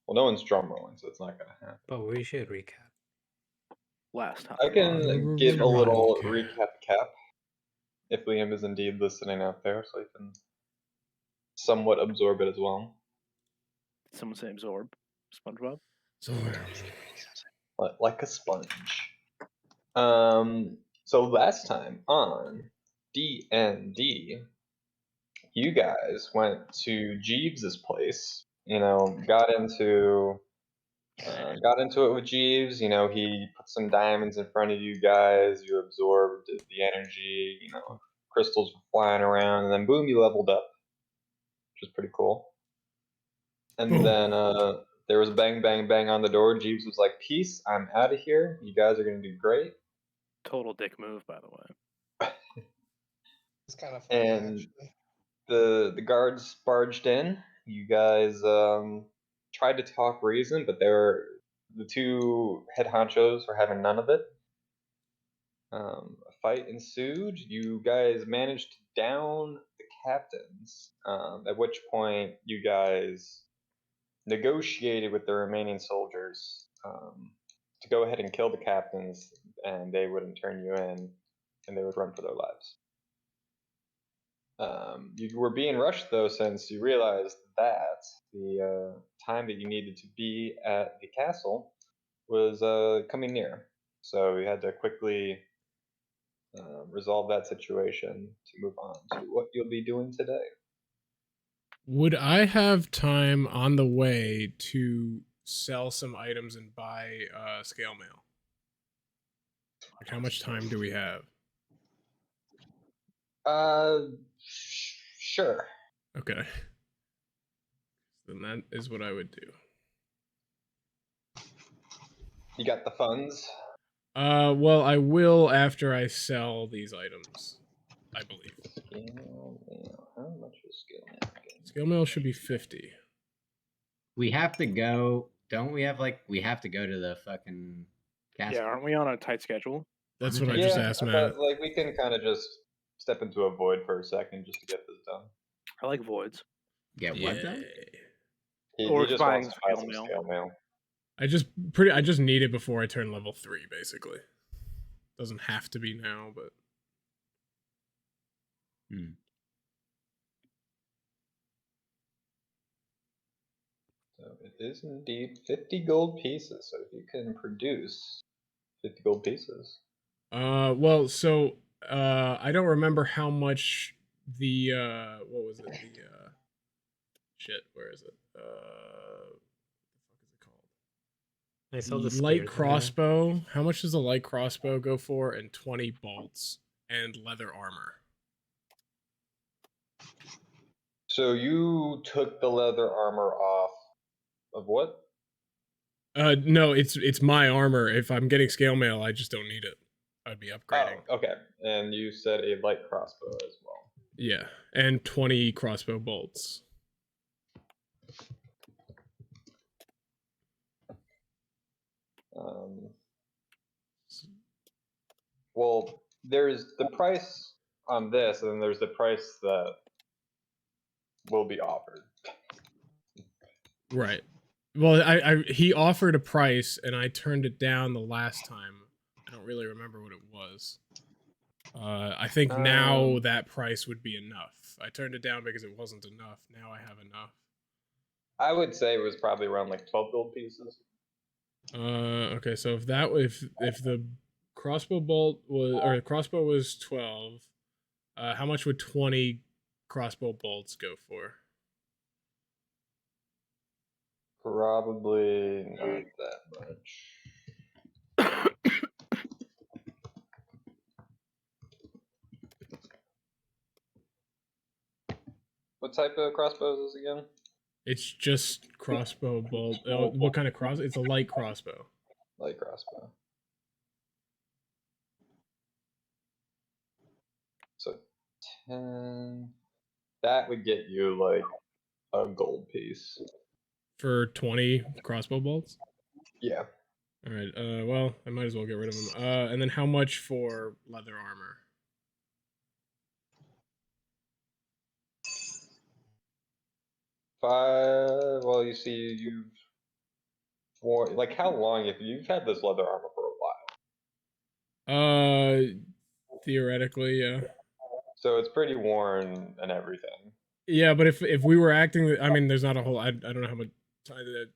Well, no one's drum rolling, so it's not gonna happen. But we should recap. Last time. I can give a little recap cap if Liam is indeed listening out there, so he can somewhat absorb it as well. Someone say absorb. SpongeBob. Like a sponge. So last time on D&D, you guys went to Jeeves's place. You know, got into it with Jeeves. You know, he put some diamonds in front of you guys. You absorbed the energy. You know, crystals were flying around, and then boom, you leveled up, which was pretty cool. And then there was a bang, bang, bang on the door. Jeeves was like, "Peace, I'm out of here. You guys are gonna do great." Total dick move, by the way. It's kind of funny, And actually. the guards barged in. You guys tried to talk reason, but the two head honchos were having none of it. A fight ensued. You guys managed to down the captains, at which point you guys negotiated with the remaining soldiers to go ahead and kill the captains, and they wouldn't turn you in, and they would run for their lives. You were being rushed though, since you realized that the time that you needed to be at the castle was coming near. So you had to quickly resolve that situation to move on to what you'll be doing today. Would I have time on the way to sell some items and buy scale mail? Like, how much time do we have? Sure. Okay. Then that is what I would do. You got the funds? Well, I will after I sell these items, I believe. Scale mail. How much is scale mail again? Scale mail should be 50. We have to go. Don't we have we have to go to the fucking castle? Yeah, aren't we on a tight schedule? That's what I just asked, Matt. But, like, we can kind of just step into a void for a second just to get this done. I like voids. Get what done? He Or just buying wants to buy scale some mail. scale mail. I just need it before I turn level 3, basically. Doesn't have to be now, but So it is indeed 50 gold pieces. So if you can produce 50 gold pieces. well, so I don't remember how much the what was it? The shit, where is it? What the fuck is it called? I saw the light crossbow. How much does a light crossbow go for? And 20 bolts and leather armor. So you took the leather armor off of what? No, it's my armor. If I'm getting scale mail, I just don't need it. I'd be upgrading. Oh, okay. And you said a light crossbow as well. Yeah, and 20 crossbow bolts. Well, there's the price on this, and then there's the price that will be offered. Right. Well, he offered a price, and I turned it down the last time. I don't really remember what it was. I think now that price would be enough. I turned it down because it wasn't enough. Now I have enough. I would say it was probably around like 12 gold pieces. Okay, so if the crossbow bolt was, or crossbow was 12, how much would 20 crossbow bolts go for? Probably not that much. What type of crossbow is this again? It's just crossbow bolt. What kind of crossbow? It's a light crossbow. Light crossbow. So 10. That would get you like a gold piece. For 20 crossbow bolts? Yeah. Alright, well, I might as well get rid of them. And then how much for leather armor? 5. Well, you see, worn? Like, how long? If you've had this leather armor for a while, Theoretically, yeah. so it's pretty worn and everything. Yeah, but if we were acting, I mean, there's not a whole. I don't know how much time that.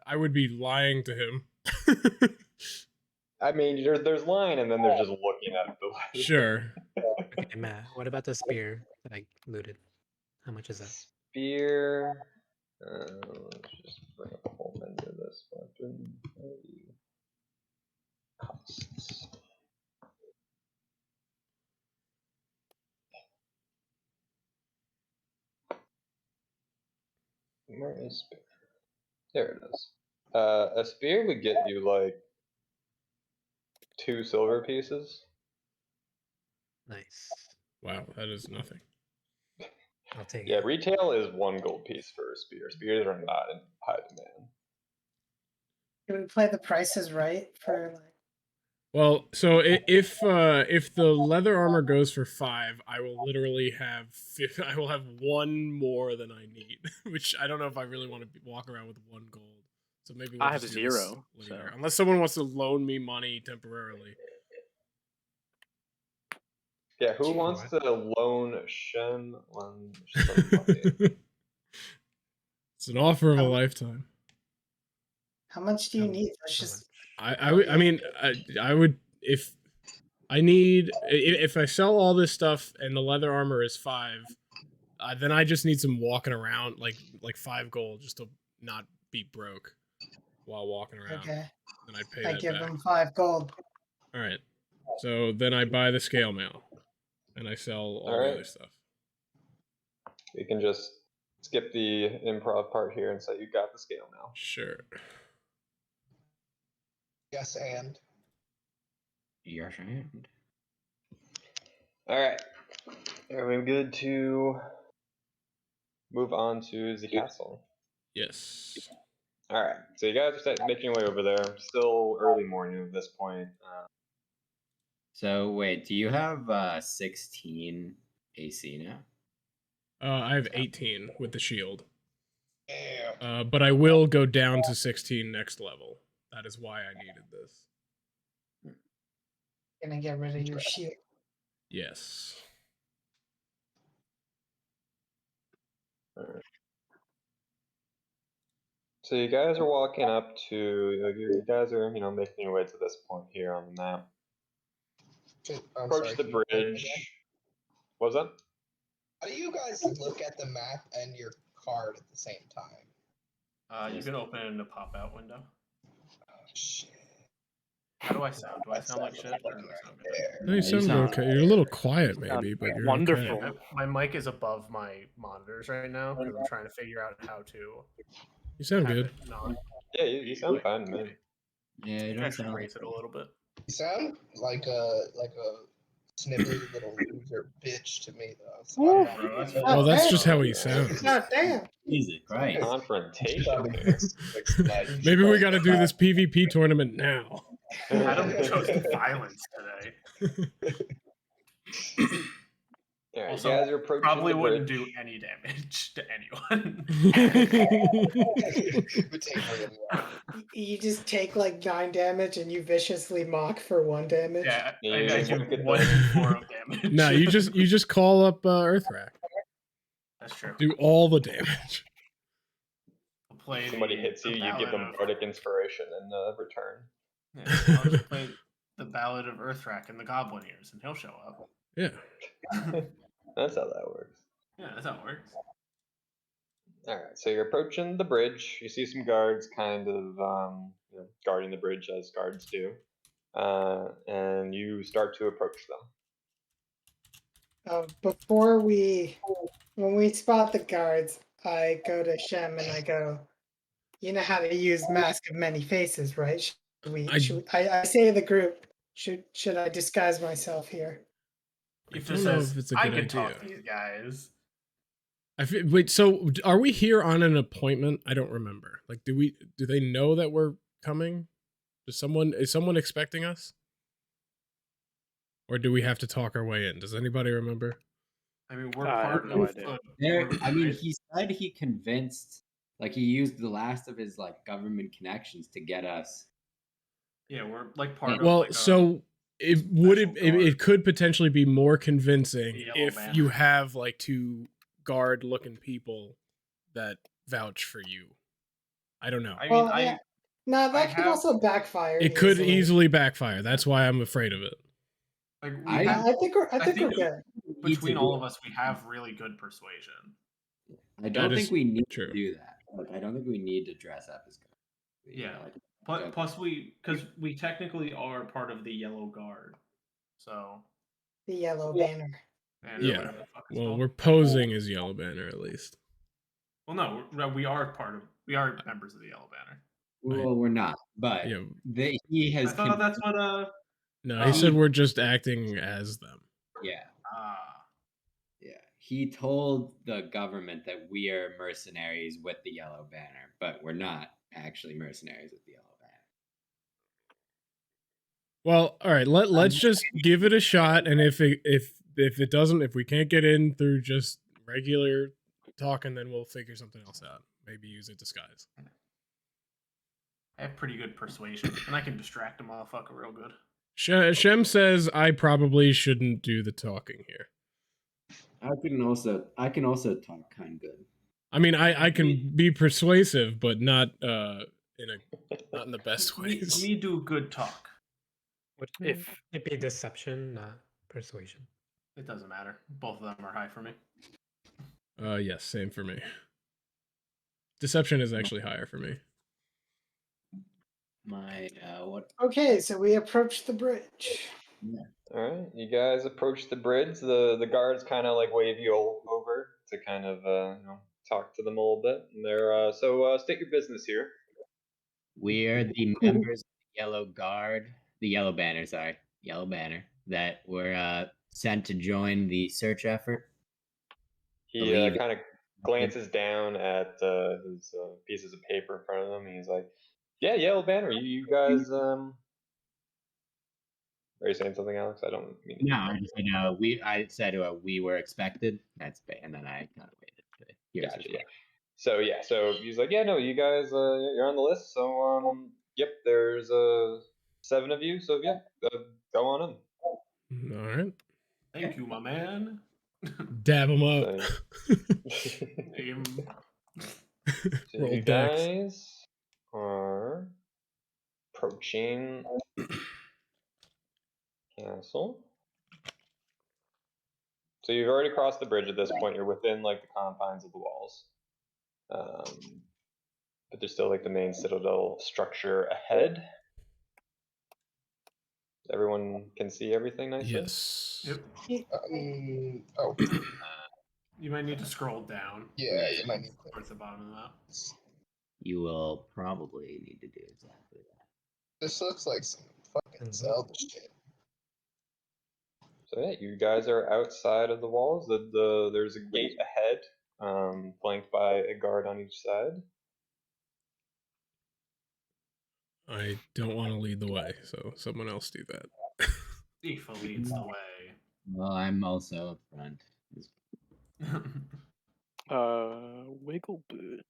I would be lying to him. I mean, there's lying, and then there's just looking at the leather. Sure. Okay, Matt, what about the spear that I looted? How much is that? Spear. Let's just bring up the whole menu of this weapon. Costs. Where is spear? There it is. A spear would get you like 2 silver pieces. Nice. Wow, that is nothing. I'll take Yeah, it. retail is 1 gold piece for a spear. Spears are not in high demand. Can we play the prices right for like? Well, so if the leather armor goes for 5, I will literally have I will have 1 more than I need, which I don't know if I really want to walk around with 1 gold. So maybe we'll I have just do this 0, later. so. Unless someone wants to loan me money temporarily. Yeah, who Sure. wants to loan Shen some money? It's an offer of a Um, lifetime. How much do you Um, need? Let's how just. I mean, I would if I need if I sell all this stuff and the leather armor is 5, then I just need some walking around like 5 gold just to not be broke while walking around. Okay. Then I'd pay I that give back. them 5 gold. All right. So then I buy the scale mail and I sell all the Alright. other stuff. We can just skip the improv part here and say you got the scale now. Sure. Yes, and Yes, and Alright. Are we good to move on to the castle? Yes. Alright, so you guys are making your way over there. Still early morning at this point. So wait, do you have 16 AC now? I have 18 with the shield. damn. But I will go down to 16 next level. That is why I needed this. Gonna get rid of your shield. Yes. So you guys are walking up to, you guys are, making your way to this point here on the map. I'm Approach sorry, the can you repeat bridge. again? What was that? How do you guys look at the map and your card at the same time? You can open it in the pop-out window. Oh, shit. How do I sound? Do I That's sound like that shit? little Or button do I sound right good? there. No, you you sound sound- okay. You're a little quiet, sound maybe, but you're wonderful. okay. My mic is above my monitors right now because I'm trying to figure out how to You sound have good. it not. Yeah, you sound fine, man. Yeah, you I don't should sound raise it a little bit. You sound like a snippy little loser bitch to me though. So I don't know. Bro, that's Well, that's damn. just how he sounds. God damn. Jesus Christ. Confrontation here. It's like- Maybe we got to do this PvP tournament now. Adam chose violence today. Alright, Also, you guys are approaching Probably the wouldn't bridge. do any damage to anyone. Would take more than one. You just take like 9 damage and you viciously mock for 1 damage. Yeah, Yeah, I you do look at 1d4 of damage. No, you just call up Earthrack. That's true. Do all the damage. I'll play Somebody the- hits the you, you give Ballad them of- bardic inspiration in return. Yeah, I'll just play the Ballad of Earthrack and the Goblin Ears, and he'll show up. Yeah. That's how that works. Yeah, that's how it works. Alright, so you're approaching the bridge. You see some guards kind of guarding the bridge as guards do. And you start to approach them. When we spot the guards, I go to Shem and I go, you know how to use Mask of Many Faces, right? I say to the group, should I disguise myself here? I If don't it know says, if it's a I good can idea. talk to these guys. Wait, so are we here on an appointment? I don't remember. Like, do they know that we're coming? Is someone expecting us? Or do we have to talk our way in? Does anybody remember? I mean, we're I have part no of idea. the There, group, I mean, right? he said he convinced Like he used the last of his like government connections to get us. Yeah, we're like part of. Well, like, so special it could potentially be more convincing The yellow if banner. you have like two guard looking people that vouch for you. I don't know. I mean, Well, yeah. No, that could have- also backfire. It could easily backfire. That's why I'm afraid of it. like I think we're think good. between all of us, we have really good persuasion. I don't is think we need true. to do that. Like, I don't think we need to dress up as guards. Yeah. Like, Plus, because we technically are part of the Yellow Guard, so The yellow banner. and Yeah. whatever the fuck it's Well, called. we're posing as Yellow Banner at least. Well, no, we are we are members of the Yellow Banner. well, we're not, but Yeah. he has. I thought that's what No, Oh. he said we're just acting as them. Yeah, ah. yeah. He told the government that we are mercenaries with the Yellow Banner, but we're not actually mercenaries with the Yellow Banner. Well, all right. Let's just give it a shot, and if it doesn't, if we can't get in through just regular talking, then we'll figure something else out. Maybe use a disguise. I have pretty good persuasion, and I can distract a motherfucker real good. Shem says I probably shouldn't do the talking here. I can also talk kind of good. I mean, I can be persuasive, but not in the best ways. Me do good talk. Would If- it be deception, not persuasion? It doesn't matter. Both of them are high for me. Yes, same for me. Deception is actually higher for me. My what? Okay, so we approach the bridge. All right, you guys approach the bridge. The guards kind of like wave you over to kind of talk to them a little bit. And they're state your business here. We are the members of the Yellow Guard, the Yellow Banner, Yellow Banner, that were sent to join the search effort. He Believe- kind of glances down at his pieces of paper in front of him. And he's like, "Yeah, Yellow Banner. You guys Are you saying something, Alex? I don't mean to. No, I just I said we were expected. And then I kind of waited to hear his Gotcha, yeah. response. So he's like, yeah, no, you guys, you're on the list. So yep, there's 7 of you. So yeah, go on in. All right. Thank you, my man. Dab him up. So Roll you dex. guys are approaching castle. So you've already crossed the bridge at this point. You're within like the confines of the walls, but there's still like the main citadel structure ahead. Everyone can see everything nicely. Yes. Yep. Oh, You might need to scroll down. yeah, you might need to. Towards the bottom of the map. You will probably need to do exactly that. This looks like some fucking Zelda shit. So yeah, you guys are outside of the walls. There's a gate ahead, flanked by a guard on each side. I don't want to lead the way, so someone else do that. Tifa leads the way. Well, I'm also up front. Wiggleboot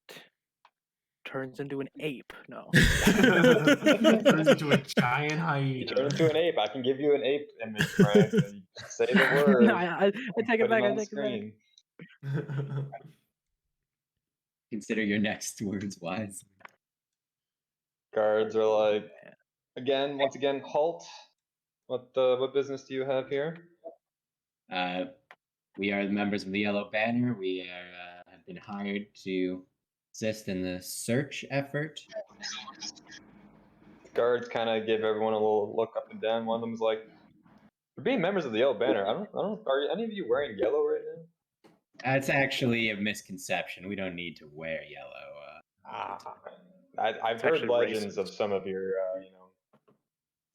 turns into an ape. No. Turns into a giant You hyena. turn into an ape. I can give you an ape image, Frank. So you say the word. No, I take it put back. on I the take it back. screen. Consider your next words wise. Guards are like, once again, halt. What business do you have here? We are the members of the Yellow Banner. We have been hired to assist in the search effort. Guards kind of give everyone a little look up and down. One of them is like, "For being members of the Yellow Banner, I don't. Are any of you wearing yellow right now?" That's actually a misconception. We don't need to wear yellow. I've It's heard actually legends racist. of some of your,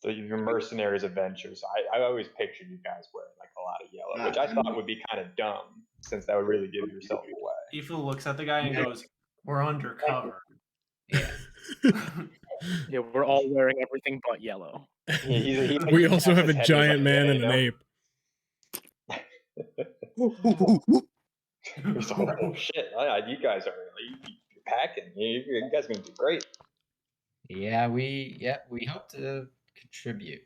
your mercenaries adventures. I always pictured you guys wearing like a lot of yellow, which I thought would be kind of dumb, since that would really give yourself away. Tifa looks at the guy and goes, "We're undercover." Yeah. Yeah, we're all wearing everything but yellow. We also have a His head is giant like, man yeah, and an ape. He's like, oh shit! You guys are packing. You guys are gonna do great. Yeah, we hope to contribute.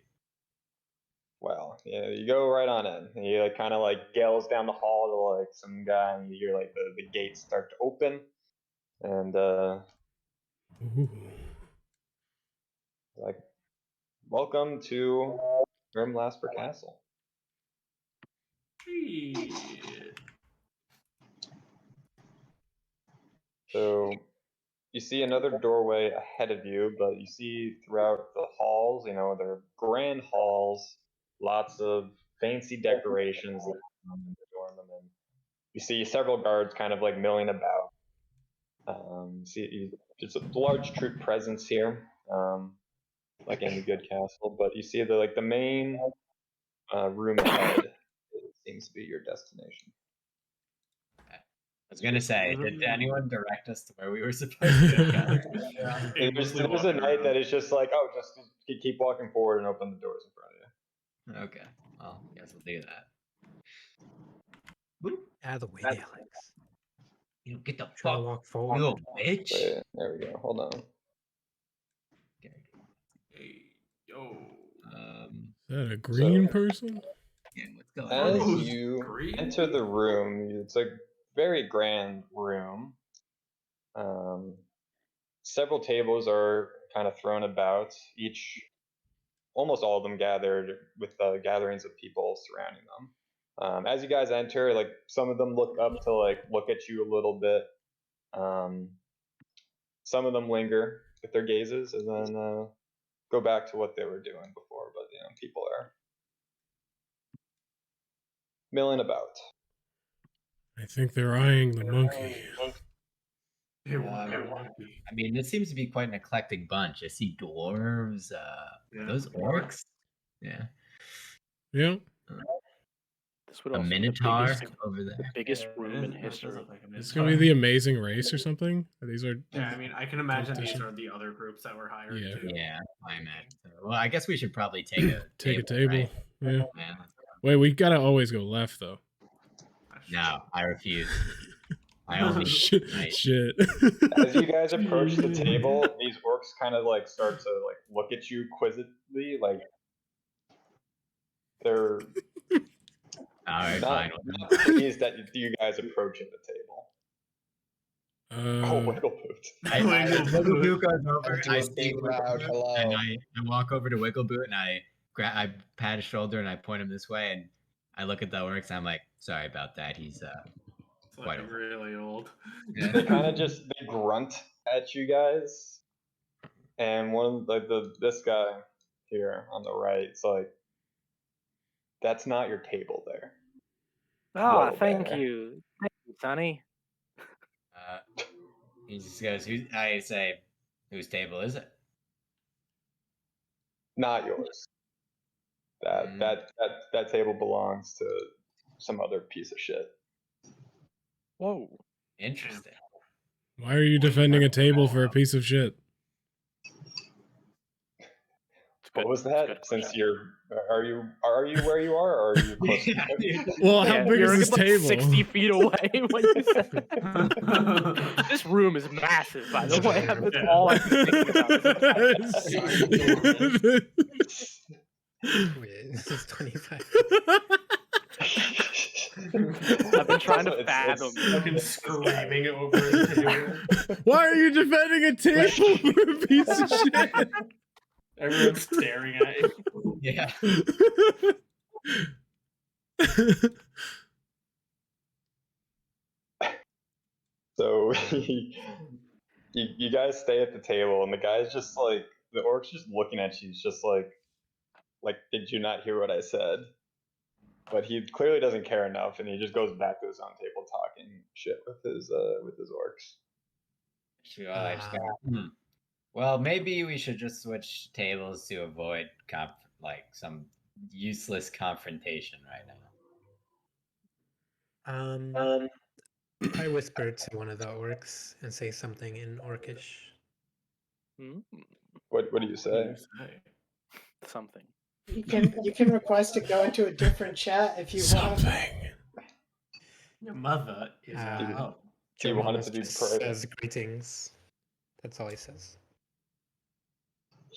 Well, yeah, you go right on in. And you like, kind of like yells down the hall to like some guy, and you hear like the gates start to open, and Ooh. like, welcome to Grim Lasper Castle. So you see another doorway ahead of you, but you see throughout the halls, they're grand halls, lots of fancy decorations that adorn them, and you see several guards kind of like milling about. It's a large troop presence here, like any good castle, but you see the main room ahead seems to be your destination. I was gonna say, did anyone direct us to where we were supposed to go? There's a knight that is just like, oh, just keep walking forward and open the doors in front of you. Okay, well, I guess we'll do that. Out of the way, Alex. You get the Try to fuck, walk you forward. little bitch. Wait, there we go. Hold on. Hey, yo. Is that a green person? Yeah, what's going As on? you Green? enter the room, it's a very grand room. Several tables are kind of thrown about, almost all of them gathered with gatherings of people surrounding them. As you guys enter, like some of them look up to like look at you a little bit. Some of them linger with their gazes and then go back to what they were doing before. But people are milling about. I think they're eyeing the monkey. I mean, this seems to be quite an eclectic bunch. I see dwarves. Are those orcs? Yeah. Yeah. This would A also be the minotaur biggest, over there. the biggest room in history. It's gonna be the amazing race or something. These are. Yeah, I mean, I can imagine these competition. are the other groups that were hired. Yeah. Too. Yeah, I imagine. So. Well, I guess we should probably take a Take a table. right? Yeah. Yeah. Wait, we gotta always go left though. No, I refuse. I only Shit. As you guys approach the table, these orcs kind of like start to like look at you quizzically, like they're All right, not pleased that you guys approaching the table. Wiggle boot. Wiggle Boot goes over. Do I a see big Wiggle loud Boot, hello. and I walk over to Wiggle Boot and I pat his shoulder and I point him this way and I look at the orcs and I'm like, sorry about that. He's It's like really old. Yeah. They kind of just they grunt at you guys, and one of this guy here on the right, it's like, that's not your table there. Ah, Whoa, thank there. you, Sonny. He just goes, I say, whose table is it? Not yours. That table belongs to some other piece of shit. Whoa. Interesting. Why are you defending a table for a piece of shit? What was that? Since are you where you are, or are you close? Yeah, Well, how big you're is this like table? 60 feet away. When you said this room is massive, by the way. That's all I'm thinking about. Wait, this is 25. I've been trying to fathom. Fucking screaming over the table. Why are you defending a table for a piece of shit? Everyone's staring at you. Yeah. So you guys stay at the table, and the guy's just like, the orc's just looking at you. He's just like, did you not hear what I said? But he clearly doesn't care enough, and he just goes back to his own table talking shit with his orcs. Sure, I just go, Well, maybe we should just switch tables to avoid some useless confrontation right now. I whispered to one of the orcs and say something in orcish. What do you say? Something. You can request to go into a different chat if you want. Your mother is out. He wanted to Johannes be just praised. says greetings. That's all he says.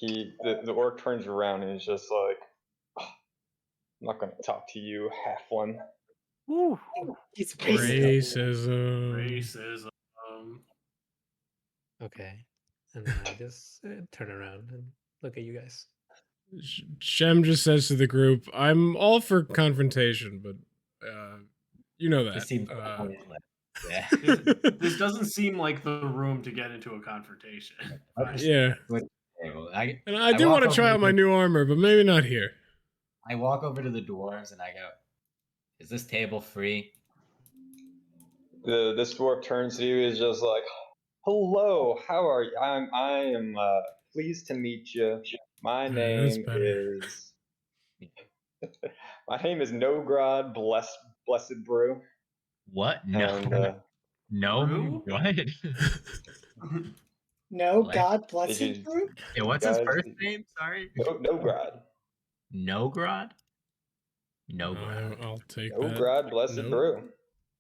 The orc turns around and he's just like, "Oh, I'm not gonna talk to you, halfling." Woo. He's racist. Racism. Racism. Okay. And then I just turn around and look at you guys. Shem just says to the group, "I'm all for confrontation, but you know that." This seems yeah. This doesn't seem like the room to get into a confrontation. Yeah. I And I do want to try out my new armor, but maybe not here. I walk over to the dwarves and I go, "Is this table free?" This dwarf turns to you. Is just like, "Hello, how are you? I am pleased to meet you. My Yeah, that's name better. is my name is Nogrod Blessed Brew." What? No. And No. Brew? What? No, What? God bless Did you, you- Drew. Yeah, what's his guys- first name? Sorry. Nogrod. Nogrod? Nogrod. I'll take that. Nogrod Blessed Nope. Brew.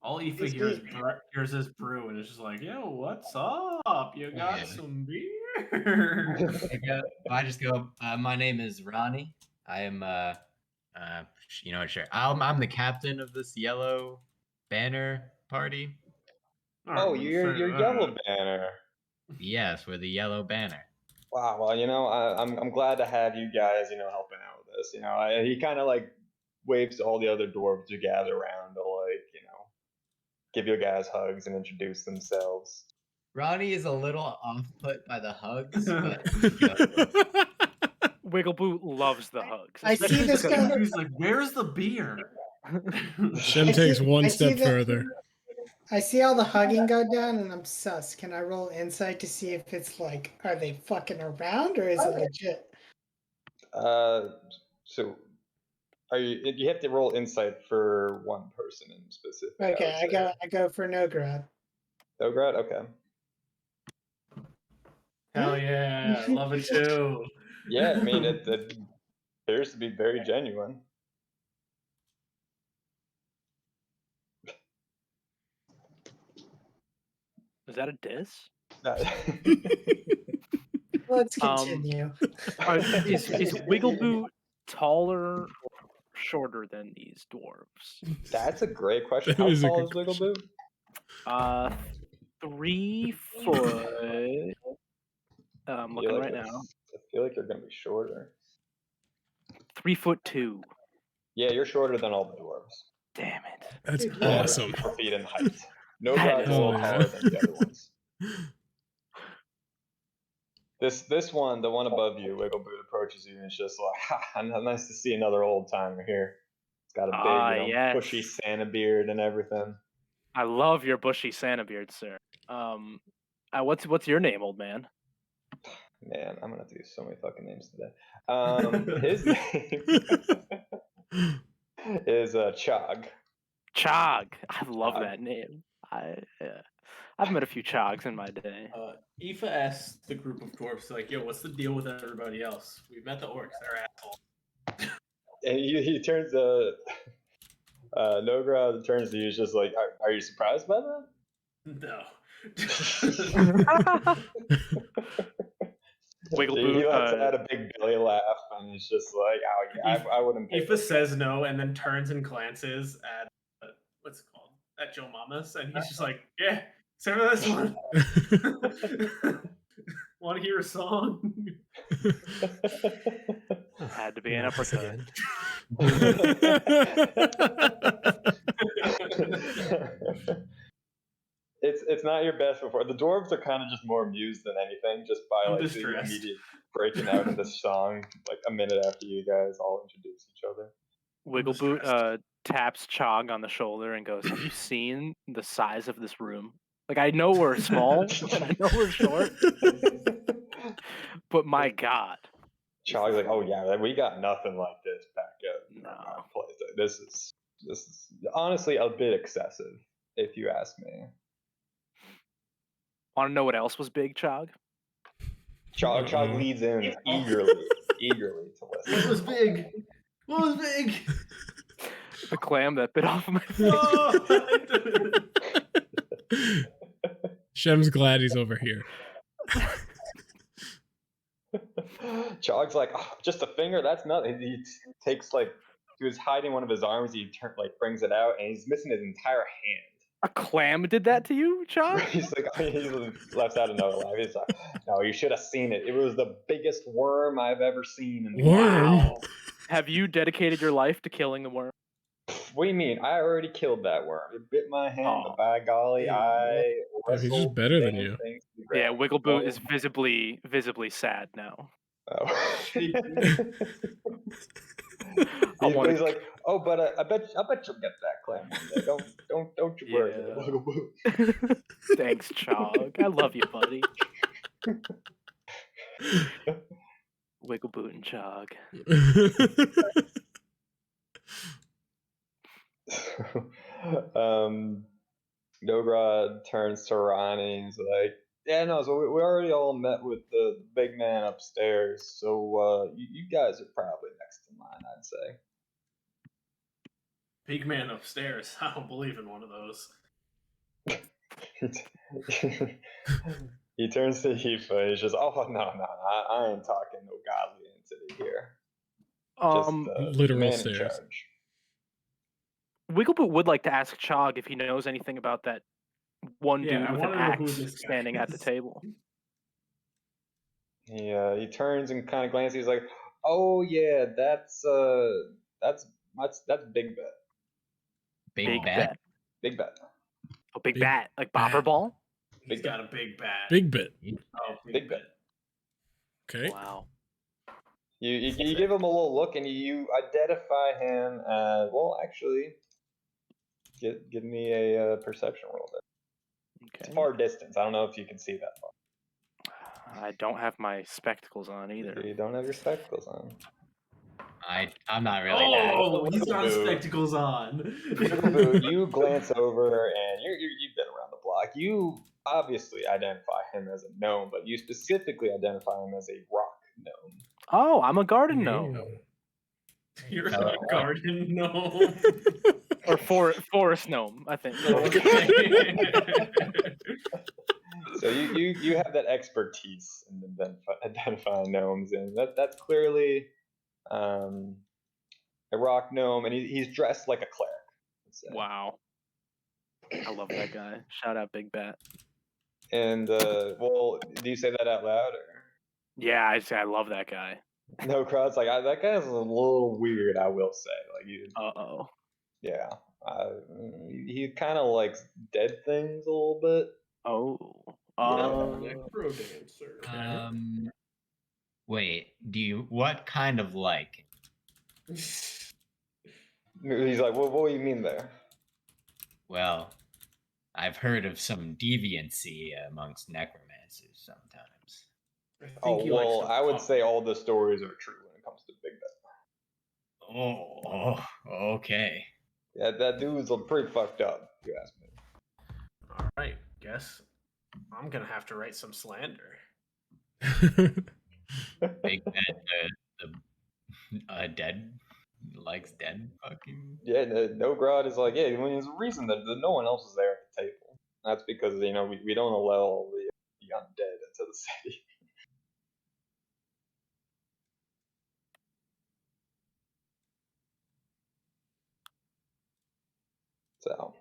All Aoife Is hears, he- hears is brew, and it's just like, yo, what's up? You got Yeah. some beer? I just go, my name is Ronnie. I am, you know, sure. I'm the captain of this yellow banner party. Oh, you're Yellow Banner. Yes, we're the yellow banner. Wow. Well, I'm glad to have you guys, helping out with this. He kind of like waves to all the other dwarves to gather around to give you guys hugs and introduce themselves. Ronnie is a little off-put by the hugs, but Wiggleboot loves the hugs. I see this guy. He's like, where's the beer? Shem I takes see- one I see step that- further. I see all the hugging go down, and I'm sus. Can I roll insight to see if it's like, are they fucking around or is it legit? So are you? You have to roll insight for one person in specific. Okay, I go for no grad. Nogrod. Okay. Hell yeah, love it too. Yeah, I mean it appears to be very genuine. Is that a diss? Let's continue. Is Wiggleboot taller, or shorter than these dwarves? That's a great question. That How is a tall is good Wiggleboot? 3 foot. I'm looking right now. I feel like you're gonna be shorter. 3'2". Yeah, you're shorter than all the dwarves. Damn it! That's Dude, All awesome. 4 feet in height. No That Nogrod's a is little awesome. taller than the other ones. This one, the one above you, Wiggleboot approaches you and it's just like, ha, nice to see another old timer here. It's got a big, Yes. bushy Santa beard and everything. I love your bushy Santa beard, sir. What's your name, old man? Man, I'm gonna have to use so many fucking names today. His name is Chog. Chog. I love Chog. that name. I've met a few Chogs in my day. Aoife asked the group of dwarves, like, yo, what's the deal with everybody else? We met the orcs, they're assholes. And he turns Nogrod turns to you, he's just like, are you surprised by that? No. Wiggleboot. He lets out a big belly laugh, and he's just like, "Oh yeah, I wouldn't." pay Aoife says no, and then turns and glances at what's it called? At Joe Mama's, and he's just like, "Yeah, send me this one. Want to hear a song?" Had to be an Once uppercut. again. It's not your best before. The dwarves are kind of just more amused than anything, just by I'm like the distressed. immediate breaking out into song, like a minute after you guys all introduce each other. Wiggleboot taps Chog on the shoulder and goes, "Have you seen the size of this room? Like, I know we're small and I know we're short, but my God." Chog's like, "Oh yeah, we got nothing like this back at No. our place. This is honestly a bit excessive, if you ask me." Want to know what else was big, Chog? Chog leads in eagerly to listen. What was big? What was big? The clam that bit off my face. Oh! Shem's glad he's over here. Chog's like, oh, just a finger. That's nothing. He takes like he was hiding one of his arms. He brings it out, and he's missing his entire hand. A clam did that to you, Chog? He's like, he left out another laugh. He's like, no, you should have seen it. It was the biggest worm I've ever seen. In the Worm? Wow. Have you dedicated your life to killing the worm? What do you mean? I already killed that worm. It bit my hand, but by golly, I Yeah, he's just better than you. Yeah, Wiggleboot is visibly sad now. Oh. I wanna- He's like, oh, but I bet you'll get that clam one day. Don't you worry, Yeah. Wiggleboot. Thanks, Chog. I love you, buddy. Wiggleboot and Chog. Nogrod turns to Ronnie and he's like, yeah, no, so we already all met with the big man upstairs, so you guys are probably next in line, I'd say. Big man upstairs. I don't believe in one of those. He turns to Aoife and he's just, oh, no, I ain't talking no godly entity here. Just literal man in stairs. charge. Wiggleboot would like to ask Chog if he knows anything about that one Yeah, dude I with an wanna know who axe this guy standing at the is. table. He turns and kind of glances. He's like, "Oh yeah, that's Big Bet. Big bat. Big Bet. A big Big bat, like bobber bat. ball? He's got a big bat. Big bit. Oh, Big bat. Okay. Wow. You give him a little look and you identify him as, well, actually, give me a perception roll there. It's Okay. far distance. I don't know if you can see that far. I don't have my spectacles on either. You don't have your spectacles on. I'm not really that. Oh, he's got his Wiggleboot. spectacles on. Wiggleboot, you glance over and you've been around the block. You obviously identify him as a gnome, but you specifically identify him as a rock gnome. Oh, I'm a garden gnome. You're a garden gnome. Or forest gnome, I think. So you have that expertise in identifying gnomes, and that's clearly a rock gnome, and he's dressed like a cleric. Let's say. Wow. I love that guy. Shout out Big Bat. And well, do you say that out loud or? Yeah, I love that guy. No, crowd's like that guy's a little weird. I will say, Uh-oh. yeah, he kind of likes dead things a little bit. Oh. Necro dancer. Wait, what kind of like? He's like, what do you mean there? Well, I've heard of some deviancy amongst necromancers sometimes. Oh, well, I would say all the stories are true when it comes to Big Bet. Oh, okay. Yeah, that dude's pretty fucked up, if you ask me. All right, guess I'm gonna have to write some slander. Big that the dead likes dead fucking. Yeah, Nogrod is like, yeah, I mean, there's a reason that no one else is there at the table. That's because, we don't allow the undead into the city. So.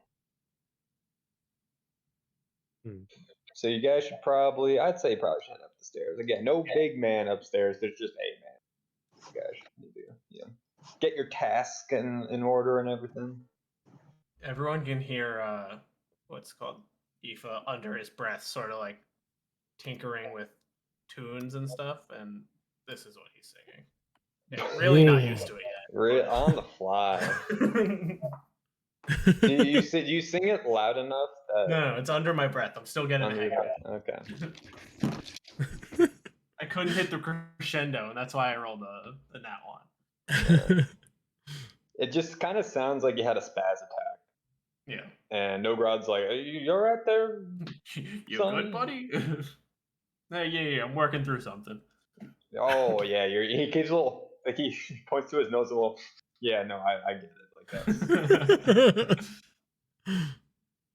So you guys should I'd say you probably should head up the stairs. Again, no big man upstairs, there's just a man. You guys should do, get your task in order and everything. Everyone can hear what's called Aoife under his breath, sort of like tinkering with tunes and stuff, and this is what he's singing. Yeah, really not used to it yet. On the fly. You sing it loud enough? No, it's under my breath. I'm still getting Under the your hang breath. of it. I couldn't hit the crescendo, and that's why I rolled the nat one. It just kind of sounds like you had a spaz attack. Yeah. And Nogrod's like, you're right there? You son?" good, buddy? Yeah, I'm working through something. Oh, yeah, he keeps a little, like he points to his nose a little, yeah, no, I get it. Like that.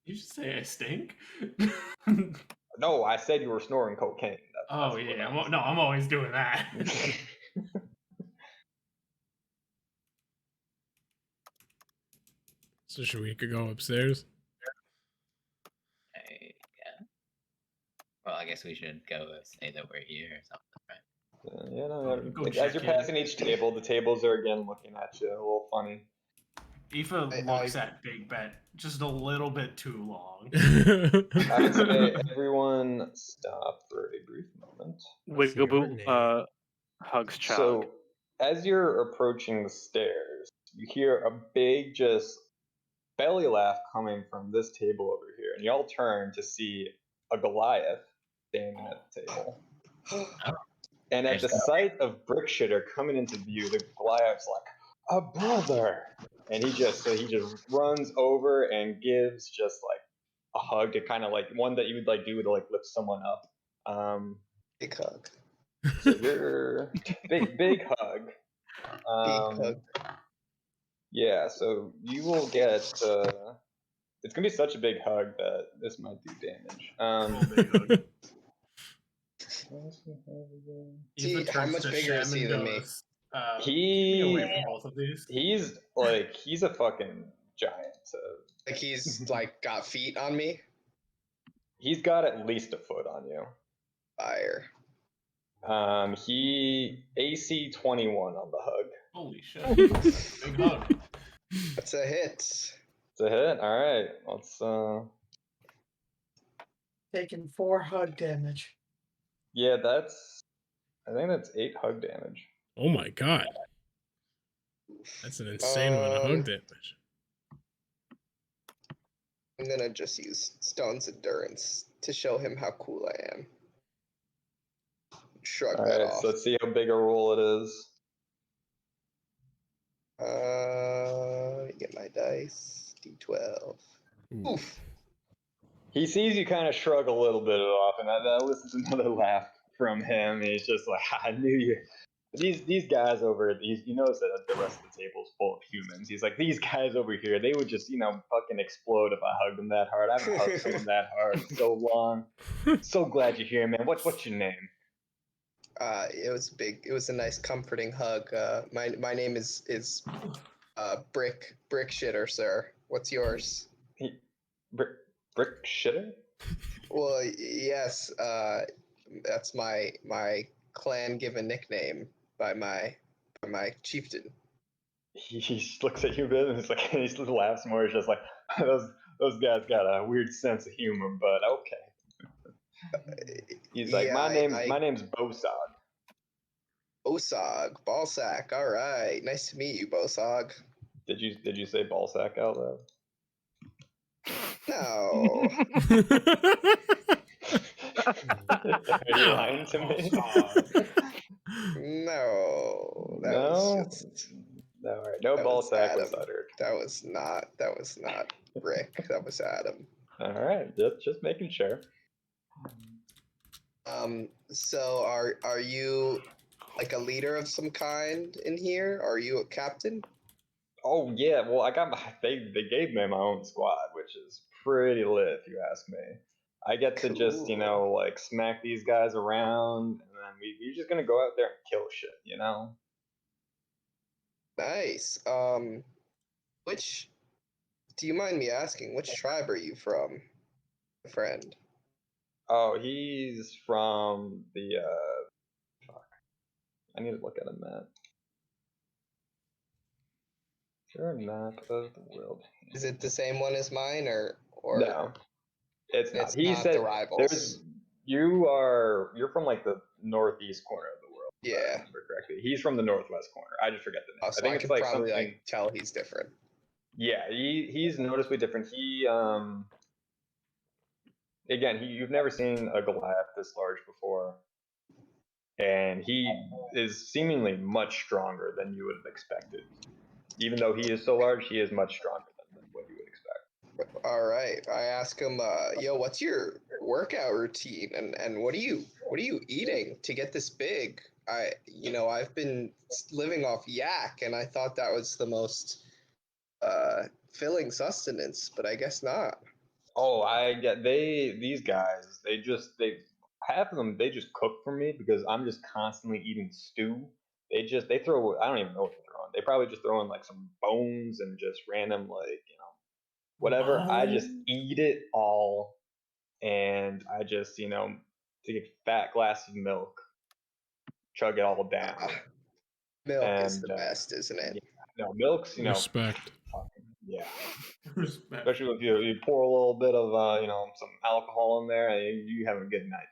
You should say I stink. No, I said you were snoring cocaine. Oh yeah, I'm always doing that. So should we go upstairs? Yeah. Well, I guess we should go say that we're here or something, right? Yeah, Go as check you're in. passing each table, the tables are again looking at you, a little funny. Aoife looks at Big Bet just a little bit too long. I would say everyone stop for a brief moment. What's your Wiggleboot name? hugs Chug. So, as you're approaching the stairs, you hear a big, just belly laugh coming from this table over here, and you all turn to see a Goliath standing at the table. And at the sight of Brickshitter coming into view, the Goliath's like, "A brother!" And he just runs over and gives just like a hug to kind of like one that you would like do to like lift someone up. Big hug. So you're big hug. Big hug. Yeah, so you will get. It's gonna be such a big hug that this might do damage. See, how much bigger is he than me? Keep me away from both of these. He's a fucking giant. So. Like he's like got feet on me. He's got at least a foot on you. Fire. He AC 21 on the hug. Holy shit! Big hug. That's a hit. It's a hit. All right, let's. Taking 4 hug damage. Yeah, I think that's 8 hug damage. Oh my god. That's an insane amount of hug damage. I'm gonna just use Stone's Endurance to show him how cool I am. Shrug that off. So let's see how big a roll it is. Get my dice. D12. Oof. He sees you kind of shrug a little bit off, and that elicits another laugh from him. He's just like, "I knew you." These guys over, you notice that the rest of the table is full of humans. He's like, these guys over here, they would just, fucking explode if I hugged them that hard. I haven't hugged someone that hard in so long. So glad you're here, man. What's your name? It was big. It was a nice, comforting hug. My name is Brick Shitter, sir. What's yours? Brick Shitter? Well, yes. That's my clan given nickname by my chieftain. He looks at you a bit and he laughs more. He's just like, those guys got a weird sense of humor, but okay. He's like, my name's Bosog. Bosog, Ballsack. All right, nice to meet you, Bosog. Did you say Ballsack out loud? No. Are you lying to me? No. That No. was just. No, all right. No Ballsack was uttered. That was not Rick. That was Adam. All right, just making sure. So are you like a leader of some kind in here? Are you a captain? Oh yeah, well they gave me my own squad, which is pretty lit if you ask me. I get to just like smack these guys around, and then we're just gonna go out there and kill shit, Nice. Do you mind me asking, which tribe are you from, friend? Oh, he's from the fuck. I need to look at a map. Is there a map of the world? Is it the same one as mine, or no? It's not. It's He not said the rivals. You're from like the northeast corner of the world. If I Yeah. remember correctly. He's from the northwest corner. I just forget the name. So I think I it's could like probably something. tell he's different. Yeah, he's noticeably different. You've never seen a Goliath this large before, and he is seemingly much stronger than you would have expected. Even though he is so large, he is much stronger than what you would expect. All right. I ask him, yo, what's your workout routine, and what are you eating to get this big? I've been living off yak, and I thought that was the most filling sustenance, but I guess not. Oh, I get these guys. They half of them they just cook for me because I'm just constantly eating stew. They throw I don't even know what they're throwing. They probably just throw in like some bones and just random whatever. I just eat it all, and I just take a fat glass of milk, chug it all down, Milk is and the best, isn't it? milk's Respect. yeah. Respect. Especially if you pour a little bit of some alcohol in there, and you have a good night.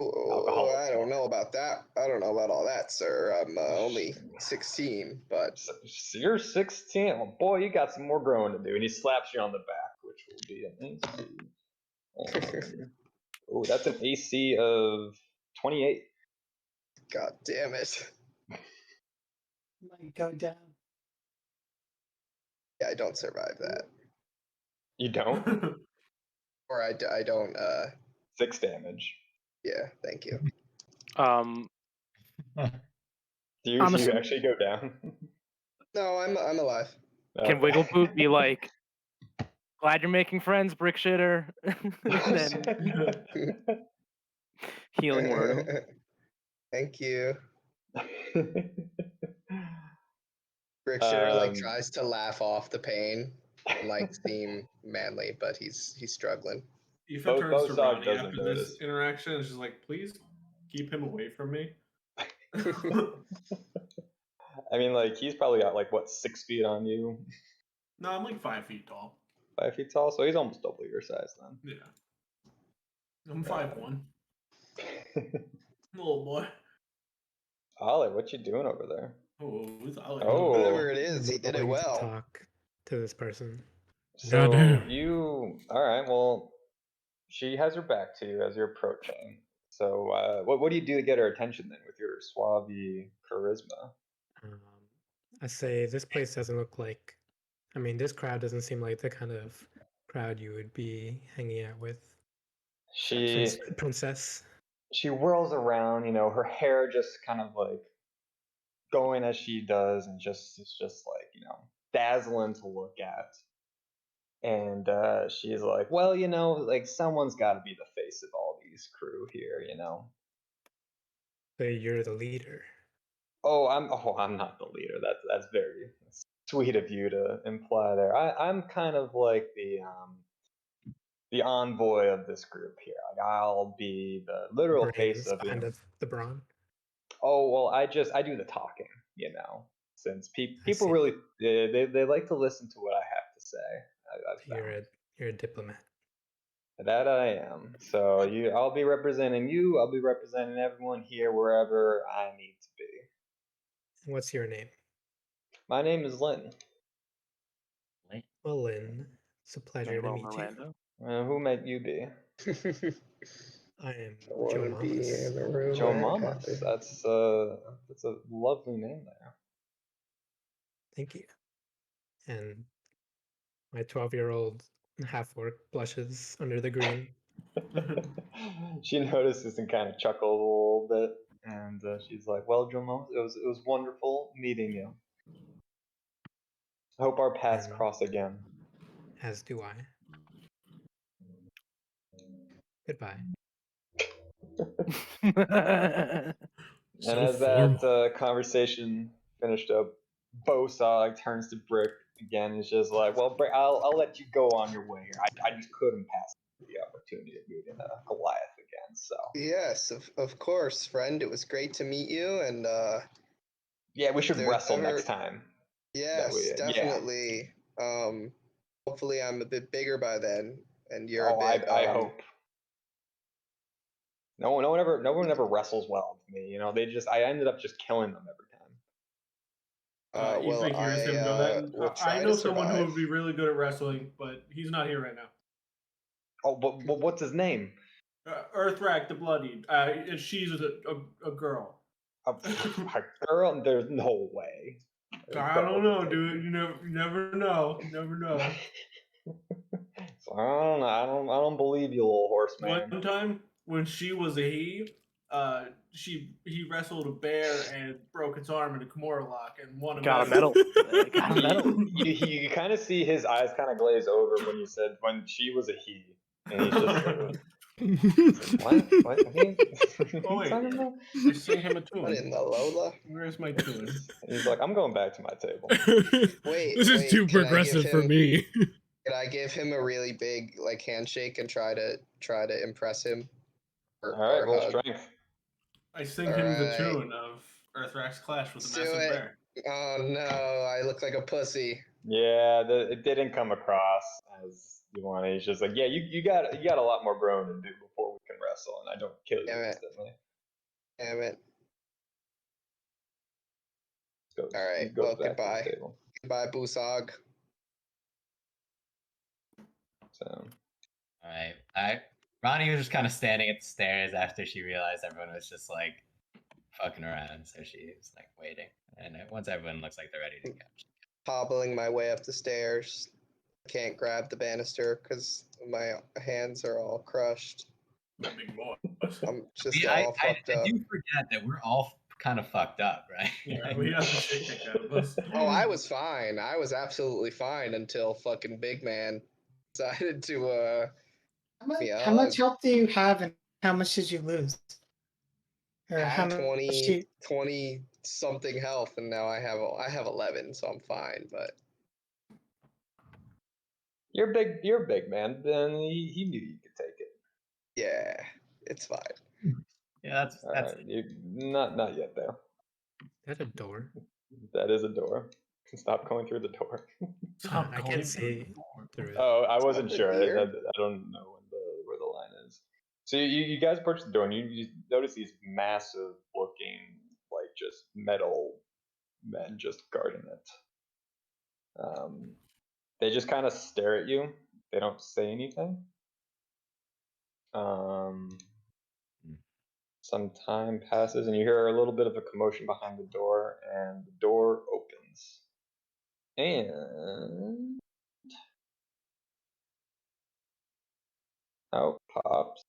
Oh, I don't know about that. I don't know about all that, sir. I'm only 16, but So you're 16. Well, boy, you got some more growing to do. And he slaps you on the back, which will be an AC. Oh, that's an AC of 28. God damn it. Might go down. Yeah, I don't survive that. You don't? Or I don't, 6 damage. yeah, thank you. Do you Honestly- actually go down? No, I'm alive. Can Wiggleboot be like, glad you're making friends, brick shitter? And then healing word him. Thank you. Brick shitter like tries to laugh off the pain and like seem manly, but he's struggling. Aoife Both turns to dog Ronnie doesn't after notice. this interaction and she's like, please keep him away from me. I mean, like, he's probably got, like, what, 6 feet on you? No, I'm like 5 feet tall. 5 feet tall? So he's almost double your size then. Yeah. I'm 5'1". Little boy. Ollie, what you doing over there? Oh, who's Ollie? Oh. Whatever it is, he did it Going to well. talk to this person. So Goddamn. alright, well, she has her back to you as you're approaching. So what do you do to get her attention then with your suave charisma? I say this place doesn't look like. I mean, this crowd doesn't seem like the kind of crowd you would be hanging out with. Princess. She whirls around, her hair just kind of like going as she does, and it's just like dazzling to look at. And she's like, well, like someone's got to be the face of all these crew here, So you're the leader. I'm not the leader. That's very sweet of you to imply there. I'm kind of like the envoy of this group here. Like I'll be the literal face of behind the brawn. Oh well, I do the talking, since people really they like to listen to what I have to say. You're a diplomat. That I am. So I'll be representing you. I'll be representing everyone here wherever I need to be. What's your name? My name is Lynn. Well, Lynn, it's a pleasure to meet Miranda. Who might you be? I am I Joe wanna be Mamas. in the room Joe where it Mamas. happened. That's a lovely name there. Thank you. And my 12-year-old half-orc blushes under the green. She notices and kind of chuckles a little bit, and she's like, "Well, Joe Mamas, it was wonderful meeting you. I hope our paths cross again." As do I. Goodbye. And as that conversation finished up, Bosog turns to Brick again and is just like, "Well, Brick, I'll let you go on your way here. I just couldn't pass the opportunity of meeting Goliath again." So yes, of course, friend. It was great to meet you, and yeah, we should wrestle next time. Yes, definitely. Yeah. Hopefully, I'm a bit bigger by then, and you're a bit. I hope. No one ever wrestles well with me. I ended up just killing them every time. Well, hears him go that. I know someone who would be really good at wrestling, but he's not here right now. Oh, but what's his name? Earthrack the Bloodied. She's a girl. A girl? There's no way. I don't know, dude. You never know. Never know. So I don't believe you, little horseman. One time when she was a he, he wrestled a bear and broke its arm in a Kimura lock and won a Got a medal. Got a medal. You kind of see his eyes kind of glaze over when you said when she was a he, and he's just like, what? What are you Oh, wait. talking about? I sing him a What tune. in the Lola? Where's my tune? He's like, I'm going back to my table. Wait, This is wait, too can I give progressive for him- me. Can I give him a really big like handshake and try to impress him? All right, or roll hug? strength. I sing him the Alright. tune of Earthrax Clash with Let's the do Massive it. Bear. Oh no, I look like a pussy. Yeah, it didn't come across as you wanted. He's just like, yeah, you got a lot more growing to do before we can wrestle, and I don't kill you Damn it. instantly. Damn it. Goes, All right, he goes well, back to goodbye. the table. Goodbye, Busog. So Alright. Ronnie was just kind of standing at the stairs after she realized everyone was just like fucking around, so she was like waiting. And once everyone looks like they're ready to go, Hobbling my way up the stairs. Can't grab the banister because my hands are all crushed. Big boy. I'm just See, all fucked I up. do forget that we're all kind of fucked up, right? Yeah, we got the shit kicked out of us. Oh, I was fine. I was absolutely fine until fucking Big Man decided to How much health do you have, and how much did you lose? Or how have much 20 something health, and now I have 11, so I'm fine. But you're big man. Then he knew you could take it. yeah, it's fine. Yeah, that's Right. Not yet though. Is that a door? That is a door. Stop going through the door. Stop I going can't through see the door. through it. Oh, I wasn't Something sure. I weird. don't know where the line is. So you guys approach the door and you notice these massive looking, like just metal men just guarding it. They just kind of stare at you. They don't say anything. Some time passes and you hear a little bit of a commotion behind the door, and the door opens. And out pops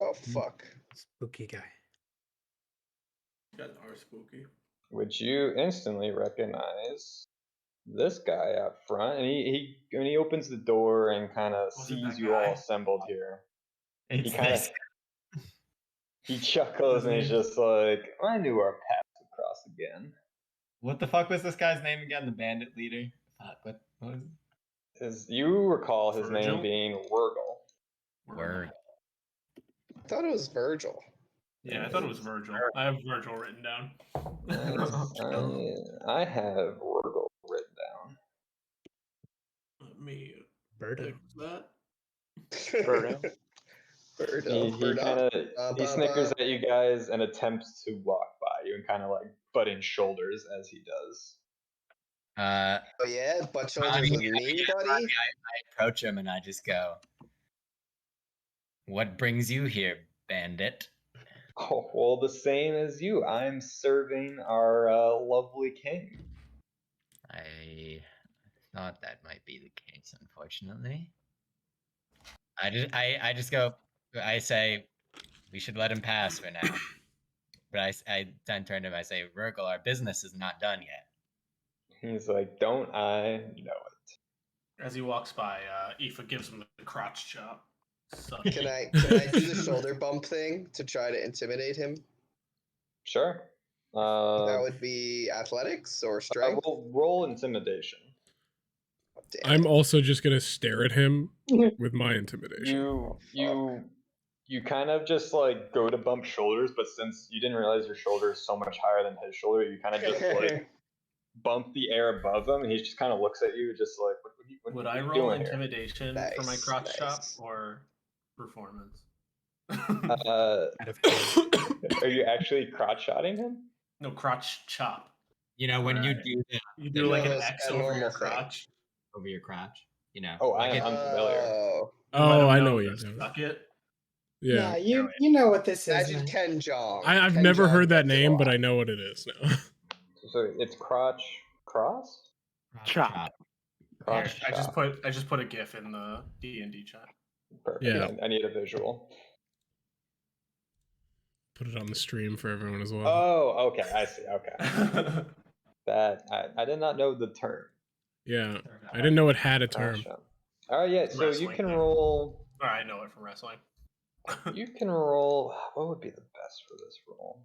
Oh fuck. Spooky guy. You guys are spooky. which you instantly recognize this guy out front, and he opens the door and kind of Was it sees that you guy? all assembled here. it's He kind of this. he chuckles and he's just like, I knew our paths would cross again. What the fuck was this guy's name again? The bandit leader? Fuck, what was it? You recall his Virgil? name being Wurgle. Word. I thought it was Virgil. Yeah, I thought it was Virgil. I have Virgil written down. I have Wurgle written down. Let me Birdo. fix that. Birdo. He kind of he snickers at you guys and attempts to walk by you and kind of like butting shoulders as he does. Uh, Oh yeah, butt shoulders Ronnie, with me, buddy. Ronnie, I approach him and I just go, "What brings you here, bandit?" Oh, well, the same as you. I'm serving our lovely king. I thought that might be the case, unfortunately. I just go, I say, we should let him pass for now. But I then turn to him, I say, Virgil, our business is not done yet. He's like, don't I know it? As he walks by, Aoife gives him the crotch chop. Suck. Can I do the shoulder bump thing to try to intimidate him? Sure. That would be athletics or strength. Roll intimidation. Oh, damn I'm it. also just gonna stare at him with my intimidation. You kind of just like go to bump shoulders, but since you didn't realize your shoulder is so much higher than his shoulder, you kind of just like bump the air above him, and he just kind of looks at you, just like, what Would are I you roll doing here? intimidation for my Nice, crotch chop nice. or performance? Uh, Out of hand. Are you actually crotch shotting him? No, crotch chop. You know, when you Alright. do the You do like an No, it's X a over normal your thing. crotch. over your crotch, you know. Oh, like I'm familiar. Oh, You let Oh, him I know what to you're doing. Suck it. Yeah, Yeah, you know what this is, imagine man. Ken Jong. I've Ken never Jeong heard that gets it a name, but lot. I know what it is now. So it's crotch cross? crotch Chop. Crotch I chop. just put a GIF in the D&D chat. Perfect. Yeah. I need a visual. Put it on the stream for everyone as well. Oh, okay. I see. Okay. That I did not know the term. Yeah, I didn't know it had a term. Gotcha. All right, yeah. So you Wrestling can thing. roll. Or I know it from wrestling. You can roll. What would be the best for this roll?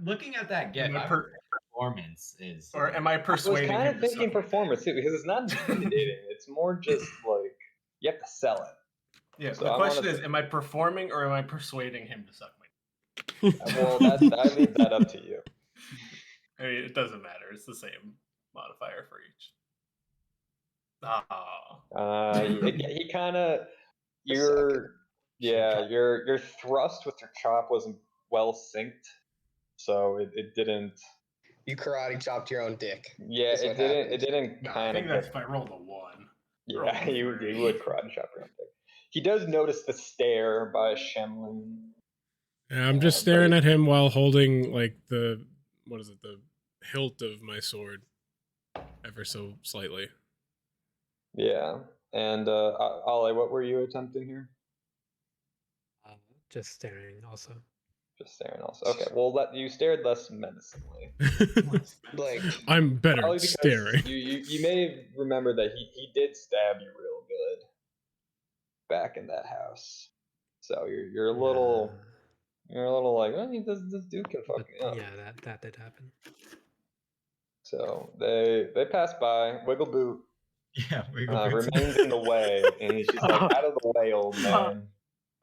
Looking at that GIF, Am I I would say performance is. Or am I I was persuading kind him of to thinking suck my performance too, because it's not intimidating. It's more just like you have to sell it. dick? Yeah, So the I question wanna- is, am I performing or am I persuading him to suck my Well, I leave that up to you. I mean, it doesn't matter. It's the same modifier for each. Ah. He kind of Suck your thrust with your chop wasn't well synced, so it didn't. You karate chopped your own dick. Yeah, is it what didn't. happened. It didn't No, I kind think of. that's if I rolled a 1. Yeah, roll a you 3. would karate chop your own dick. He does notice the stare by Shemlin. Yeah, I'm just but staring at him while holding like the hilt of my sword, ever so slightly. Yeah, and Ollie, what were you attempting here? Just staring also. Just staring also. Okay, well, you stared less menacingly. Like, I'm better Probably at because staring. you may remember that he did stab you real good back in that house. So you're a little like, oh, this dude can fuck me up. Yeah, that did happen. So they pass by. Wiggle Boot Yeah, Wiggle Boot's remains in the way, and he's just like, out of the way, old man.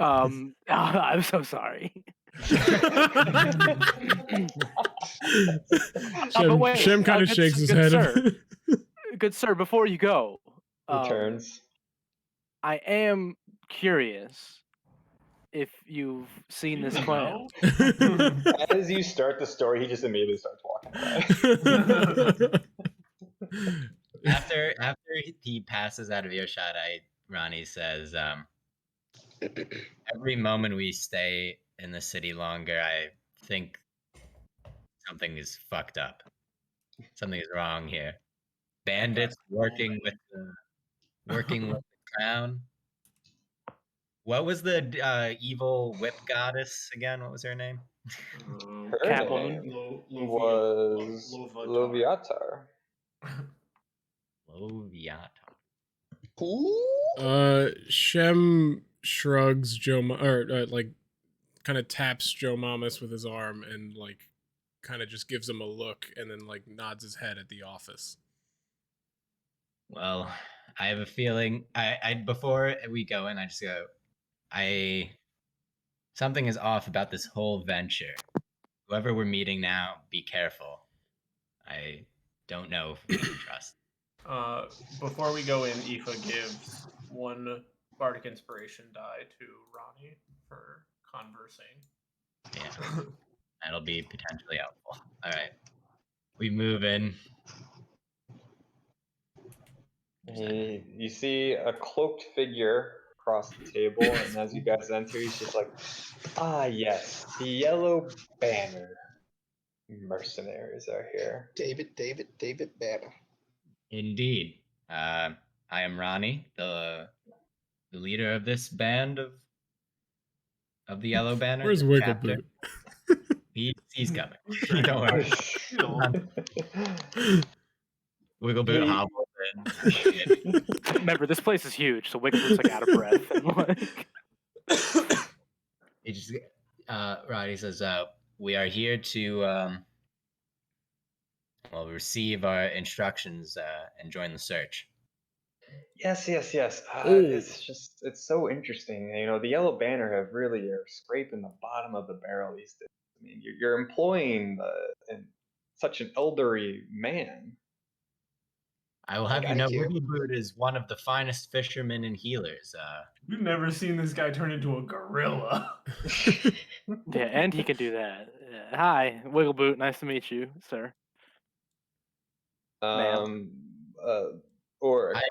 I'm so sorry. But wait, Shem kind of good shakes his good head. sir. Good sir, before you go, Returns. I am curious if you've seen this clan. As you start the story, he just immediately starts walking away. after he passes out of earshot, Ronnie says, every moment we stay in the city longer, I think something is fucked up. Something is wrong here. Bandits working with the crown. What was the evil whip goddess again? What was her name? Her Catwoman. name was Loviatar. Loviatar. who? Shem shrugs like kind of taps Joe Mamas with his arm and like kind of just gives him a look and then like nods his head at the office. Well, I have a feeling I before we go in, I just go, something is off about this whole venture. Whoever we're meeting now, be careful. I don't know if we can trust. Before we go in, Aoife gives 1 bardic inspiration die to Ronnie for conversing. Yeah, that'll be potentially helpful. All right, we move in. You see a cloaked figure across the table, and as you guys enter, he's just like, ah, yes, the Yellow Banner mercenaries are here. David Banner. Indeed, I am Ronnie, the leader of this band of the Yellow Banner. Where's the Wiggle chapter. Boot? He's coming. Don't worry. Wiggle Boot hobbles in. Remember, this place is huge, so Wiggle's like out of breath. And like... He just Roddy says, we are here to receive our instructions and join the search. Yes. It's so interesting. You know, the Yellow Banner have really are scraping the bottom of the barrel these days. I mean, you're employing such an elderly man. I will have you know, Thank you. Wiggle Boot is one of the finest fishermen and healers. We've never seen this guy turn into a gorilla. Yeah, and he can do that. Hi, Wiggle Boot. Nice to meet you, sir.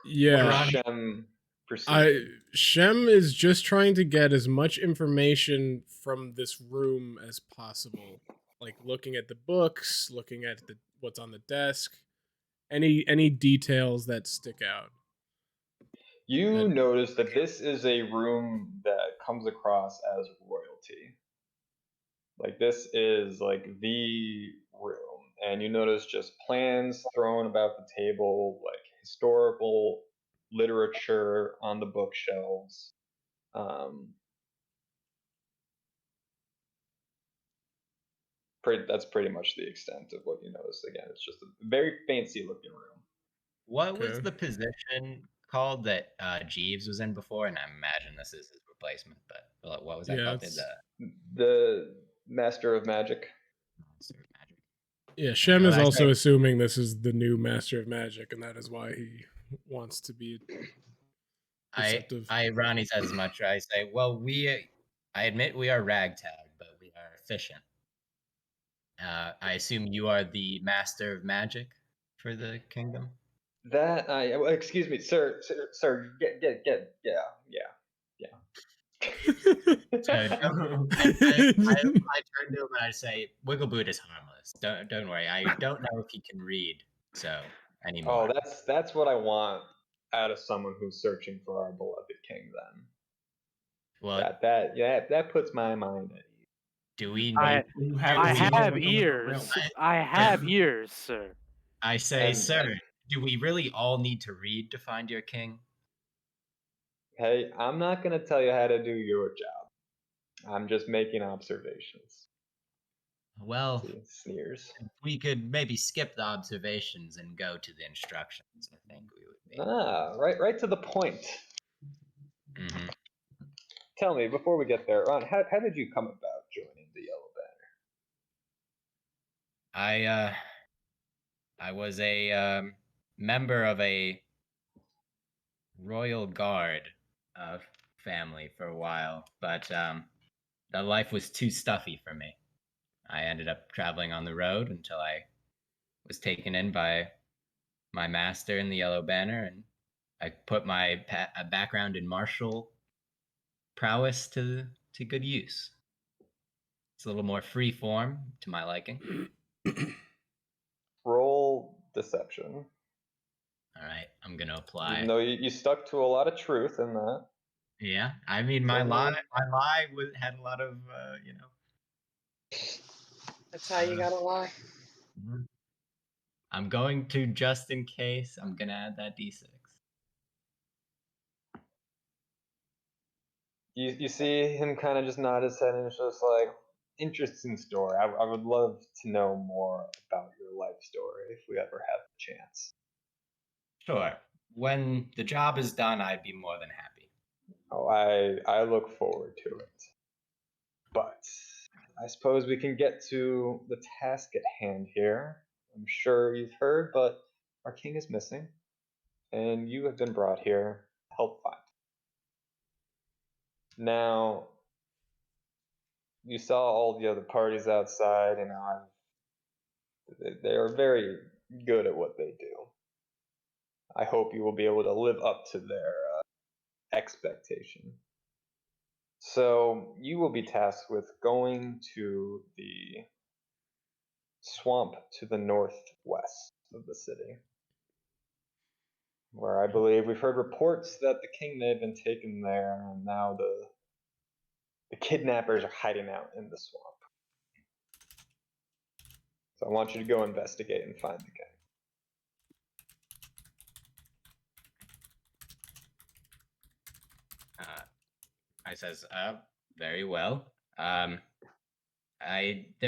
Yeah. Shem proceed. Shem is just trying to get as much information from this room as possible, like looking at the books, looking at what's on the desk, any details that stick out. You notice that this is a room that comes across as royalty. Like this is like the room, and you notice just plans thrown about the table, like historical literature on the bookshelves. That's pretty much the extent of what you notice. Again, it's just a very fancy looking room. What was Okay. the position called that Jeeves was in before? And I imagine this is his replacement, but what was that Yeah, called? it's- The Master of Magic. Master of Magic. Yeah, Shem Well, is I also say- assuming this is the new Master of Magic, and that is why he wants to be receptive. Ronnie says as much. I say, well, I admit we are ragtag, but we are efficient. I assume you are the Master of Magic for the kingdom. That excuse me, sir, get, yeah. So I turn to him and I say, Wiggleboot is harmless. Don't worry. I don't know if he can read anymore. Oh, that's what I want out of someone who's searching for our beloved king. Then, well, that puts my mind at ease. do we? I have Real ears. life. I have ears, sir. I say, And- sir, do we really all need to read to find your king? Hey, I'm not gonna tell you how to do your job. I'm just making observations. Well, See, sneers. we could maybe skip the observations and go to the instructions. I think we would be. Right to the point. Mm-hmm. Tell me before we get there, Ron, how did you come about joining the Yellow Banner? I was a member of a royal guard family for a while, but that life was too stuffy for me. I ended up traveling on the road until I was taken in by my master in the Yellow Banner, and I put my background in martial prowess to good use. It's a little more free form to my liking. Roll deception. All right, I'm gonna apply. No, you stuck to a lot of truth in that. Yeah, I mean my lie had a lot of That's how you gotta lie. I'm going to, just in case, I'm gonna add that d6. You see him kind of just nod his head and it's just like, interesting story. I would love to know more about your life story if we ever have the chance. Sure. When the job is done, I'd be more than happy. Oh, I look forward to it. But I suppose we can get to the task at hand here. I'm sure you've heard, but our king is missing, and you have been brought here to help find him. Now, you saw all the other parties outside, and they are very good at what they do. I hope you will be able to live up to their expectation. So you will be tasked with going to the swamp to the northwest of the city, where I believe we've heard reports that the king may have been taken there, and now the kidnappers are hiding out in the swamp. So I want you to go investigate and find the king. I says, very well. There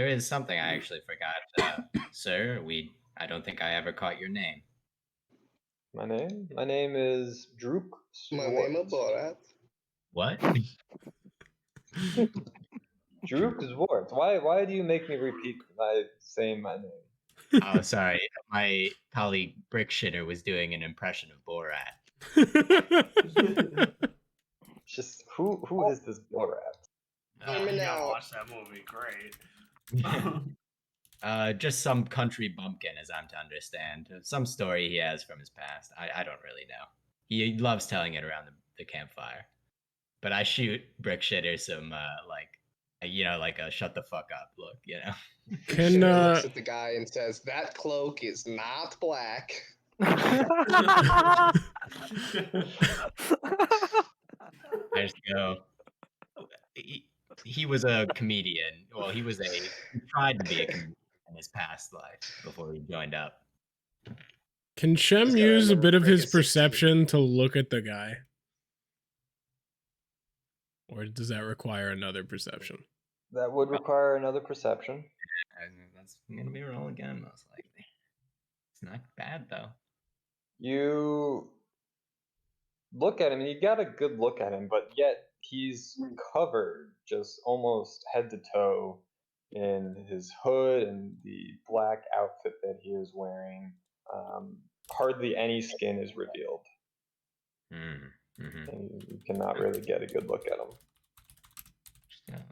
is something I actually forgot, sir. I don't think I ever caught your name. My name is Druk My name is Zwart. Borat. What? Druk Zwart. Why do you make me repeat by saying my name? Oh, sorry. My colleague Brickshitter was doing an impression of Borat. Just who is this Borat? Oh, you gotta now. watch that movie. Great. Just some country bumpkin, as I'm to understand. Some story he has from his past. I don't really know. He loves telling it around the campfire. But I shoot Brickshitter some like a shut the fuck up look, Can Shitter looks at the guy and says, "That cloak is not black." I just go. He was a comedian. Well, he tried to be a comedian in his past life before he joined up. Can Shem Just gotta use a remember bit of break his a 16. perception to look at the guy? Or does that require another perception? That would require another perception. That's gonna be a roll again, most likely. It's not bad though. You look at him, and you got a good look at him, but yet he's covered just almost head to toe in his hood and the black outfit that he is wearing. Hardly any skin is revealed. Mm-hmm. And you cannot really get a good look at him.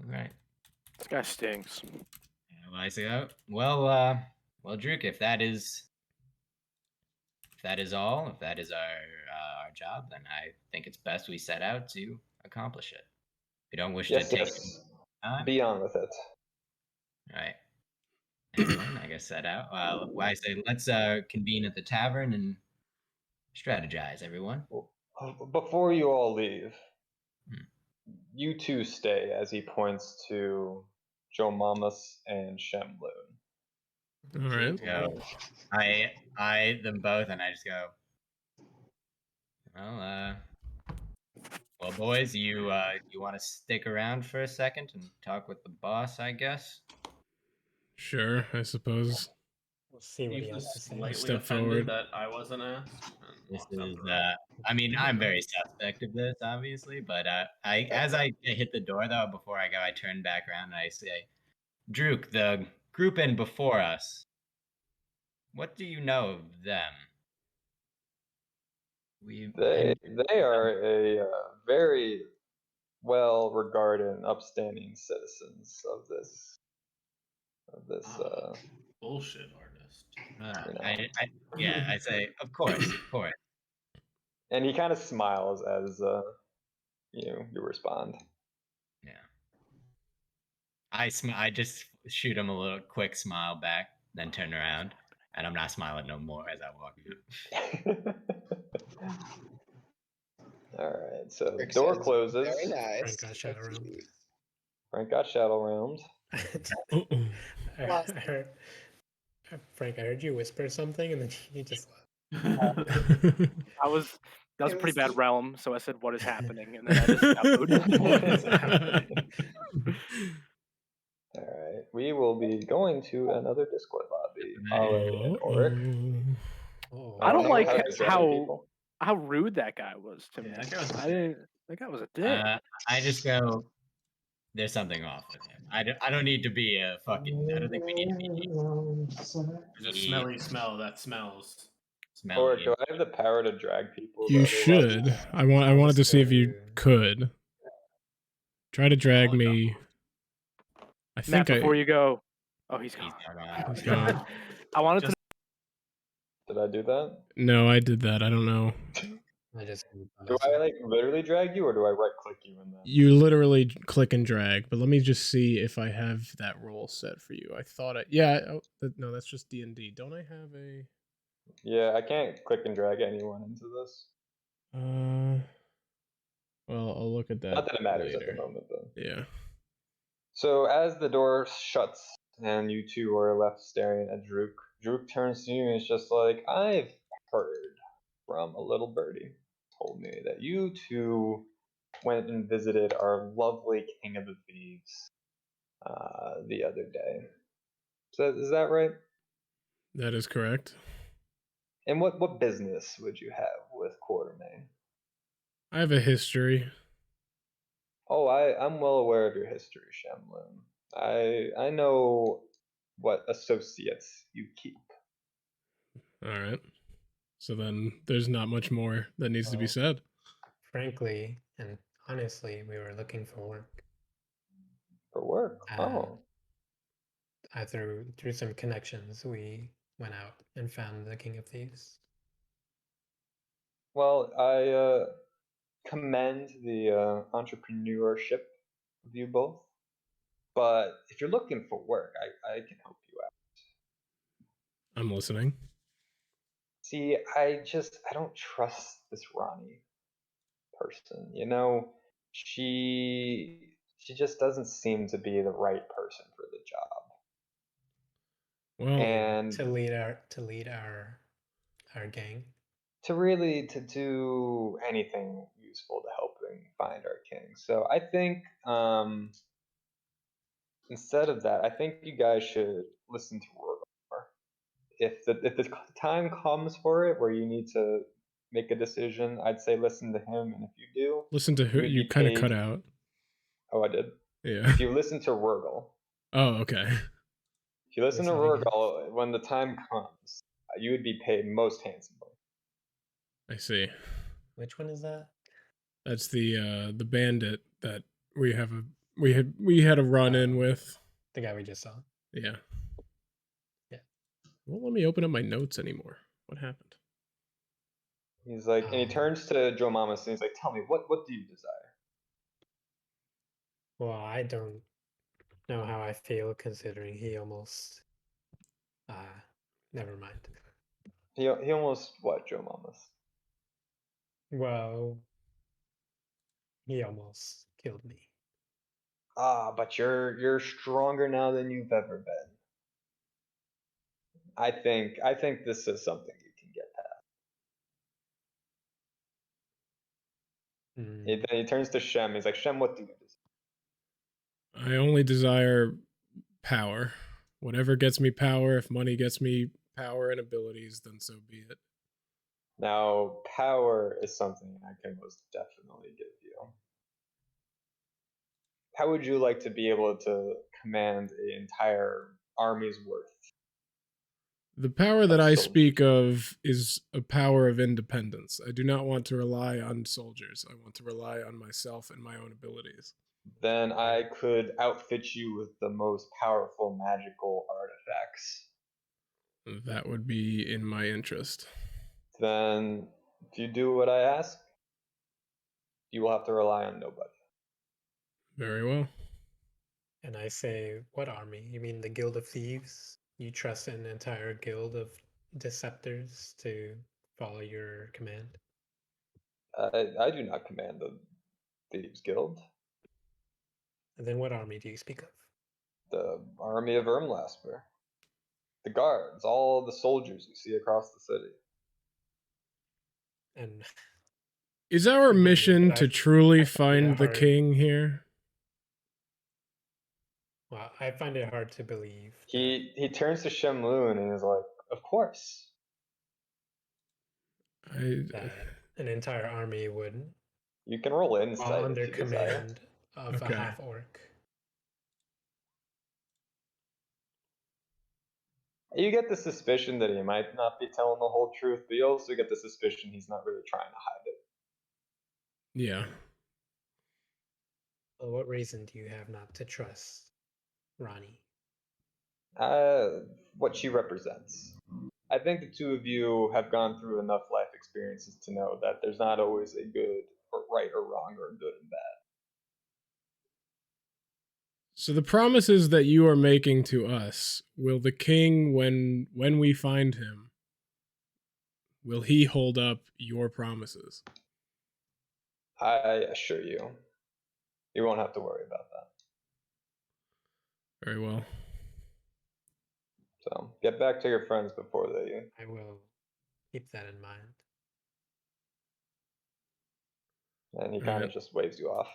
Right. This guy stinks. Well, I say, well, Druk, if that is all, if that is our job, then I think it's best we set out to accomplish it. We don't wish to take time. Be on with it. All right. Everyone, I guess set out. I say let's convene at the tavern and strategize, everyone. Before you all leave, you two stay, as he points to Joe Mamas and Shemloon. All right. So I eye them both, and I just go, well, boys, you want to stick around for a second and talk with the boss, I guess? Sure, I suppose. We'll see what he Eve has was to say. slightly Step offended forward. that I wasn't asked. This is, I mean, I'm very suspect of this, obviously, but as I hit the door, though, before I go, I turn back around and I say, Druk, the group in before us, what do you know of them? They are a very well-regarded and upstanding citizens of this bullshit artist. I say, of course. And he kind of smiles as you respond. Yeah. I just shoot him a little quick smile back, then turn around, and I'm not smiling no more as I walk out. All right, so the Rick door says, closes. Very nice. Frank got shadow roamed. Frank got shadow roamed. I heard, Frank, I heard you whisper something, and then he just left. That was a pretty bad realm, so I said, "What is happening?" And then I just got booted. All right, we will be going to another Discord lobby. Olive and Oric. I don't like how to drag people. how rude that guy was to me. that guy was That guy was a dick. I just go, there's something off with him. I don't need to be a fucking. I don't think we need to be. There's a smelly smell that smells. Oric, do I have the power to drag people? You should. I wanted to see if you could. Try to drag me. I think Matt, before you go. Oh, he's gone. He's gone. I wanted to. Did I do that? No, I did that. I don't know. I just Do I like literally drag you, or do I right click you and then? You literally click and drag, but let me just see if I have that roll set for you. I thought no, that's just D&D. Don't I have a? Yeah, I can't click and drag anyone into this. Well, I'll look at that. Not that it matters later. at the moment, though. Yeah. So as the door shuts and you two are left staring at Druk, Druk turns to you and is just like, I've heard from a little birdie, told me that you two went and visited our lovely King of the Thieves the other day. So is that right? That is correct. And what business would you have with Quartermain? I have a history. Oh, I'm well aware of your history, Shemlin. I know what associates you keep. All right. So then there's not much more that needs to be said. Frankly, and honestly, we were looking for work. For work? Through some connections, we went out and found the King of Thieves. Well, I commend the entrepreneurship of you both. But if you're looking for work, I can help you out. I'm listening. See, I don't trust this Ronnie person. You know, she just doesn't seem to be the right person for the job. Well, And to lead our gang. to do anything useful to helping find our king. So I think instead of that, I think you guys should listen to Rogar. If the time comes for it where you need to make a decision, I'd say listen to him. And if you do, listen to who would you be kind of cut paid- out. Oh, I did. Yeah. If you listen to Rurgle, Oh, okay. if you listen to Listen again. Rurgle, when the time comes, you would be paid most handsomely. I see. Which one is that? That's the bandit that we had a run in with. The guy we just saw. Yeah. Yeah. Won't let me open up my notes anymore. What happened? He's like, and he turns to Joe Mamas and he's like, "Tell me, what do you desire?" Well, I don't know how I feel considering he almost. Never mind. He almost what, Joe Mamas? Well, he almost killed me. But you're stronger now than you've ever been. I think this is something you can get past. Then he turns to Shem. He's like, "Shem, what do you desire?" I only desire power. Whatever gets me power, if money gets me power and abilities, then so be it. Now, power is something I can most definitely give you. How would you like to be able to command an entire army's worth? The power that I soldiers. speak of is a power of independence. I do not want to rely on soldiers. I want to rely on myself and my own abilities. Then I could outfit you with the most powerful magical artifacts. That would be in my interest. Then, if you do what I ask, you will have to rely on nobody. Very well. And I say, what army? You mean the Guild of Thieves? You trust an entire guild of deceptors to follow your command? I do not command the Thieves Guild. And then what army do you speak of? The army of Ermlasper. The guards, all the soldiers you see across the city. And is our mission to truly find the hard. king here? Well, I find it hard to believe. He turns to Shemloon and is like, "Of course." That an entire army would. You can roll insight while under if you desire. command of a half orc. You get the suspicion that he might not be telling the whole truth, but you also get the suspicion he's not really trying to hide it. Yeah. Well, what reason do you have not to trust Ronnie? What she represents. I think the two of you have gone through enough life experiences to know that there's not always a good or right or wrong or good and bad. So the promises that you are making to us, will the king, when we find him, will he hold up your promises? I assure you, you won't have to worry about that. Very well. So get back to your friends before they. I will keep that in mind. And he kind of just waves you off.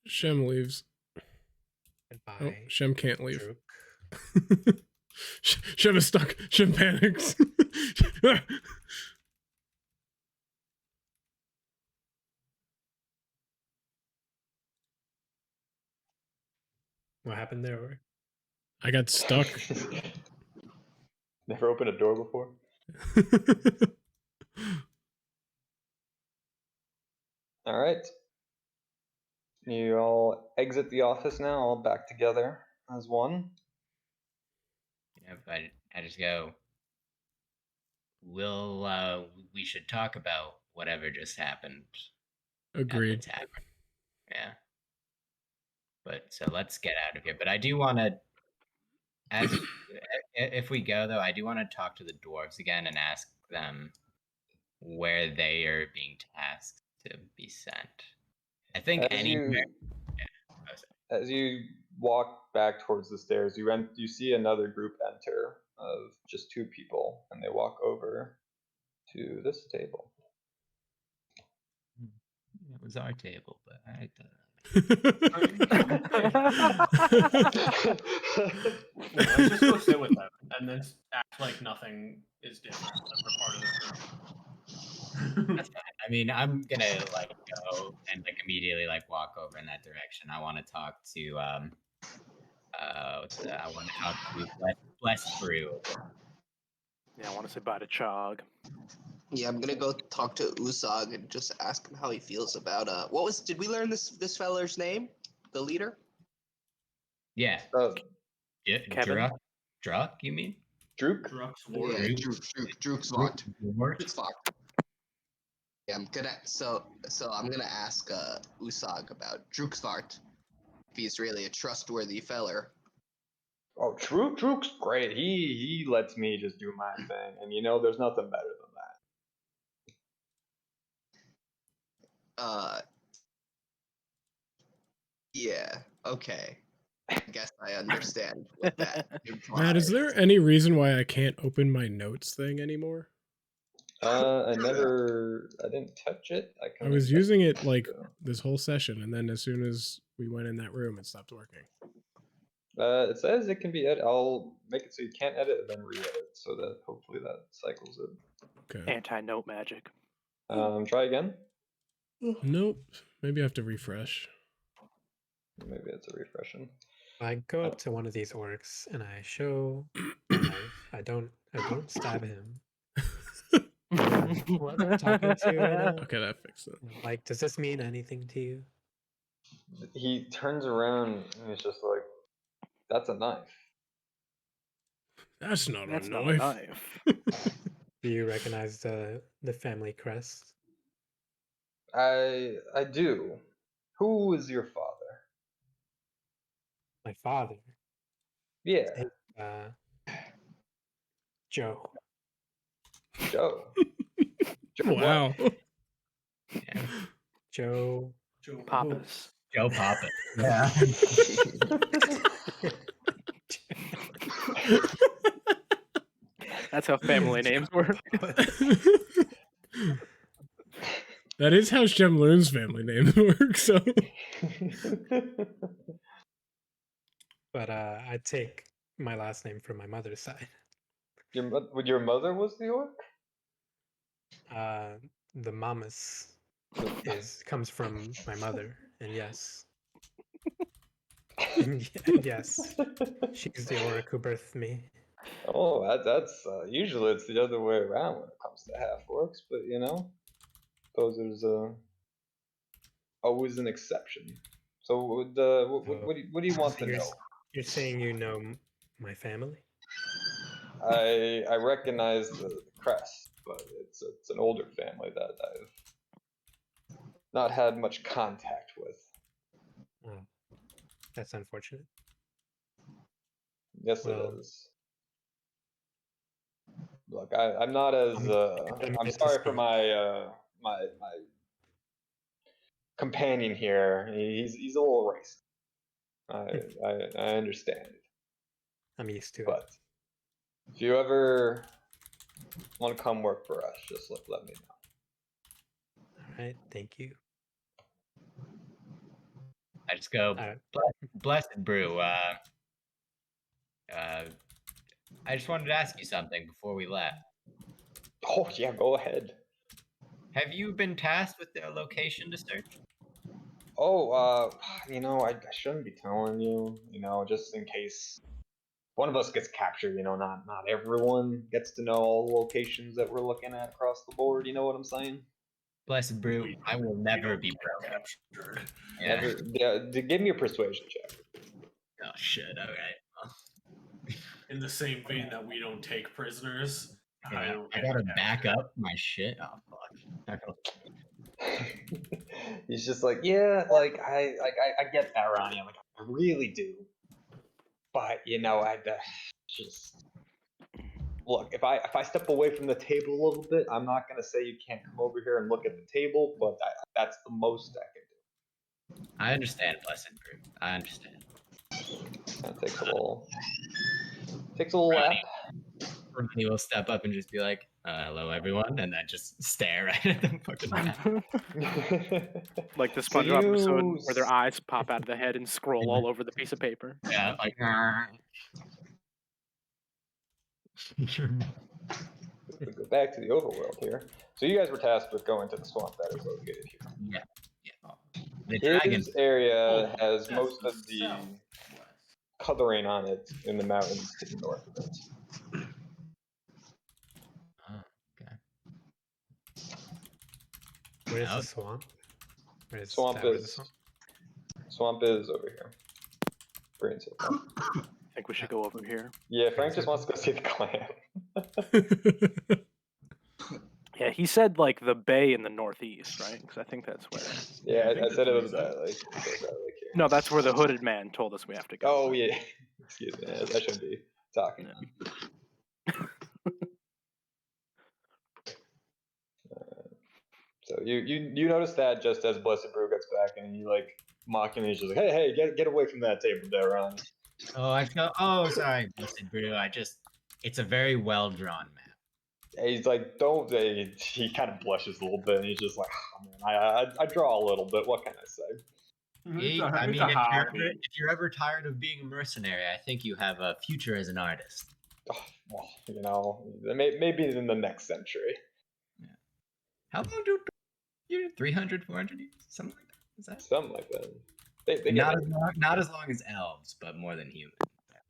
Shem leaves. Goodbye. Oh, Shem can't leave. Shem is stuck. Shem panics. What happened there? I got stuck. Never opened a door before? All right. You all exit the office now, all back together as one. Yeah, I just go. We should talk about whatever just happened. Agreed. At the tavern. Yeah. But so let's get out of here. But I do want to As if we go though, I do want to talk to the dwarves again and ask them where they are being tasked to be sent. I think As you walk back towards the stairs, you see another group enter of just 2 people, and they walk over to this table. It was our table, but I. Let's just go sit with them and then act like nothing is different. That we're part of the group. That's fine. I mean, I'm gonna like go and like immediately like walk over in that direction. I want to talk to I want to talk to Blessed Brew. Yeah, I want to say bye to Chog. Yeah, I'm gonna go talk to Usag and just ask him how he feels about did we learn this feller's name? The leader? Yeah. Yeah, Kevin? Druck, you mean? Druk? Druck's Yeah, ward. Druksvart. Yeah, I'm gonna ask Usag about Druksvart. If he's really a trustworthy feller. Oh, Druk's great. He lets me just do my thing, and there's nothing better than that. Yeah, okay. I guess I understand what that implies. Matt, is there any reason why I can't open my notes thing anymore? I didn't touch it. I was using it like this whole session, and then as soon as we went in that room, it stopped working. It says it can be edited. I'll make it so you can't edit and then re-edit, so that hopefully that cycles it. Okay. Anti-note magic. Try again. Nope. Maybe I have to refresh. Maybe it's a refreshing. I go up to one of these orcs and I show my knife. I don't stab him. What I'm talking to right now. Okay, that fixed it. Like, does this mean anything to you? He turns around and he's just like, "That's a knife." That's not That's a not knife. a knife. Do you recognize the family crest? I do. Who is your father? My father. Yeah, Joe. Joe. Joe Wow. Yeah. Joe. Pappas. Joe Pappas. Yeah. That's how family names work. That is how Shemloon's family name works. So. But I take my last name from my mother's side. Your mother was the orc? The Mamas comes from my mother, and yes. Yes. She's the orc who birthed me. Oh, that's usually it's the other way around when it comes to half orcs, but suppose there's always an exception. So what do you want to know? You're saying you know my family? I recognize the crest, but it's an older family that I've not had much contact with. Oh, that's unfortunate. Yes, it is. Look, I'm not as I'm sorry for my my companion here. He's a little racist. I understand. I'm used to it. But if you ever want to come work for us, just let me know. All right, thank you. I just go, Blessed Brew. I just wanted to ask you something before we left. Oh yeah, go ahead. Have you been tasked with their location to search? Oh, I shouldn't be telling you, just in case one of us gets captured, not everyone gets to know all the locations that we're looking at across the board, you know what I'm saying? Blessed Brew, I will never be captured. Yeah, give me a persuasion check. Oh shit, alright. In the same vein that we don't take prisoners. Yeah, I gotta back up my shit. Oh fuck. He's just like, yeah, like I get that, Ronnie. I'm like, I really do. but I'd just look. If I step away from the table a little bit, I'm not gonna say you can't come over here and look at the table, but that's the most I can do. I understand, Blessed Brew. I understand. That takes a little lap. He will step up and just be like, "Hello, everyone," and then just stare right at them fucking map. Like the So SpongeBob episode you where their eyes pop out of the head and scroll all over the piece of paper. Yeah, like. we go back to the overworld here. So you guys were tasked with going to the swamp that is located here. Yeah. The dragon. His area has That's most the of the southwest. coloring on it in the mountains to the north of it. Oh, okay. Where's Out. the swamp? Where's Swamp where's the is swamp? swamp is over here. Green so far. I think we should go over here. Yeah, Frank just wants to go see the clan. Yeah, he said like the bay in the northeast, right? Because I think that's where. Yeah, I think I said it that's was what he that like here. No, that's where the hooded man told us we have to go. Oh yeah. Excuse me, I shouldn't be talking. Yeah. So you notice that just as Blessed Brew gets back and he like mocking, he's just like, hey, get away from that table there, Ron. Oh, I feel. Oh, sorry, Blessed Brew. It's a very well drawn map. And he's like, don't. He kind of blushes a little bit, and he's just like, oh man, I draw a little bit. What can I say? I mean, if you're ever tired of being a mercenary, I think you have a future as an artist. Oh, well, maybe in the next century. Yeah. How long do you 300, 400 years, something like that? Is that Something like that. They not as long as elves, but more than humans.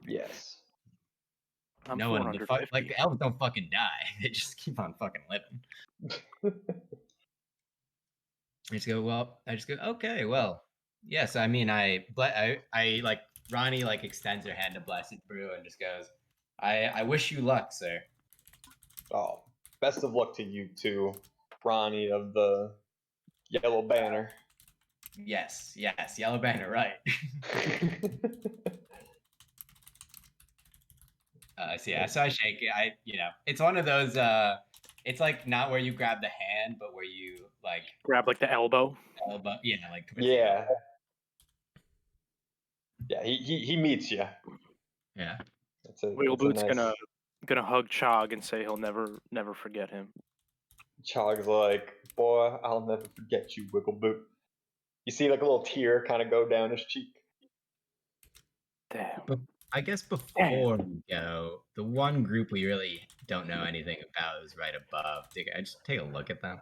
Yes. I'm No one, $450. the elves don't fucking die. They just keep on fucking living. I just go, okay, well, yes. I mean, I like Ronnie like extends her hand to Blessed Brew and just goes, I wish you luck, sir. Oh, best of luck to you too, Ronnie of the Yellow Banner. Yes, Yellow Banner, right? So I shake it. It's one of those. It's like not where you grab the hand, but where you like Grab like the elbow. Yeah, like twist yeah. Yeah, he meets you. Yeah. Wiggleboot's gonna hug Chog and say he'll never forget him. Chog's like, boy, I'll never forget you, Wiggleboot. You see like a little tear kind of go down his cheek. Damn. But I guess before we go, the one group we really don't know anything about is right above. I just take a look at them.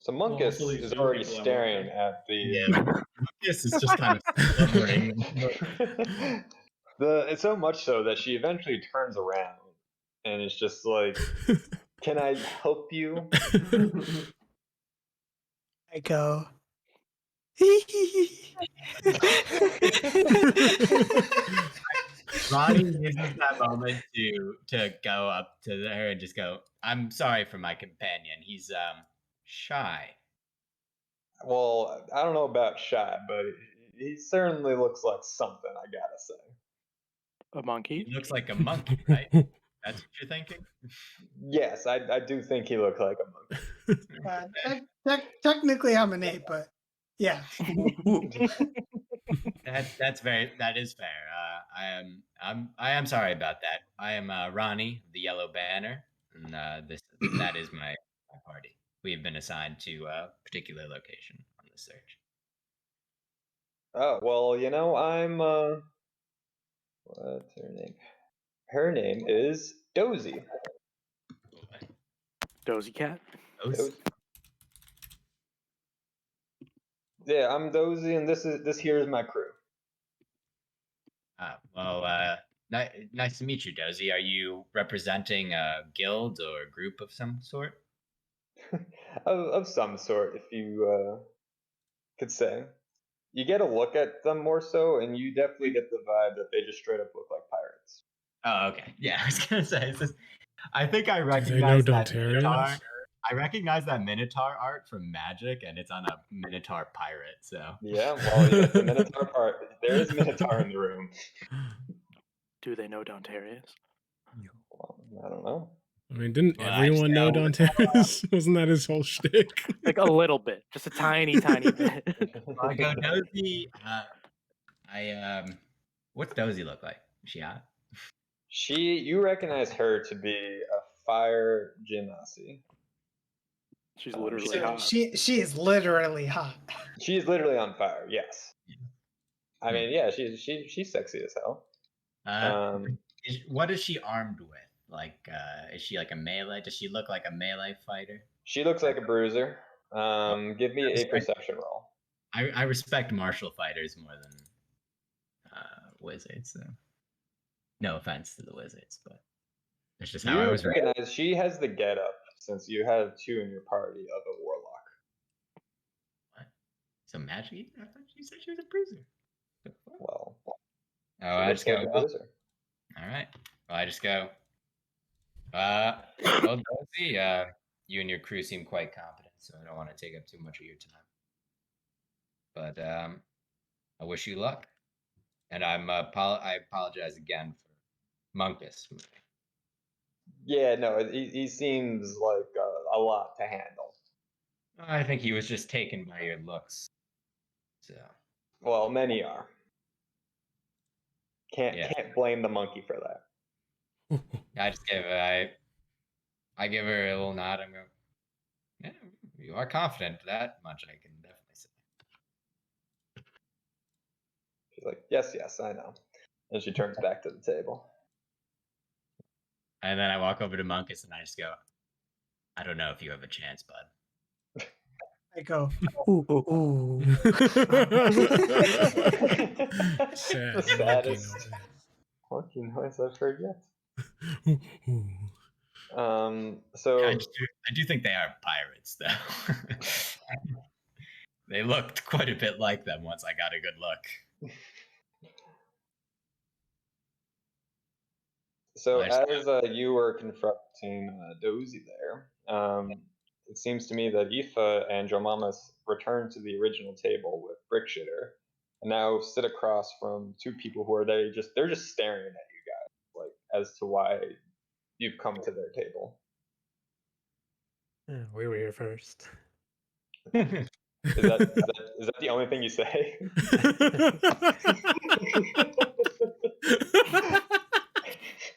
So Munkus is already staring at the. Yeah, Munkus is just kind of slumbering. It's so much so that she eventually turns around and it's just like, "Can I help you?" I go. Ronnie uses that moment to go up to her and just go, "I'm sorry for my companion. He's shy." Well, I don't know about shy, but he certainly looks like something, I gotta say. A monkey? He looks like a monkey, right? That's what you're thinking? Yes, I do think he looks like a monkey. Technically, I'm an ape, but yeah. That is fair. I am sorry about that. I am Ronnie, the Yellow Banner, and that is my party. We have been assigned to a particular location on the search. Oh well, I'm what's her name? Her name is Dozy. Dozy cat? Dozy. Yeah, I'm Dozy, and this here is my crew. Nice to meet you, Dozy. Are you representing a guild or a group of some sort? of some sort, if you could say. You get a look at them more so, and you definitely get the vibe that they just straight up look like pirates. Oh, okay. Yeah, I was gonna say. I think I Do they know recognize that Dontarians? I recognize that Minotaur art from Magic, and it's on a Minotaur pirate. So Yeah, well, yeah, the Minotaur part. There is Minotaur in the room. Do they know Dontarius? Well, I don't know. I mean, didn't Well, I everyone know just- Danteris? Wasn't that his whole shtick? Like a little bit, just a tiny, tiny bit. I go Dozy. What's Dozy look like? Is she hot? You recognize her to be a fire genasi. She's literally So hot. she is literally hot. She's literally on fire. Yes. I mean, yeah, she's sexy as hell. What is she armed with? Like, is she like a melee? Does she look like a melee fighter? She looks like a bruiser. Give me a perception roll. I respect martial fighters more than wizards. So. No offense to the wizards, but it's just how I was raised. Recognize she has the getup since you have 2 in your party of a warlock. What? So magic? I thought you said she was a bruiser. Well, I just go. Well, all right. Well, I just go. Well, Dozy, you and your crew seem quite competent, so I don't want to take up too much of your time. But I wish you luck, and I apologize again for Munkus. Yeah, no, he seems like a lot to handle. I think he was just taken by your looks. So. Well, many are. Can't blame the monkey for that. I just give I give her a little nod and go, yeah, you are confident. That much I can definitely say. She's like, yes, I know. And she turns back to the table. And then I walk over to Munkus and I just go, I don't know if you have a chance, bud. I go, ooh, ooh. Sad. The saddest monkey noise I've heard yet. So I do think they are pirates, though. They looked quite a bit like them once I got a good look. So as you were confronting Dozy there, it seems to me that Aoife and Jomamas returned to the original table with Brickshitter, and now sit across from 2 people who are they're just staring at you guys, like as to why you've come to their table. Yeah, we were here first. Is that the only thing you say?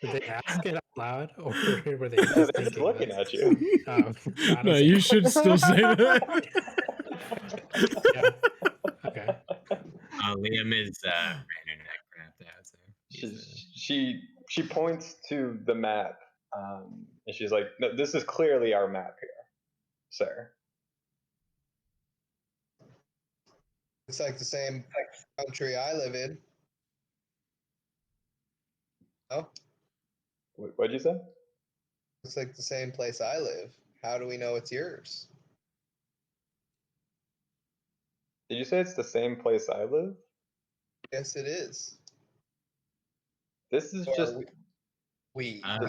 Did they ask it out loud, or were they just They're just thinking looking this? at you. No, you should still say that. Yeah. Okay. Liam is internet crapped out. So she points to the map, and she's like, "No, this is clearly our map here, sir." It's like the same country I live in. Oh, What'd you say? it's like the same place I live. How do we know it's yours? Did you say it's the same place I live? Yes, it is. This is Or just we are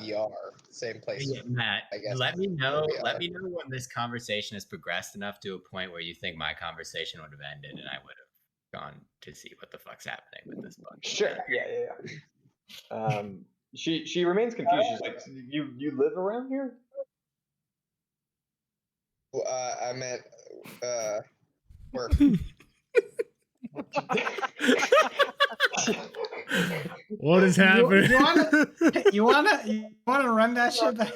same place. Yeah, Matt, I guess let me know. we Let are. me know when this conversation has progressed enough to a point where you think my conversation would have ended, and I would have gone to see what the fuck's happening with this bunch. sure. Yeah. She remains confused. She's like, "You live around here?" Well, I meant work. What is happening? You wanna run that shit back?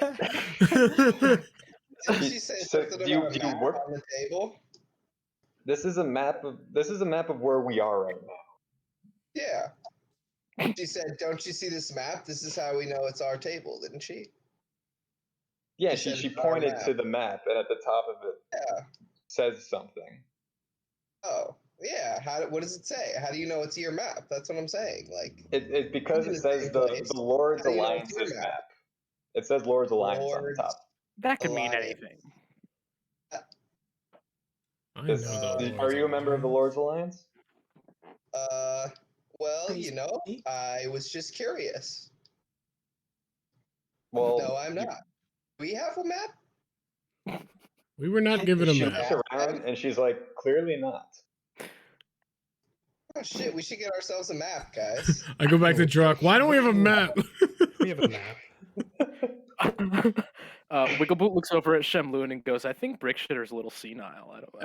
Did she say So, something do you about a map work? on the table? This is a map of where we are right now. Yeah. She said, "Don't you see this map? This is how we know it's our table," didn't she? Yeah, She said she it's our pointed map. to the map, and at the top of it Yeah. says something. Oh, yeah. What does it say? How do you know it's your map? That's what I'm saying. Like, It because in it the says same the place. Lord's How do you know it's your Alliance's map? map. It says Lord's Alliance on the Lord's top. That could mean Alliance. anything. I know the Are you a member of the Lord's Alliance? Well, I was just curious. Well, No, I'm not. Do we have a map? We were not given a She map. looks around and she's like, clearly not. Oh shit, we should get ourselves a map, guys. I go back to Druck. Why don't we have a map? We have a map. Wiggleboot looks over at Shemloon and goes, "I think Brickshitter's a little senile. I don't know."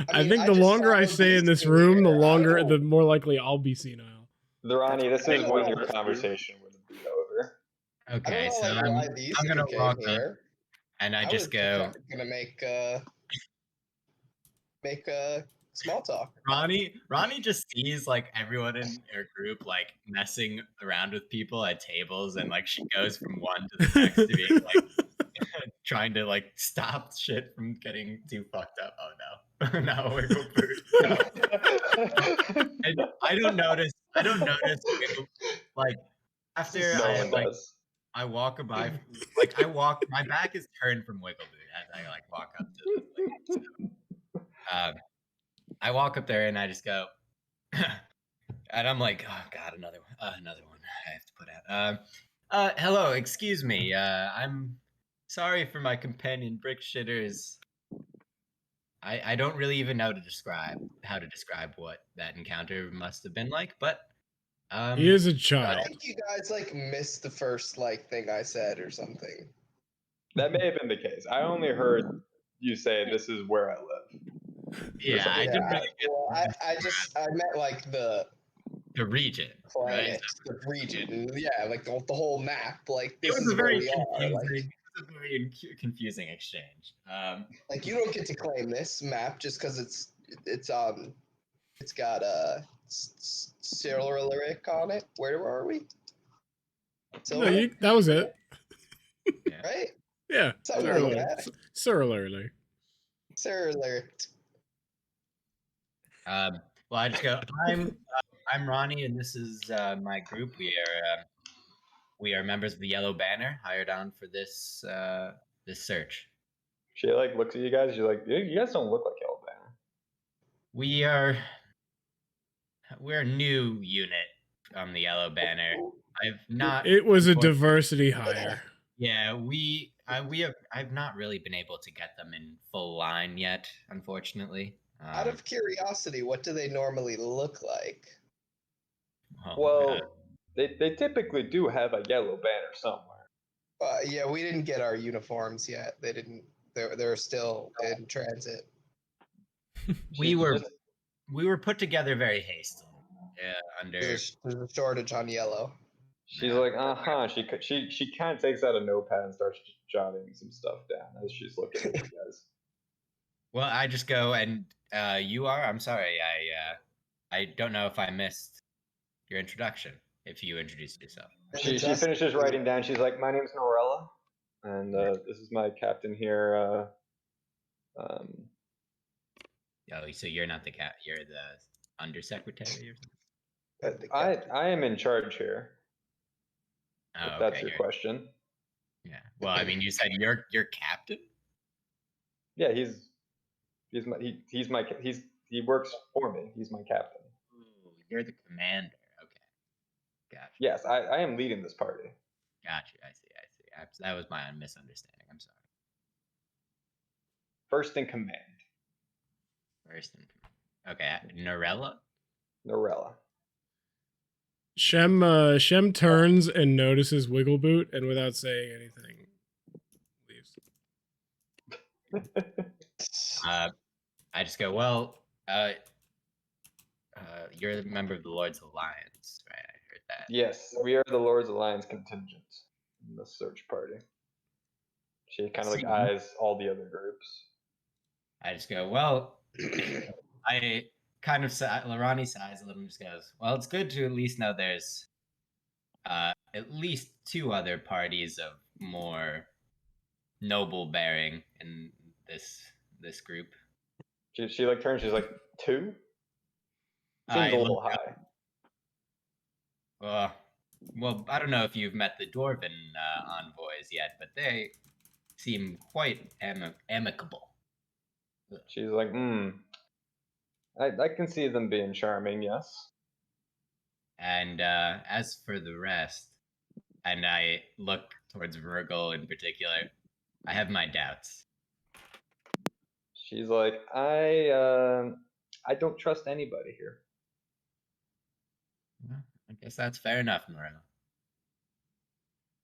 I mean, think I the just longer I followed stay in these this two room, the here. longer, I the don't- more likely I'll be senile. Ronnie, this I is don't when know your what to do. conversation would be over. I don't Okay, know so like why these I'm two gonna came walk up here. and I I just was go, gonna make small talk. Ronnie just sees like everyone in her group like messing around with people at tables, and like she goes from one to the next to being like trying to like stop shit from getting too fucked up. Oh no, no, Wiggle Boot. And I don't notice Wiggle, like after No I one like does. I walk by, like I walk, my back is turned from Wiggle Boot as I like walk up to the lady. So, I walk up there and I just go, and I'm like, oh god, another one I have to put out. Hello, excuse me. I'm sorry for my companion Brickshitters. I don't really even know how to describe what that encounter must have been like, but He is a I child. think you guys like missed the first like thing I said or something. That may have been the case. I only heard you say this is where I live. yeah, I didn't really get Well, I meant like the region, right? planet, the region, yeah, like the whole map. Like It this was is a where very we are. confusing. It was a very confusing exchange. Like you don't get to claim this map just because it's got a Cyrillic on it. Where are we? No, Silver, that was it. Yeah. right? Yeah, Something like that. Cyrillic. Cyrillic. Well, I just go. I'm Ronnie, and this is my group. We are members of the Yellow Banner, hired on for this this search. She like looks at you guys. She's like, you guys don't look like Yellow Banner. We're a new unit on the Yellow Banner. I've not. It was a diversity hire. Yeah, I've not really been able to get them in full line yet, unfortunately. Out of curiosity, what do they normally look like? Well, they typically do have a yellow banner somewhere. Yeah, we didn't get our uniforms yet. They didn't. They're still in transit. we were put together very hastily. Yeah, under. There's a shortage on yellow. She's like, She kind of takes out a notepad and starts jotting some stuff down as she's looking at you guys. Well, I just go and you are. I'm sorry. I don't know if I missed your introduction. If you introduced yourself. She finishes writing down. She's like, my name's Norella, and this is my captain here. Oh, so you're not the you're the undersecretary or something? I am in charge here. Oh, if that's your question. Yeah. Well, I mean, you said you're captain. Yeah, he works for me. He's my captain. Ooh, you're the commander. Okay. Gotcha. Yes, I am leading this party. Gotcha. I see. That was my misunderstanding. I'm sorry. First in command. Okay, Norella. Shem turns and notices Wiggleboot, and without saying anything, leaves. I just go, well, you're a member of the Lord's Alliance, right? I heard that. Yes, we are the Lord's Alliance contingent in the search party. She kind of like eyes all the other groups. I just go, well, I kind of Ronnie sighs a little and just goes, well, it's good to at least know there's at least two other parties of more noble bearing in this group. She like turns. She's like, two. Seems a little high. Well, I don't know if you've met the dwarven envoys yet, but they seem quite amicable. She's like, I can see them being charming, yes. And as for the rest, and I look towards Virgil in particular, I have my doubts. She's like, I don't trust anybody here. Well, I guess that's fair enough, Morel.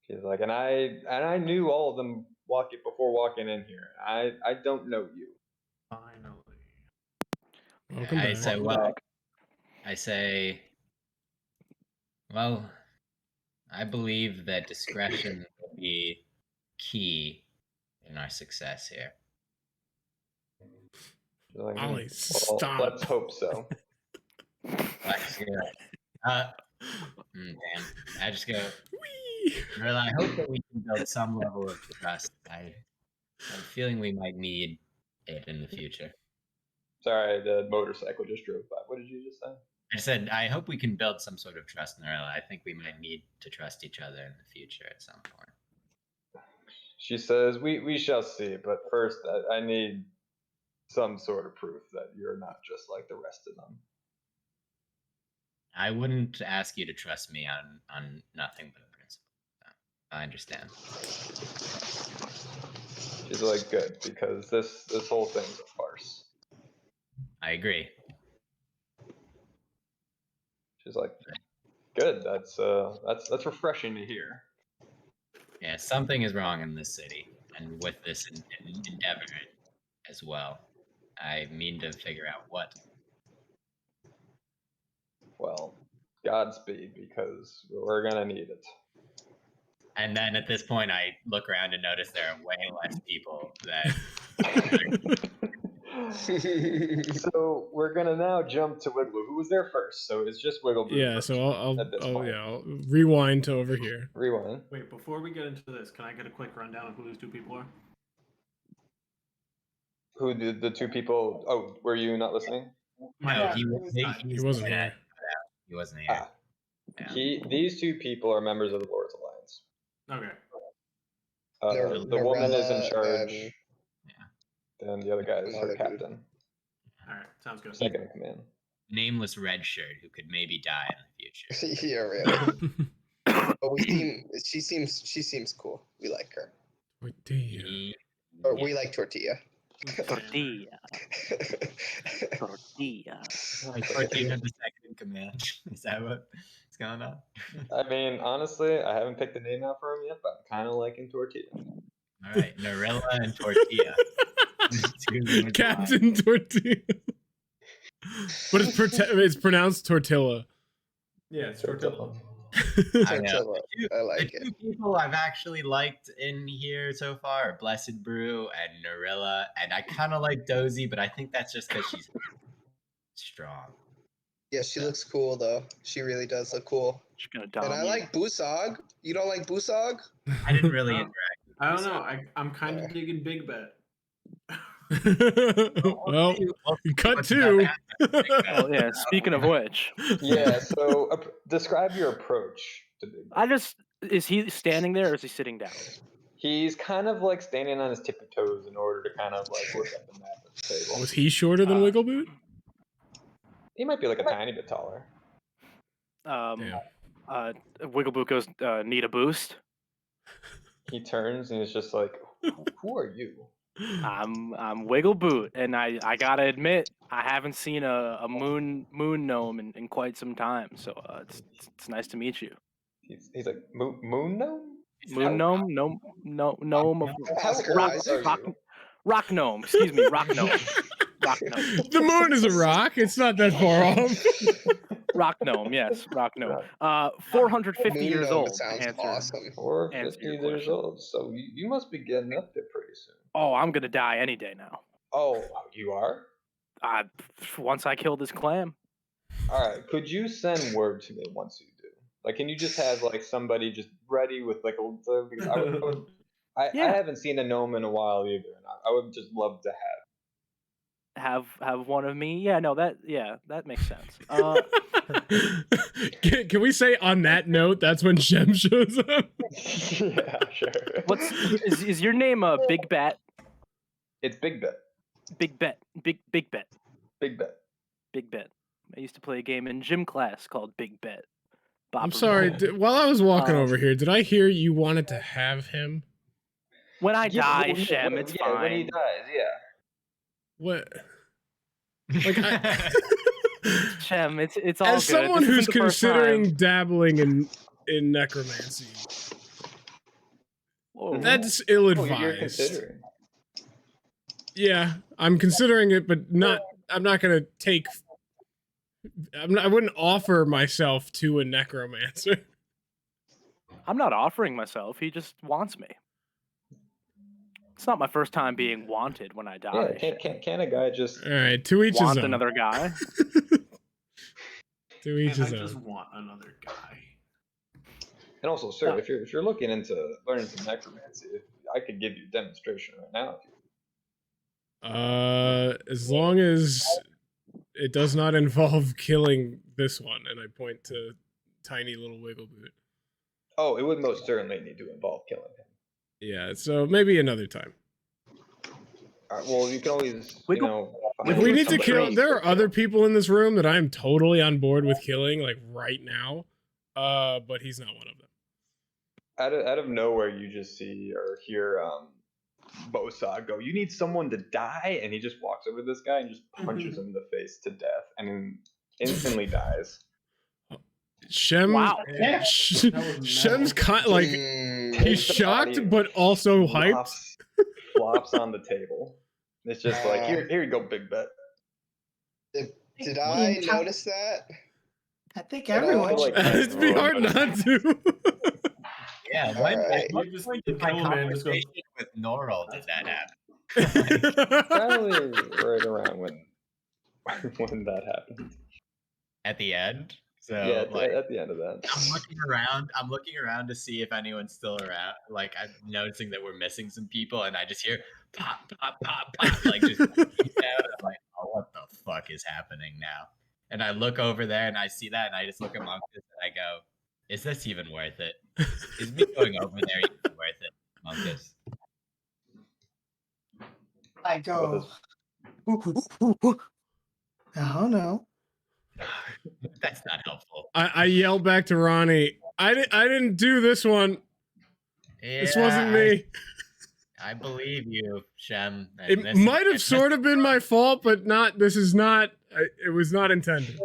She's like, and I knew all of them before walking in here. I don't know you. Finally. Welcome I back. say, well, I say, well, I believe that discretion will be key in our success here. She's like, Ollie, well, stop. let's hope so. Damn. I just go, Whee! Morel, I hope that we can build some level of trust. I have a feeling we might need it in the future. Sorry, the motorcycle just drove by. What did you just say? I said, I hope we can build some sort of trust, Morel. I think we might need to trust each other in the future at some point. She says, we shall see, but first I need some sort of proof that you're not just like the rest of them. I wouldn't ask you to trust me on nothing but a principle. I understand. She's like, good, because this whole thing's a farce. I agree. She's like, good. That's refreshing to hear. Yeah, something is wrong in this city, and with this endeavor as well. I mean to figure out what. Well, Godspeed, because we're gonna need it. And then at this point, I look around and notice there are way less people that. So we're gonna now jump to Wiggle, who was there first. So it's just Wiggle. Yeah, so I'll rewind to over here. Rewind. Wait, before we get into this, can I get a quick rundown of who these two people are? Who the two people? Oh, were you not listening? No, he wasn't here. He wasn't here. Yeah. These two people are members of the Lord's Alliance. Okay. The woman is in charge. and- Then the other guy is her Another dude. captain, All right. Sounds good. second in command. Nameless red shirt who could maybe die in the future. Yeah, really. But she seems cool. We like her. He- Or we like Tortilla. Tortilla. Tortilla. Tortilla the second in command. Is that what's going on? I mean, honestly, I haven't picked a name out for him yet, but I'm kind of liking Tortilla. All right, Narilla and Tortilla. Captain Tortilla. But it's pronounced Tortilla. Yeah, it's Tortilla. I know. Tortilla. I like The it. two people I've actually liked in here so far are Blessed Brew and Narilla, and I kind of like Dozy, but I think that's just because she's strong. Yeah, she looks cool though. She really does look cool. She's gonna And dominate. I like Busog. You don't like Busog? I didn't really Oh. interact. I don't know. I'm kind of digging Big Bet. Well, cut What's two. about that? Oh yeah. Speaking of which, Yeah. So describe your approach to Big. is he standing there or is he sitting down? He's kind of like standing on his tippy toes in order to kind of like look at the map at the table. Was he shorter than Wiggleboot? He might be like a tiny bit taller. Damn. Wiggleboot goes, need a boost. He turns and he's just like, "Who are you?" I'm Wiggleboot, and I gotta admit I haven't seen a moon gnome in quite some time, so it's nice to meet you. He's like, "Moon gnome? Moon gnome, gnome of How rock, close are you?" rock gnome. Excuse me, rock gnome. Rock gnome. The moon is a rock. It's not that far off. Rock gnome, yes, rock gnome. 450 Moon years gnome old. sounds Answer. awesome. Or Answer 50 your years question. old. So you must be getting up there pretty soon. Oh, I'm gonna die any day now. Oh, you are? Once I kill this clam. All right. Could you send word to me once you do? Like, can you just have like somebody just ready with like a? Because I haven't seen a gnome in a while either, and I would just love to Have one of me? Yeah, no, that makes sense. Can we say on that note, that's when Shem shows up? Yeah, sure. Is your name Big Bet? It's Big Bet. Big Bet. Big Bet. Big Bet. Big Bet. I used to play a game in gym class called Big Bet. I'm sorry. While I was walking over here, did I hear you wanted to have him? When I die, well, Shem, it's fine. When he dies, yeah. What? Like, Shem, it's all as good. someone This who's isn't the first considering time. dabbling in necromancy, Whoa. that's Oh, you're ill-advised. considering. Yeah, I'm considering it, but not. I'm not gonna take. I wouldn't offer myself to a necromancer. I'm not offering myself. He just wants me. It's not my first time being wanted when I die. Yeah, can a guy just All right, to each his want own. another guy? To each I his just own. want another guy. And also, sir, if you're looking into learning some necromancy, I could give you a demonstration right now. As long as it does not involve killing this one, and I point to tiny little wiggle boot. Oh, it would most certainly need to involve killing him. Yeah, so maybe another time. Well, you can always, Wiggle- If we need to kill, there are other people in this room that I'm totally on board with killing, like right now. But he's not one of them. Out of nowhere, you just see or hear Bosa go, "You need someone to die," and he just walks over to this guy and just punches him in the face to death, and then instantly dies. Shem, Wow. Shem's like he's shocked but also hyped. Flops on the table. It's just like here you go, big bet. Did I notice that? I think everyone. Like, It'd be hard not to. Yeah, Alright. what You just point kill in my him and just go- conversation with Norrell did that happen? Probably right around when that happened. At the end? So Yeah, like at the end of that. I'm looking around to see if anyone's still around. Like I'm noticing that we're missing some people, and I just hear pop, pop, pop, pop, like just out. I'm like, oh, what the fuck is happening now? And I look over there and I see that, and I just look at Monkus and I go, is this even worth it? Is me going over there even worth it, Monkus? I go. Oh no. That's not helpful. I yell back to Ronnie. I didn't do this one. This wasn't me. I believe you, Shem. and It this- might have sort of been my fault, but not. This is not. It was not intended.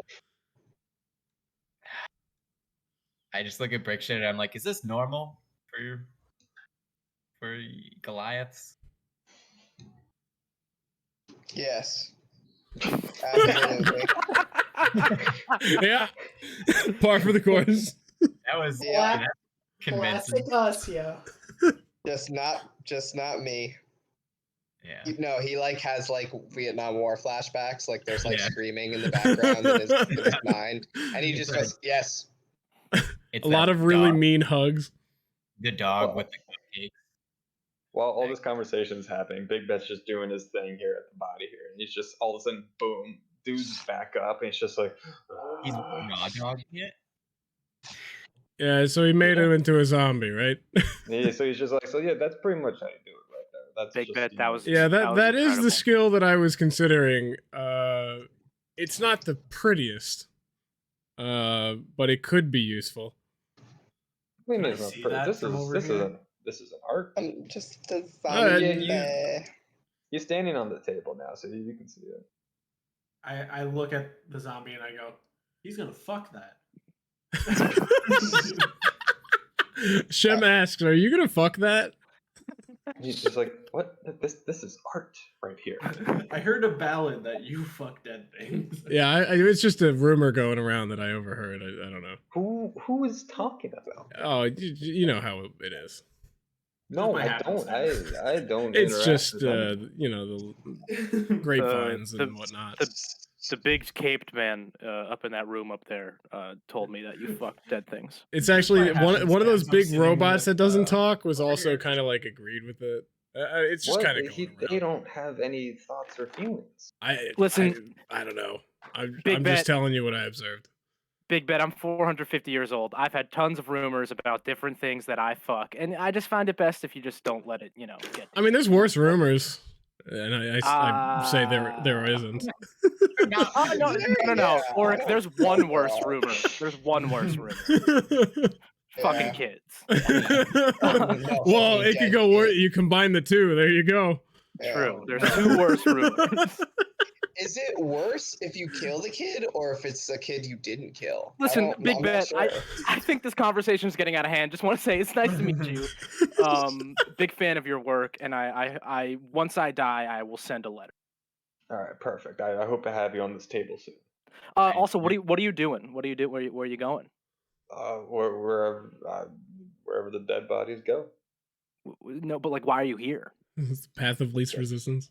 I just look at Brickshit and I'm like, is this normal for Goliaths? Yes. Absolutely. Yeah, par for the course. That was Yeah. that's convincing. Classic us, yo. just not me. Yeah. No, he like has like Vietnam War flashbacks. Like there's like Yeah. screaming in the background in his mind, and he just goes, "Yes." It's A lot that of really dog- mean hugs. the dog with the cupcake. While all this conversation is happening, Big Bet's just doing his thing here at the body here, and he's just all of a sudden, boom, dude's back up, and he's just like, He's raw dogging it. Yeah, so he made him into a zombie, right? yeah, so he's just like, so yeah, that's pretty much how you do it right there. That's Big just, Bet, you that know, was- Yeah, That was that is the incredible. skill that I was considering. It's not the prettiest, but it could be useful. I mean, Can I it's not see pretty. that This from over is here? this is an art. Just a Alright, zombie. yeah, He's standing on the table now, so you can see it. I look at the zombie and I go, he's gonna fuck that. Shem asks, "Are you gonna fuck that?" He's just like, what? This is art right here. I heard a ballad that you fuck dead things. Yeah, it's just a rumor going around that I overheard. I don't know. Who is talking about? Oh, you know how it is. No, by I don't. happenstance. I don't. It's interact just with them. the grapevines the- and whatnot. The big caped man up in that room up there told me that you fuck dead things. It's actually by one of those happenstance, I'm big sitting robots with, that doesn't talk was over also here. kind of like agreed with it. It's just What? kind of going They around. don't have any thoughts or feelings. Listen, I don't know. I'm Big just Bet. telling you what I observed. Big Bet, I'm 450 years old. I've had tons of rumors about different things that I fuck, and I just find it best if you just don't let it, get. I mean, there's worse rumors, and I say there isn't. No. Yeah. Or if there's one worse rumor. There's one worse rumor. fucking Yeah. kids. No, Well, fucking it could dead go worse. kid. You combine the two. There you go. True. Yeah. There's two worse rumors. Is it worse if you kill the kid or if it's a kid you didn't kill? Listen, Big I'm not Bet, sure. I think this conversation is getting out of hand. Just want to say it's nice to meet you. Big fan of your work, and I once I die, I will send a letter. All right, perfect. I hope to have you on this table soon. Also, what are you doing? What do you do? Where are you going? Wherever the dead bodies go. No, but like, why are you here? It's the path of least resistance.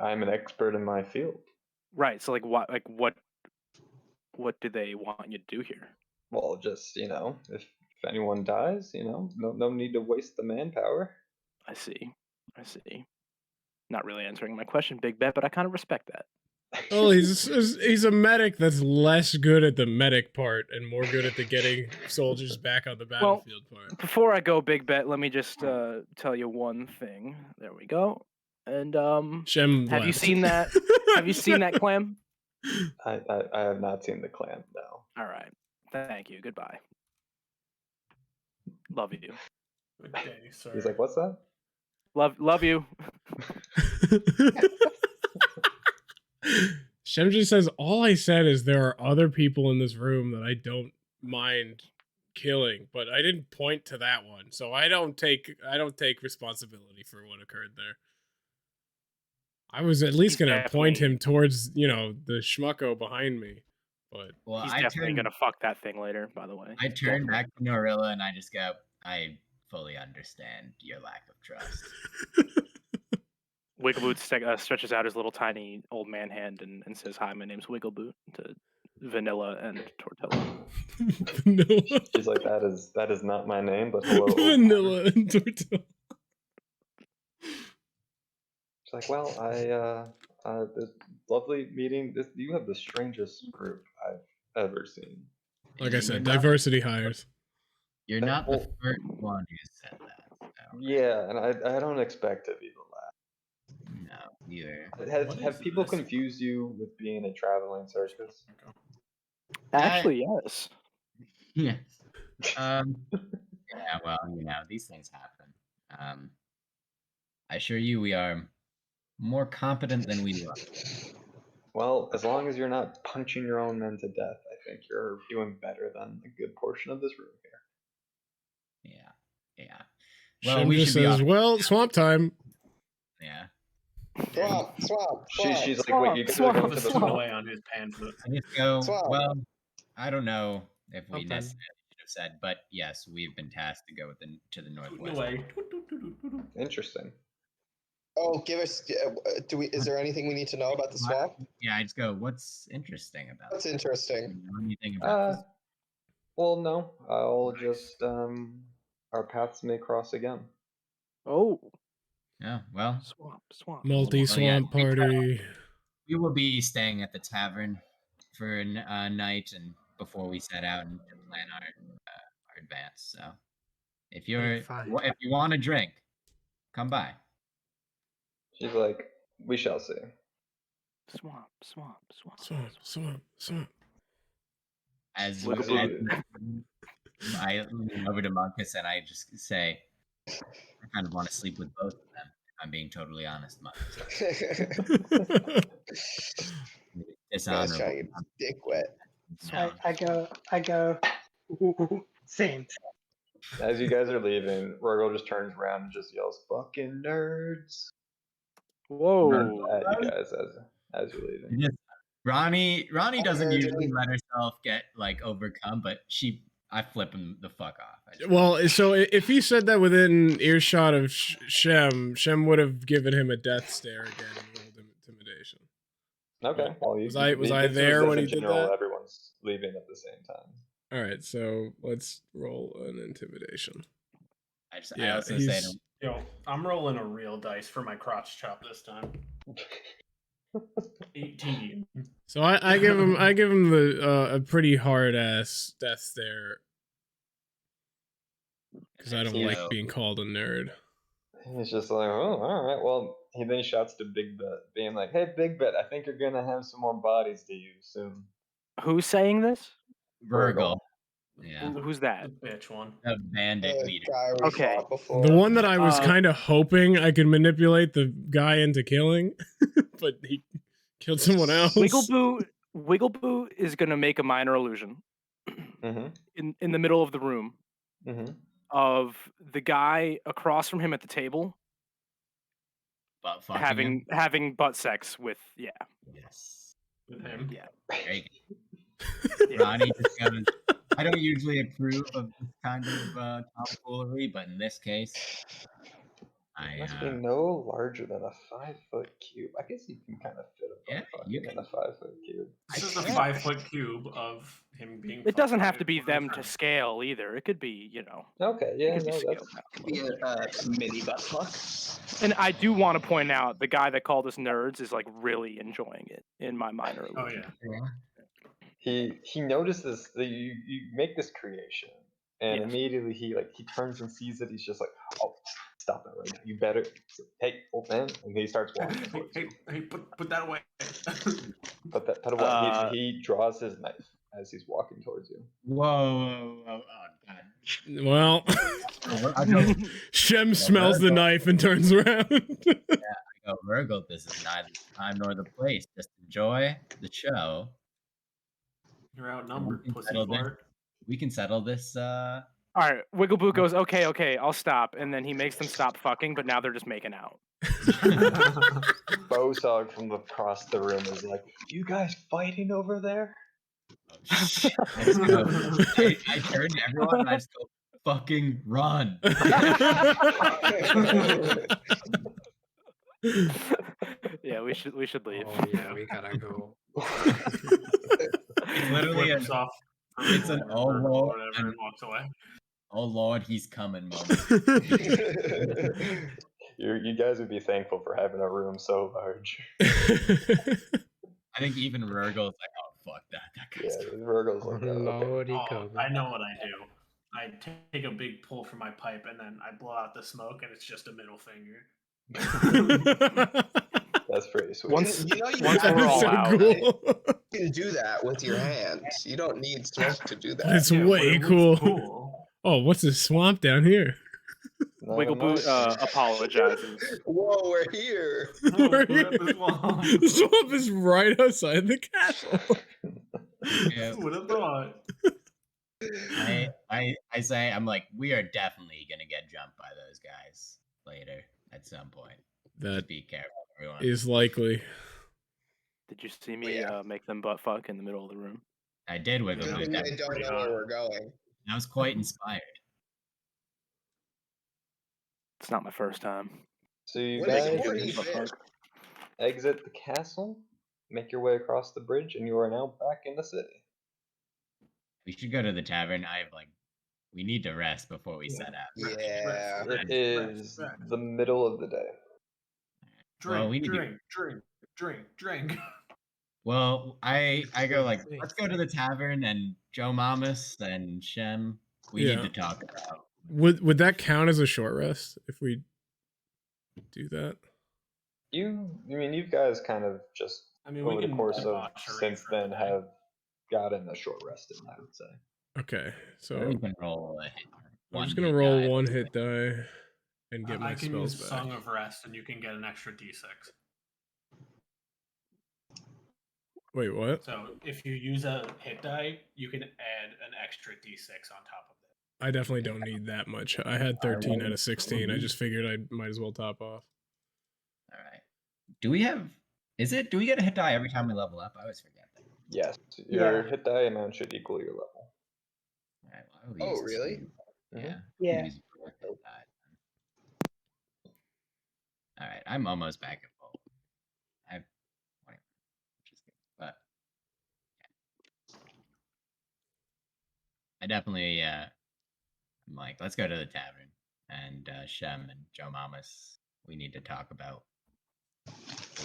I'm an expert in my field. Right. So what do they want you to do here? Well, just if anyone dies, no need to waste the manpower. I see. Not really answering my question, Big Bet, but I kind of respect that. Oh, he's a medic that's less good at the medic part and more good at the getting soldiers back on the battlefield part. Before I go, Big Bet, let me just tell you one thing. There we go. And Shem have you left. seen that? Have you seen that clam? I have not seen the clam, no. All right. Thank you. Goodbye. Love you. Good day, sir. He's like, what's that? Love you. Shem just says, all I said is there are other people in this room that I don't mind killing, but I didn't point to that one, so I don't take responsibility for what occurred there. I was at least He's gonna point definitely- him towards, the schmucko behind me, but Well, He's I definitely turned, gonna fuck that thing later, by the way. I turned back to Norilla and I just go, I fully understand your lack of trust. Wiggleboot stretches out his little tiny old man hand and says, "Hi, my name's Wiggleboot," to Vanilla and Tortilla. Vanilla. She's like, that is not my name, but hello. old Vanilla timer." and Tortilla. She's like, well, this lovely meeting. You have the strangest group I've ever seen. Like I said, You're not- diversity hires. You're not the first one who said that. So. Yeah, and I don't expect to be the No, you're. last. Have is people this? confused you with being a traveling circus? Actually, yes. Yes. Yeah, well, these things happen. I assure you we are more competent than we look. Well, as long as you're not punching your own men to death, I think you're doing better than a good portion of this room here. Yeah. Well, Shem we just should be says, off. well, swamp time. Yeah. Swamp. She's like, wait, you guys are going to the Swung swamp? away on his pamphlet. I just go, Swamp. well, I don't know if we Okay. necessarily should have said, but yes, we've been tasked to go to the northwest. Away. Interesting. Oh, give us. Is there anything we need to know about the swamp? Yeah, I just go, what's interesting about That's this? interesting. Do you know anything about this? Well, no, I'll just our paths may cross again. Oh, Yeah, well, swamp. Multi-swamp party. we will be staying at the tavern for a night and before we set out and plan our advance. So, if you want a drink, come by. She's like, we shall see. Swamp. As Looks I like- lean over to Marcus and I just say, I kind of want to sleep with both of them. If I'm being totally honest, Marcus. It's Man's trying to honorable. get his dick wet. No. I go. Same. As you guys are leaving, Rorgel just turns around and just yells, "Fucking nerds!" Whoa. At you guys as you're leaving. Just- Ronnie doesn't Nerds. usually let herself get overcome, but I flip him the fuck off. Well, so if he said that within earshot of Shem would have given him a death stare again and rolled him intimidation. Okay. Well, Was I there when he did that? Everyone's leaving at the same time. All right, so let's roll an intimidation. I also say to him, Yo, I'm rolling a real dice for my crotch chop this time. 18. So I give him the a pretty hard ass death stare because I don't like being called a nerd. He's just like, oh, all right. Well, he then shouts to Big Bet, being like, "Hey, Big Bet, I think you're gonna have some more bodies to use soon." Who's saying this? Virgil. Yeah. Who's that? The bitch one. The bandit The leader. guy we Okay. fought before. The one that I was Uh, kind of hoping I could manipulate the guy into killing, but he killed someone else. Wiggleboo is gonna make a minor illusion Mm-hmm. in the middle of the room Mm-hmm. of the guy across from him at the table But fucking having butt sex with Yes. With him. yeah. Very good. Yeah. Ronnie discovers. I don't usually approve of this kind of tomfoolery, but in this case, It must be no larger than a 5-foot cube. I guess you can kind of fit a Yeah, butt you fucking in can- a 5-foot cube. This is a Yeah. 5-foot cube of him being. It doesn't fucked have by to be one of them his to friends. scale either. It could be, Okay, yeah, could be no, scaled that's down. Could be a mini butt fuck. And I do want to point out the guy that called us nerds is like really enjoying it in my minor Oh illusion. yeah. he notices that you make this creation, and Yes. immediately he turns and sees it. He's just like, oh, stop that right now! You better, hey, old man, and he starts walking towards you. Hey, put that away. Put away. He draws his knife as he's walking towards you. Whoa. Oh, God. Well, I go, Shem smells the knife and turns around. Virgil, this is neither the time nor the place. Just enjoy the show. You're outnumbered, We can pussy settle fart. We can settle this. All right, Wiggleboo goes, okay, I'll stop, and then he makes them stop fucking, but now they're just making out. Bosog from across the room is like, you guys fighting over there? Oh, shit. I turn to everyone and I just go, fucking run. Yeah, we should leave. Oh yeah, we gotta go. It's literally Flips off. it's an or oh whatever and walks away. oh lord, he's coming moment. You guys would be thankful for having a room so large. I think even Virgil's like, oh fuck that Yeah, guy's Virgil's like, oh, okay. Lordy Oh, coming. I know what I do. I take a big pull from my pipe and then I blow out the smoke and it's just a middle finger. That's pretty sweet. Once You know, you once can- we're all so out, cool. you can do that with your hands. You don't need smoke to do that. It's Yeah, but way it cool. looks cool. Oh, what's this swamp down here? Not Wiggleboo enough. apologizes. Whoa, we're here. Oh, We're we're at here. the swamp. The swamp is right outside the castle. Yeah. Who would have thought? I say I'm like, we are definitely gonna get jumped by those guys later at some point. That Just be careful, everyone. is likely. Did you see me make them butt fuck in the middle of the room? I did wiggle Good through thing that. they don't pretty know hot. where we're going. I was quite inspired. It's not my first time. So you When is guys horny fit? exit the castle, make your way across the bridge, and you are now back in the city. We should go to the tavern. We need to rest before we set out. Yeah. It is the middle of the day. Drink, Well, we need to- drink. Well, I go like, let's go to the tavern, and Joe Mamas and Shem, we Yeah. need to talk about. Would that count as a short rest if we do that? You guys kind of just I mean, we over the can course of debauchery since for the then day. have gotten a short rest in, I would say. Okay, so We can roll a hit. I'm just one gonna hit roll die. one hit die and get I my can spells use back. Song of Rest and you can get an extra d6. Wait, what? So if you use a hit die, you can add an extra d6 on top of it. I definitely don't need that much. I had 13 out of 16. I just figured I might as well top off. All right. Do we get a hit die every time we level up? I always forget that. Yes, your Yeah. hit die amount should equal your level. All right, well, I will use Oh, really? two. Mhm. Yeah. Yeah. Use four hit die then. All right, I'm almost back at full. I've whatever, which is good, but yeah. I definitely I'm like, let's go to the tavern, and Shem and Joe Mamas, we need to talk about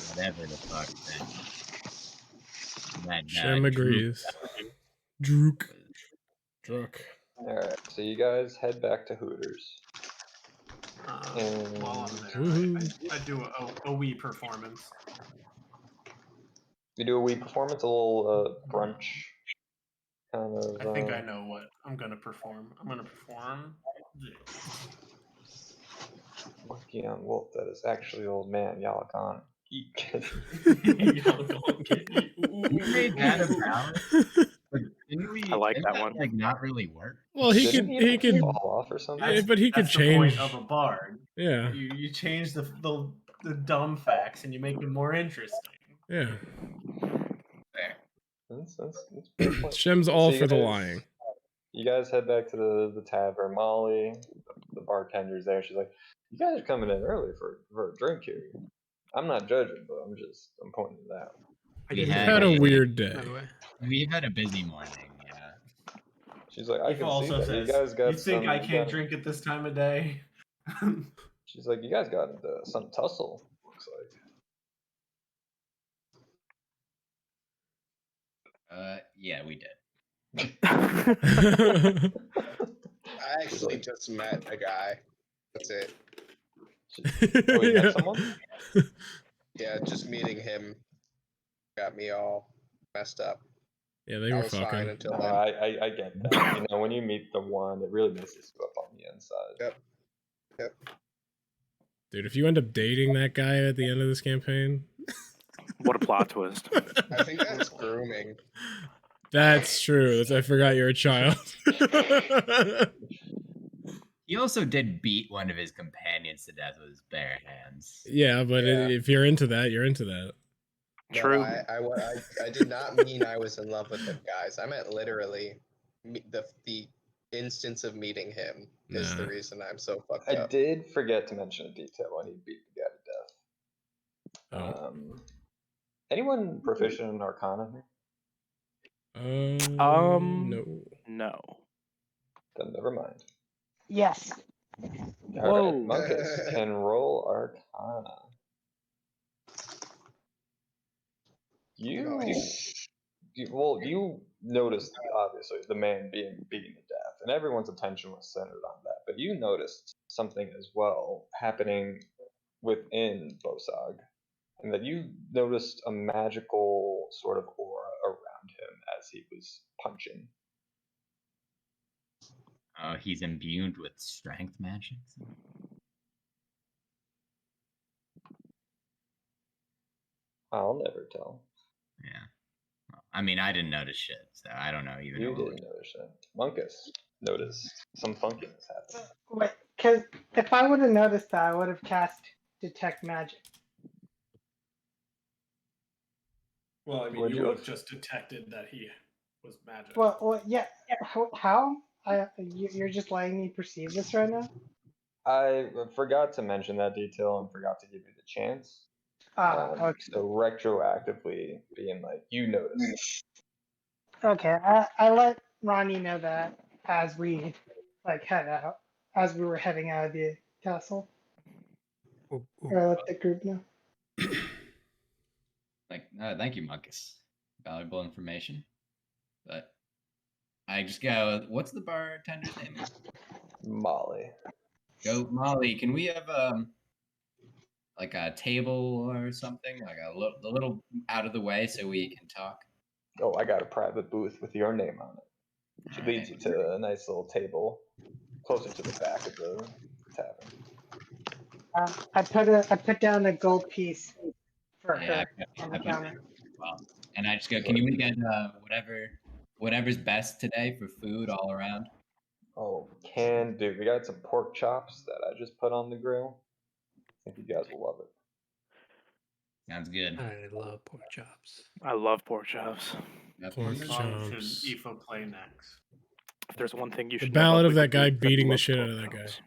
whatever the fuck that Shem Drew agrees. was. Druk. Alright, so you guys head back to Hooters. While I'm there, Woohoo. I do a wee performance. You do a wee performance, a little brunch. kind of. I think I know what I'm gonna perform. I'm gonna perform this. Lucky young wolf that is actually old man Yalakan. Y'all gonna get me. You made that a ballad? But didn't we? I like didn't that one. Like not really work. Well, he Didn't could. He like, could. fall off or something. Yeah, but he could That's the point change. of a bard. Yeah. You change the dumb facts and you make them more interesting. Yeah. Fair. That's pretty funny. Shem's all So for the guys- lying. You guys head back to the tavern. Molly, the bartender's there. She's like, "You guys are coming in early for a drink here. I'm not judging, but I'm pointing it out." I We didn't We've had had a a- weird day. by the way. We've had a busy morning. Yeah. She's like, "I He can see also that says, you guys got "You think I some- can't drink at this time of day?" She's like, "You guys got some tussle. Looks like." Yeah, we did. I actually just met a guy. That's it. Oh, you Yeah. met someone? Yeah, just meeting him got me all messed up. Yeah, they I were was fine fucking. until No, then. I get that. You know, when you meet the one, it really messes you up on the inside. Yep. Dude, if you end up dating that guy at the end of this campaign, What a plot twist. I think that's grooming. that's true. I forgot you're a child. He also did beat one of his companions to death with his bare hands. Yeah, but Yeah. if you're into that, you're into that. No, True. I did not mean I was in love with him, guys. I meant literally the instance of meeting him is the Nah. reason I'm so fucked I up. did forget to mention a detail when he beat the guy to death. Oh. Anyone proficient in Arcana here? No. No. Then never mind. Yes. All right, Whoa. Monkus can roll Arcana. You noticed, obviously, the man being beaten to death, and everyone's attention was centered on that. But you noticed something as well happening within Bosag, and that you noticed a magical sort of aura around him as he was punching. He's imbued with strength magic. I'll never tell. Yeah. Well, I mean, I didn't notice shit, so I don't know even. You know what didn't notice it. Monkus noticed some funkiness happening. Wait, because if I would have noticed that, I would have cast Detect Magic. Well, I mean, Would you you would have have? just detected that he was magic. Well, yeah. How? You're just letting me perceive this right now? I forgot to mention that detail and forgot to give you the chance. Okay. So retroactively being like, you noticed. Okay, I let Ronnie know that as we head out, as we were heading out of the castle. Ooh, ooh. Or I let the group know. Thank you, Marcus. Valuable information. But I just go, what's the bartender's name? Molly. Go, Molly. Can we have like a table or something, like a little out of the way so we can talk? Oh, I got a private booth with your name on it. She All leads right. you to a nice little table closer to the back of the tavern. I put down a gold piece for her on the counter. Well, and I just go, can you get whatever's best today for food all around? Oh, can do. We got some pork chops that I just put on the grill. I think you guys will love it. Sounds good. I love pork chops. I love pork chops. Got Pork food? Song should chops. Aoife play next? If there's one thing you The should ballad know of about that guy Wiggle Boot, beating the love shit out pork of that guy. chops.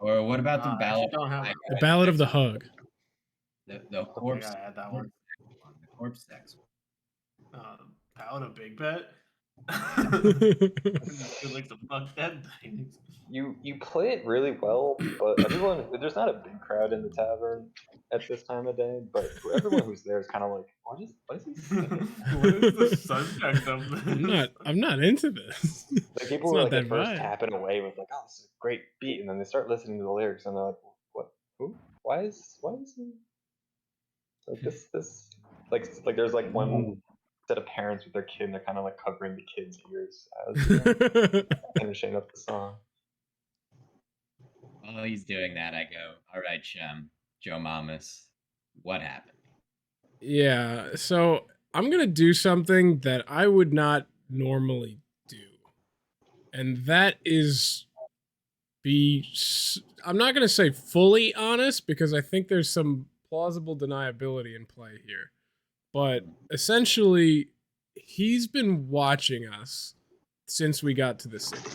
Or what about the I ballad? actually don't have like, The ballad of the hug. the corpse. I had that one. The corpse sex. Pound a big bet. Like the fuck that thing. You play it really well, but there's not a big crowd in the tavern at this time of day, but everyone who's there is kind of like, what is he saying? What is the subject of this? I'm not into this. Like people It's were not like that at first vibe. tapping away with like, oh, this is a great beat, and then they start listening to the lyrics and they're like, what? Who? Why is he? Like this like there's like one set of parents with their kid, and they're kind of like covering the kid's ears as finishing up the song. While he's doing that, I go, all right, Joe Mamas, what happened? Yeah, so I'm gonna do something that I would not normally do, and that is I'm not gonna say fully honest because I think there's some plausible deniability in play here, but essentially, he's been watching us since we got to the city,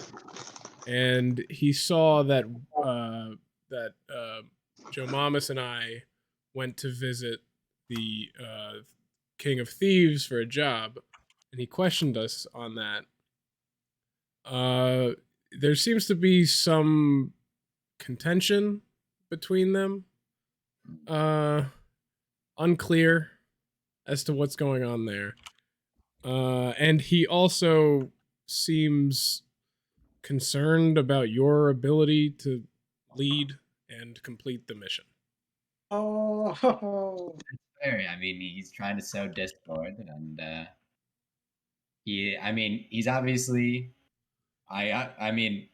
and he saw that Joe Mamas and I went to visit the King of Thieves for a job, and he questioned us on that. There seems to be some contention between them. Unclear as to what's going on there. And he also seems concerned about your ability to lead and complete the mission. Oh, Fair. I mean, he's trying to sow discord, and he's obviously. I mean,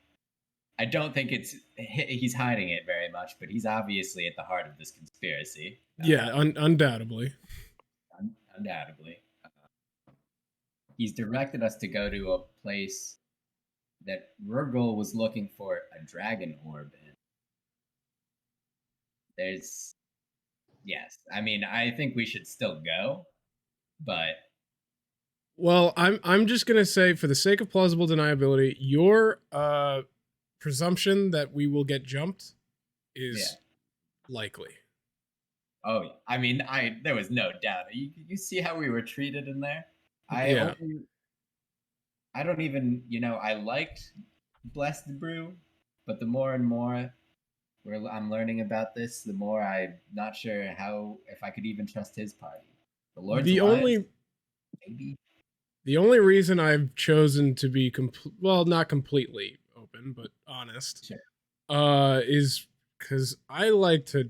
I don't think he's hiding it very much, but he's obviously at the heart of this conspiracy. Yeah, undoubtedly. Undoubtedly. He's directed us to go to a place that Rurgle was looking for a dragon orb in. Yes. I mean, I think we should still go, but. Well, I'm just gonna say, for the sake of plausible deniability, your presumption that we will get jumped is likely. Oh, I mean, there was no doubt. You see how we were treated in there? I don't even, I liked Blessed Brew, but the more and more I'm learning about this, the more I'm not sure if I could even trust his party. The Lord's Alliance, maybe. The only reason I've chosen to be not completely open, but honest, sure. Is because I like to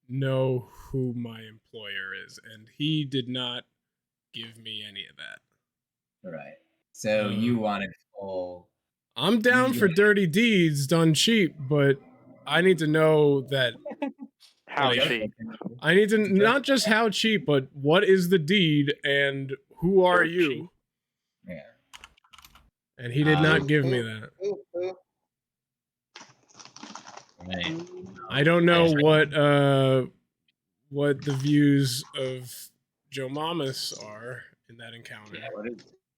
know who my employer is, and he did not give me any of that. All right. So you wanted full. I'm down for dirty deeds done cheap, but I need to know that. How cheap? I need to not just how cheap, but what is the deed and who are you? Yeah. And he did not give me that. Right. I don't know what the views of Joe Mamas are in that encounter. Yeah,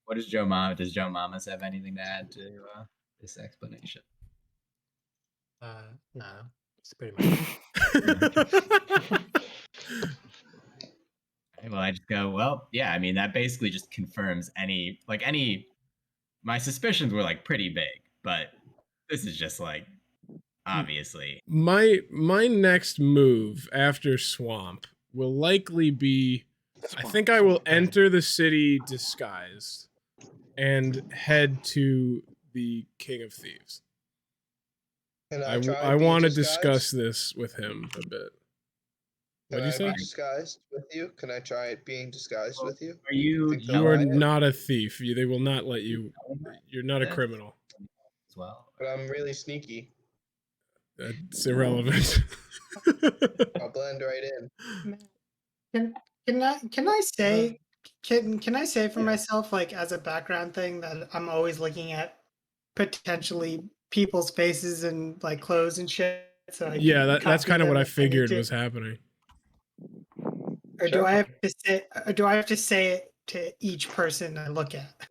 what is Joe Mamas? Does Joe Mamas have anything to add to this explanation? No, it's pretty much. Well, I just go, well, yeah, I mean, that basically just confirms my suspicions were like pretty big, but this is just like, obviously. My next move after Swamp will likely be, I think I will enter the city disguised and head to the King of Thieves. I want to discuss this with him a bit. What'd you say? Be disguised with you? Can I try being disguised with you? Are you? You are not a thief. They will not let you. You're not a criminal. As well. But I'm really sneaky. That's irrelevant. I'll blend right in. Can I say can I say for myself, like, as a background thing, that I'm always looking at potentially people's faces and like clothes and shit. So that's kind of what I figured was happening. Or do I have to say it to each person I look at?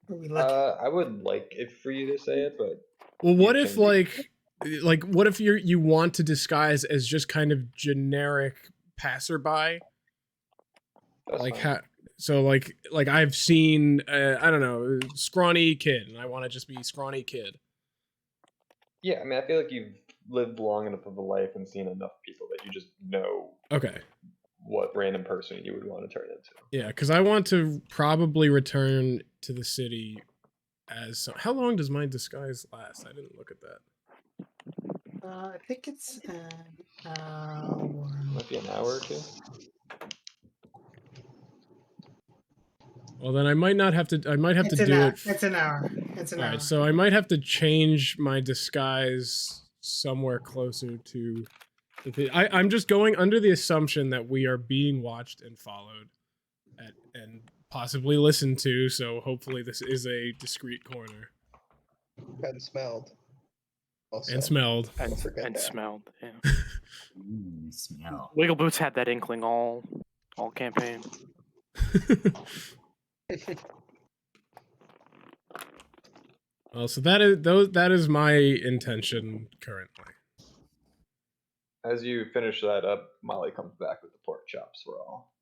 I would like it for you to say it, but well, what if what if you want to disguise as just kind of generic passerby? That's like fine. like I've seen I don't know, scrawny kid, and I want to just be scrawny kid. Yeah, I mean, I feel like you've lived long enough of a life and seen enough people that you just know. Okay. What random person you would want to turn into? Yeah, because I want to probably return to the city as. How long does my disguise last? I didn't look at that. I think it's might be an hour or two. Well, then I might not have to. I might have to do it. It's an hour. It's an All hour. right, so I might have to change my disguise somewhere closer to. I'm just going under the assumption that we are being watched and followed, and possibly listened to. So hopefully this is a discreet corner. And smelled. Also. And smelled. And that. smelled. Yeah. Smell. Wiggle Boots had that inkling all campaign. Well, so that is my intention currently. As you finish that up, Molly comes back with the pork chops for all.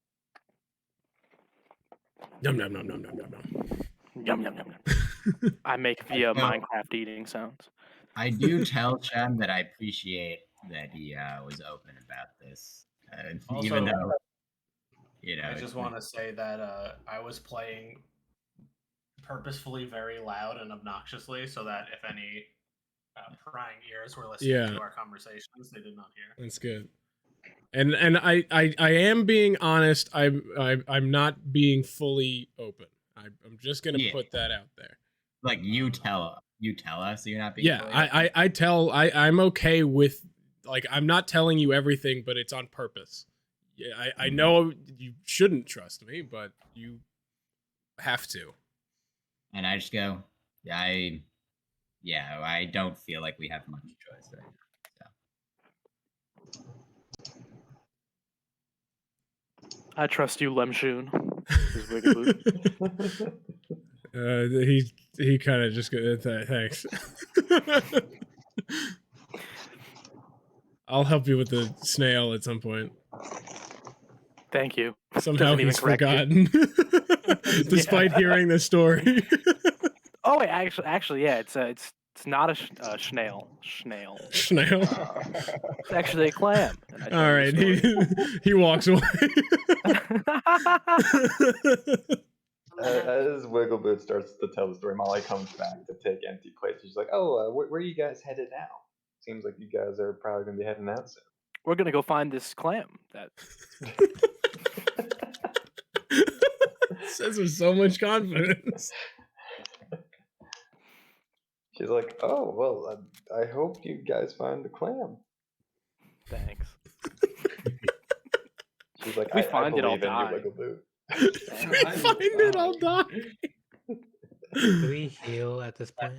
Yum yum yum yum yum yum yum. Yum yum yum yum. I make via Minecraft eating sounds. I do tell Shem that I appreciate that he was open about this, Also, even though I just want to say that I was playing purposefully very loud and obnoxiously, so that if any prying ears were listening to our conversations, they did not hear. That's good. And I am being honest. I'm not being fully open. I'm just gonna put that out there. Like you tell us you're not being. Yeah, I tell. I'm okay with, like, I'm not telling you everything, but it's on purpose. Yeah, I know you shouldn't trust me, but you have to. And I just go, I don't feel like we have much choice right now. So. I trust you, Lemshoon. He kind of just goes, thanks. I'll help you with the snail at some point. Thank you. Somehow he's forgotten, despite hearing this story. Oh wait, actually, yeah, it's not a snail. Snail. It's actually a clam. All right, he walks away. As Wiggleboot starts to tell the story, Molly comes back to take empty plates. She's like, "Oh, where are you guys headed now? Seems like you guys are probably gonna be heading out soon." We're gonna go find this clam. That says with so much confidence. She's like, "Oh, well, I hope you guys find the clam." Thanks. She's like, We I find it, I'll believe in you, die. Wiggleboot. If we find it, I'll die. Do we heal at this point?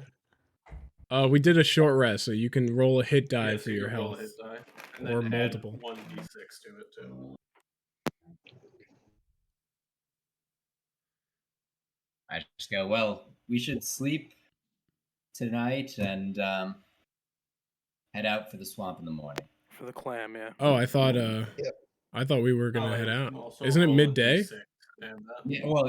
We did a short rest, so you can roll a hit die for you your can roll health, a hit die, and or then multiple. add 1d6 to it too. I just go, well, we should sleep tonight and head out for the swamp in the morning. For the clam, yeah. Oh, I thought we were gonna head out. Isn't it roll a midday? D6 and,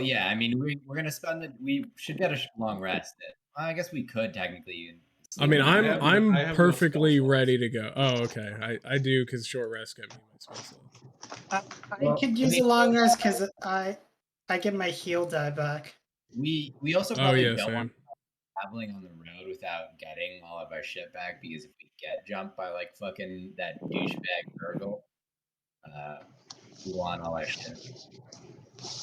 Yeah, I mean, we're gonna spend it. We should get a long rest. I guess we could technically. I mean, I have I'm perfectly no spell ready to go. Oh, okay. I do, because short rest got me my spell slot. I could use a long rest because I get my heal die back. We also Oh probably yeah, don't same. want traveling on the road without getting all of our shit back, because if we get jumped by like fucking that douchebag Gurgle, we want all our shit.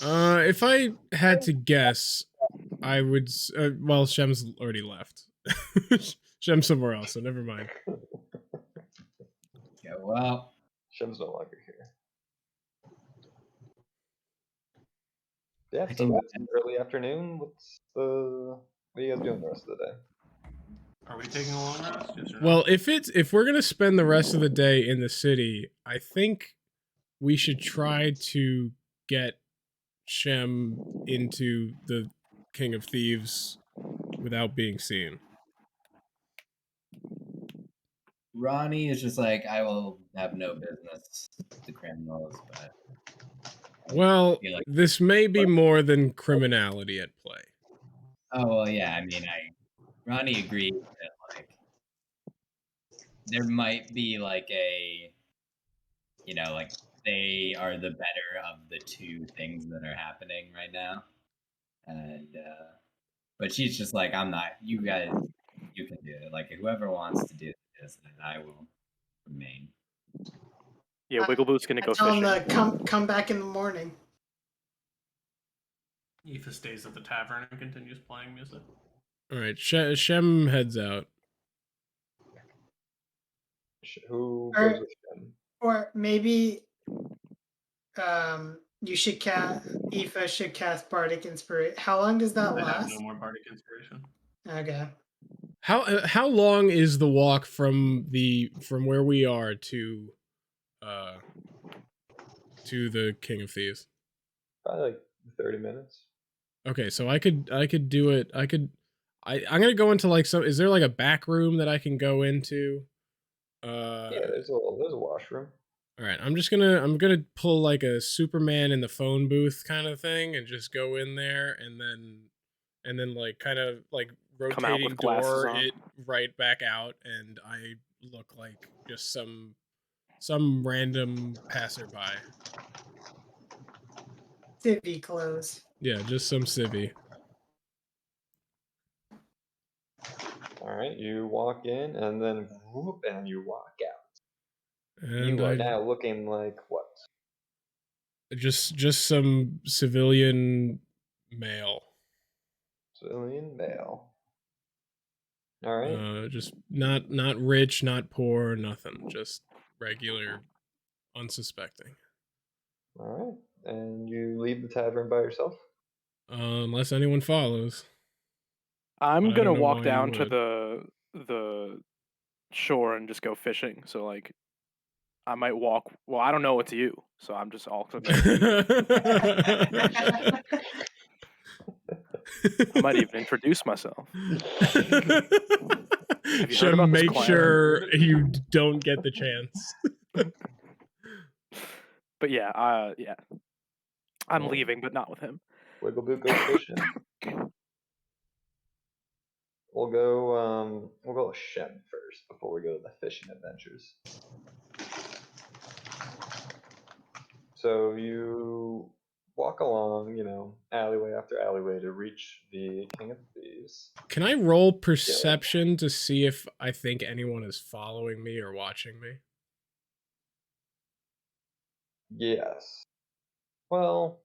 If I had to guess, I would. Well, Shem's already left. Shem's somewhere else, so never mind. Yeah, well, Shem's no longer here. Yeah, I so do- it's early afternoon. What are you guys doing the rest of the day? are we taking a long rest? Yes or no? Well, if we're gonna spend the rest of the day in the city, I think we should try to get Shem into the King of Thieves without being seen. Ronnie is just like, I will have no business with the criminals, but Well, Yeah, like- this may be more than criminality at play. oh well, yeah. I mean, Ronnie agreed that like there might be like a, like they are the better of the two things that are happening right now, and but she's just like, I'm not. You guys, you can do it. Like whoever wants to do this, then I will remain. Yeah, Wiggleboot's gonna go Tell fishing. them to come back in the morning. Aoife stays at the tavern and continues playing music. All right, Shem heads out. Who Or- goes with him? Or maybe you should cast Aoife should cast Bardic Inspiration. How long does that I have last? no more bardic inspiration. Okay. How long is the walk from where we are to the King of Thieves? Probably like 30 minutes. Okay, so I could do it. I'm gonna go into like some. Is there like a back room that I can go into? Yeah, there's a washroom. All right, I'm gonna pull like a Superman in the phone booth kind of thing and just go in there and then like kind of like Come out rotating with glasses door on. it right back out, and I look like just some random passerby. Civvy clothes. Yeah, just some civvy. All right, you walk in and then whoop, and you walk out. And You are now looking like what? just some civilian male. Civilian male. All right. Just not rich, not poor, nothing. Just regular, unsuspecting. All right, and you leave the tavern by yourself. Unless anyone follows. I'm But I gonna don't know walk why you down to would. the shore and just go fishing. So like, I might walk. Well, I don't know it's you, so I'm just also. I might even introduce myself. Have you heard about this Make clan? sure you don't get the chance. But yeah, yeah. I'm Yeah. leaving, but not with him. Wiggleboot goes fishing. We'll go with Shem first before we go to the fishing adventures. So you walk along, alleyway after alleyway to reach the King of Thieves. Can I roll perception to see if I think anyone is following me or watching me? Yes. Well,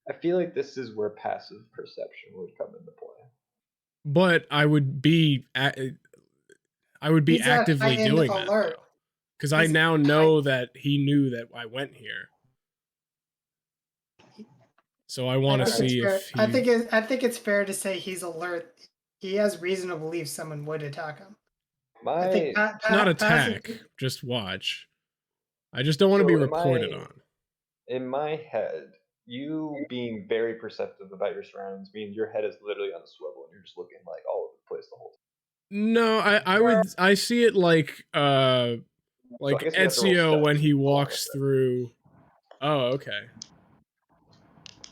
I feel like this is where passive perception would come into play. But I would be He's a actively heightened doing that alert. though, because I He's now know that he knew that I went here. So I want to see if he... I think it's fair to say he's alert. He has reason to believe someone would attack him. I think not attack, just watch. I just don't want to be reported on. In my head, you being very perceptive about your surroundings means your head is literally on a swivel and you're just looking like all over the place the whole time. No, I see it like Ezio when he walks through. Oh, okay.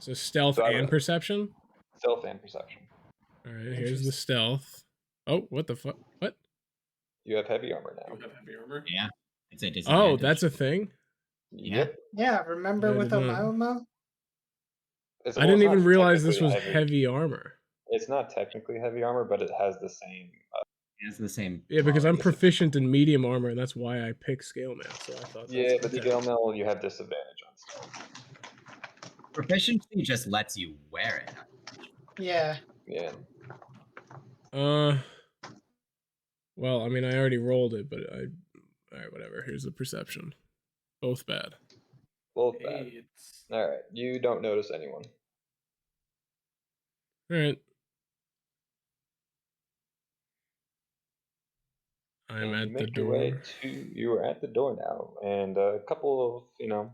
So stealth and perception? Stealth and perception. Alright, here's the stealth. Oh, what the fuck? What? You have heavy armor now. You have heavy armor? Yeah. It's a disadvantage. Oh, that's a thing? Yep. Yeah, remember with Omauma? I didn't even realize this was heavy armor. It's not technically heavy armor, but it has the same... It has the same... Yeah, because I'm proficient in medium armor, and that's why I pick scale mail, so I thought Yeah, but the scale mail, you have disadvantage on stuff. Proficiency just lets you wear it. Yeah. Yeah. Well, I mean, I already rolled it, but alright, whatever. Here's the perception. Both bad. Both bad. Alright, you don't notice anyone. Alright. I'm at the door. You are at the door now, and a couple of,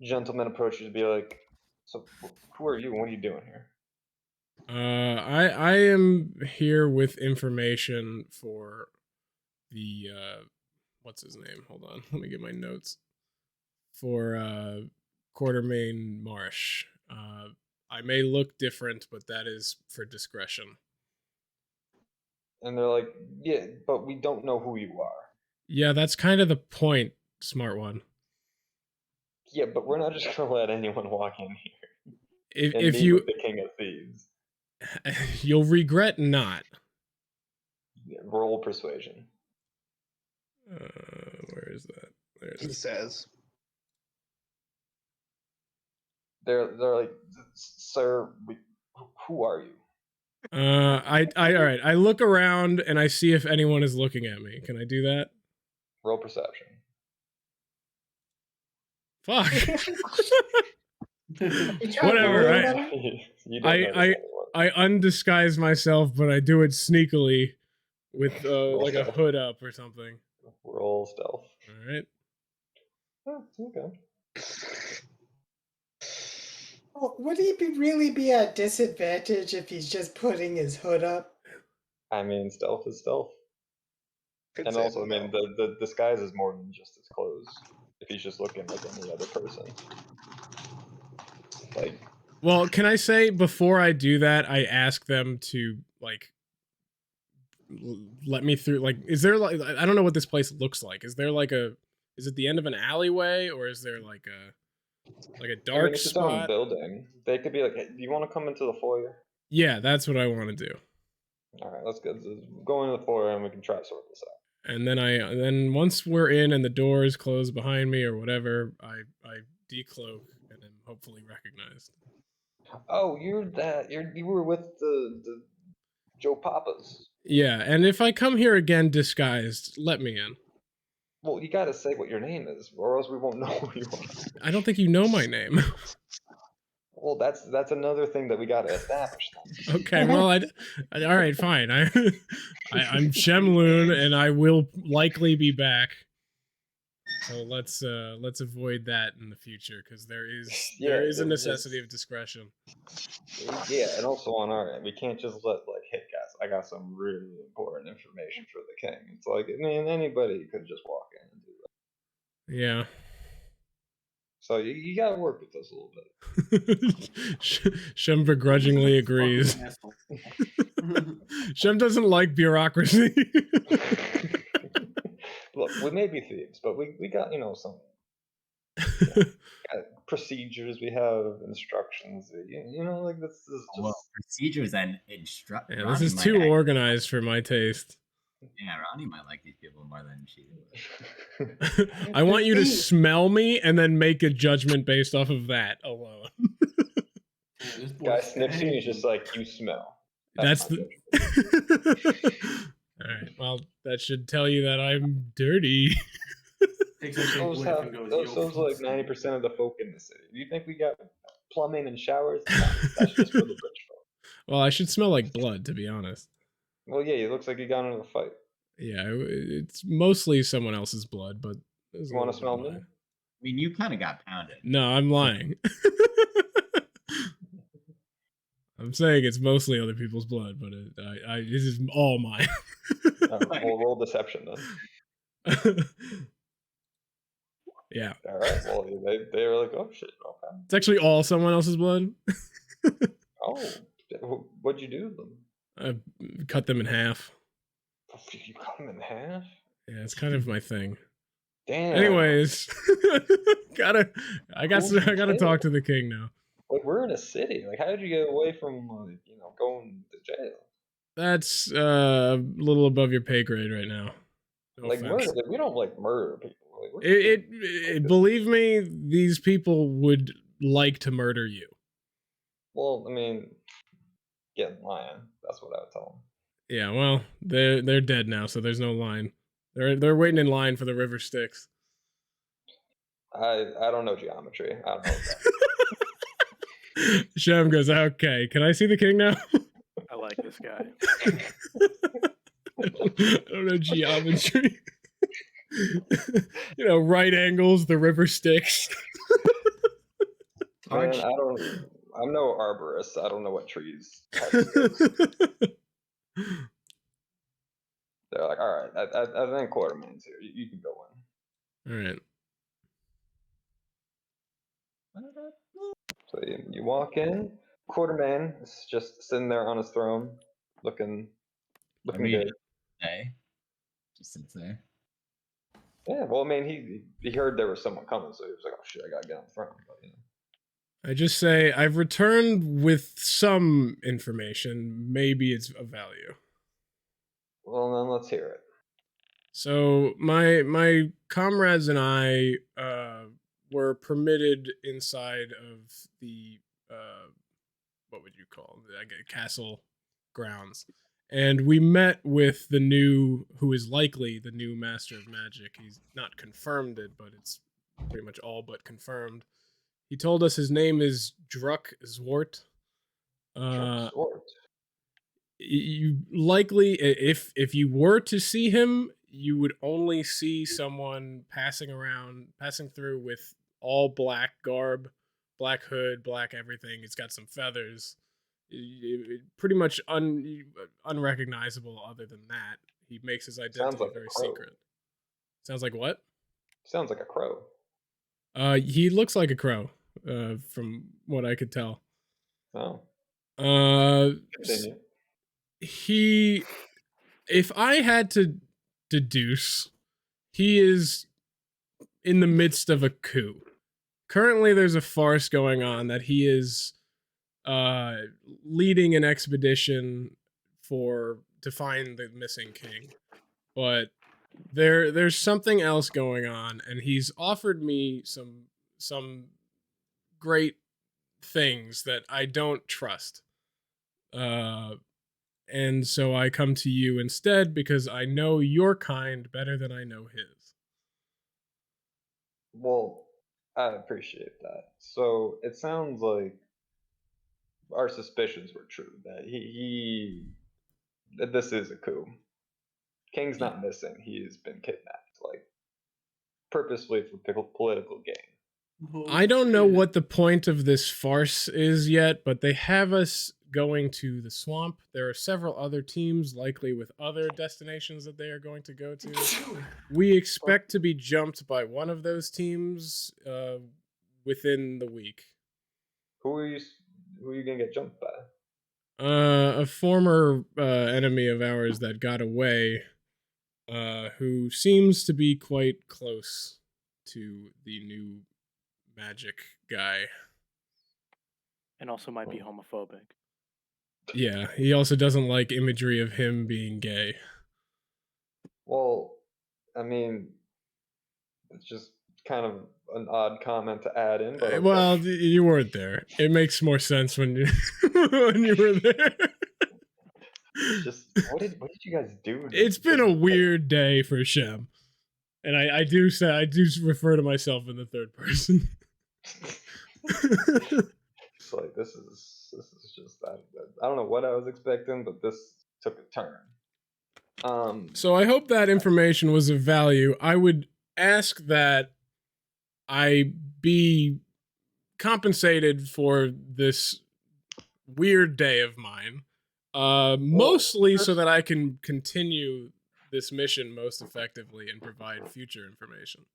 gentlemen approach you to be like, so who are you? What are you doing here? I am here with information for the what's his name? Hold on, let me get my notes. For Quartermain Marsh. I may look different, but that is for discretion. And they're like, yeah, but we don't know who you are. Yeah, that's kind of the point, smart one. Yeah, but we're not just gonna let anyone walk in here. If you the King of Thieves, you'll regret not. Yeah, roll persuasion. Where is that? He says. they're like, sir, who are you? All right. I look around and I see if anyone is looking at me. Can I do that? Roll perception. Fuck. You trying to Whatever. roll I that? You don't notice anyone. I undisguise myself, but I do it sneakily with like a stealth. hood up or something. Roll stealth. All right. Oh, okay. Oh, would he really be at disadvantage if he's just putting his hood up? I mean, stealth is stealth. Could And say also, I no. mean, the disguise is more than just his clothes. If he's just looking like any other person. Like, Well, can I say before I do that, I ask them to like let me through. Like, is there like I don't know what this place looks like. Is there like is it the end of an alleyway or is there like a dark I mean, it's its own spot? building. They could be like, hey, do you want to come into the foyer? Yeah, that's what I want to do. All right, let's go. Go into the foyer and we can try to sort this out. And then once we're in and the door is closed behind me or whatever, I decloak and am hopefully recognized. Oh, you were with the Joe Papas. Yeah, and if I come here again disguised, let me in. Well, you gotta say what your name is, or else we won't know who you are. I don't think you know my name. Well, that's another thing that we gotta establish. Then. Okay, well, all right, fine. I'm Shemloon, and I will likely be back. So let's avoid that in the future because there is a necessity of discretion. Yeah, and also on our end, we can't just let like, hey guys, I got some really important information for the king. It's like, I mean, anybody could just walk in and do that. Yeah. So you gotta work with us a little bit. Shem begrudgingly agrees. Shem doesn't like bureaucracy. Look, we may be thieves, but we got some got procedures. We have instructions. Like this is just procedures and instructions. Yeah, this is too organized for my taste. Yeah, Ronnie might like these people more than she would. I want you to smell me and then make a judgment based off of that alone. Guy sniffs you and he's just like, you smell. That's the. All right. Well, that should tell you that I'm dirty. Those like 90% of the folk in the city. Do you think we got plumbing and showers? No, that's just for the rich folk. Well, I should smell like blood, to be honest. Well, yeah, it looks like you got into a fight. Yeah, it's mostly someone else's blood, but you want to smell me? I mean, you kind of got pounded. No, I'm lying. I'm saying it's mostly other people's blood, but this is all mine. We'll roll deception then. Yeah. All right. Well, they were like, oh shit. Okay. It's actually all someone else's blood. Oh, what'd you do to them? I cut them in half. You cut them in half? Yeah, it's kind of my thing. Damn. Anyways, I gotta talk to the king now. Like, we're in a city. Like, how did you get away from going to jail? That's a little above your pay grade right now. No like offense. murder. We don't like murder people. Like, believe me, these people would like to murder you. Well, I mean, get in line. That's what I would tell them. Yeah, well, they're dead now, so there's no line. They're waiting in line for the river Styx. I don't know geometry. I don't know. Shem goes, okay, can I see the king now? I like this guy. I don't know geometry. Right angles, the river Styx. Man, I'm no arborist. I don't know what trees. They're like, all right, I think Quartermain's here. You can go in. All right. So you walk in. Quartermain is just sitting there on his throne, looking good. Hey, just sits there. Yeah, well, I mean, he heard there was someone coming, so he was like, oh shit, I gotta get on the front. But, I just say I've returned with some information. Maybe it's of value. Well, then let's hear it. So my comrades and I were permitted inside of the what would you call it? Castle grounds. And we met with the new, who is likely the new Master of Magic. He's not confirmed it, but it's pretty much all but confirmed. He told us his name is Druck Zwart. You likely, if you were to see him, you would only see someone passing through with all black garb, black hood, black everything. It's got some feathers. Pretty much unrecognizable. Other than that, he makes his identity like very secret. Sounds like what? Sounds like a crow. He looks like a crow, from what I could tell. Oh. Continue. If I had to deduce, he is in the midst of a coup. Currently, there's a farce going on that he is leading an expedition to find the missing king. But there's something else going on, and he's offered me some great things that I don't trust. And so I come to you instead because I know your kind better than I know his. Well, I appreciate that. So it sounds like our suspicions were true, that that this is a coup. King's not missing. He has been kidnapped, like, purposely for political gain. I don't know what the point of this farce is yet, but they have us going to the swamp. There are several other teams likely with other destinations that they are going to go to. We expect to be jumped by one of those teams within the week. Who are you gonna get jumped by? A former enemy of ours that got away, who seems to be quite close to the new magic guy. And also might be homophobic. Yeah, he also doesn't like imagery of him being gay. Well, I mean, it's just kind of an odd comment to add in, but okay. Well, you weren't there. It makes more sense when you when you were there. Just what did you guys do? It's been a weird day for Shem, and I do refer to myself in the third person. It's like this is just I don't know what I was expecting, but this took a turn. So I hope that information was of value. I would ask that I be compensated for this weird day of mine, mostly so that I can continue this mission most effectively and provide future information.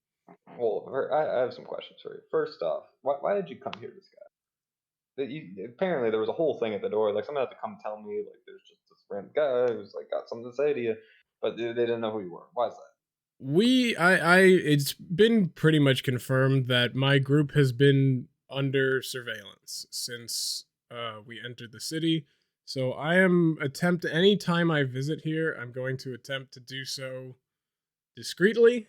Well, I have some questions for you. First off, why did you come here, this guy? Apparently there was a whole thing at the door. Like, someone had to come tell me, like, there's just this random guy who's like got something to say to you, but they didn't know who you were. Why is that? It's been pretty much confirmed that my group has been under surveillance since we entered the city. So any time I visit here, I'm going to attempt to do so discreetly,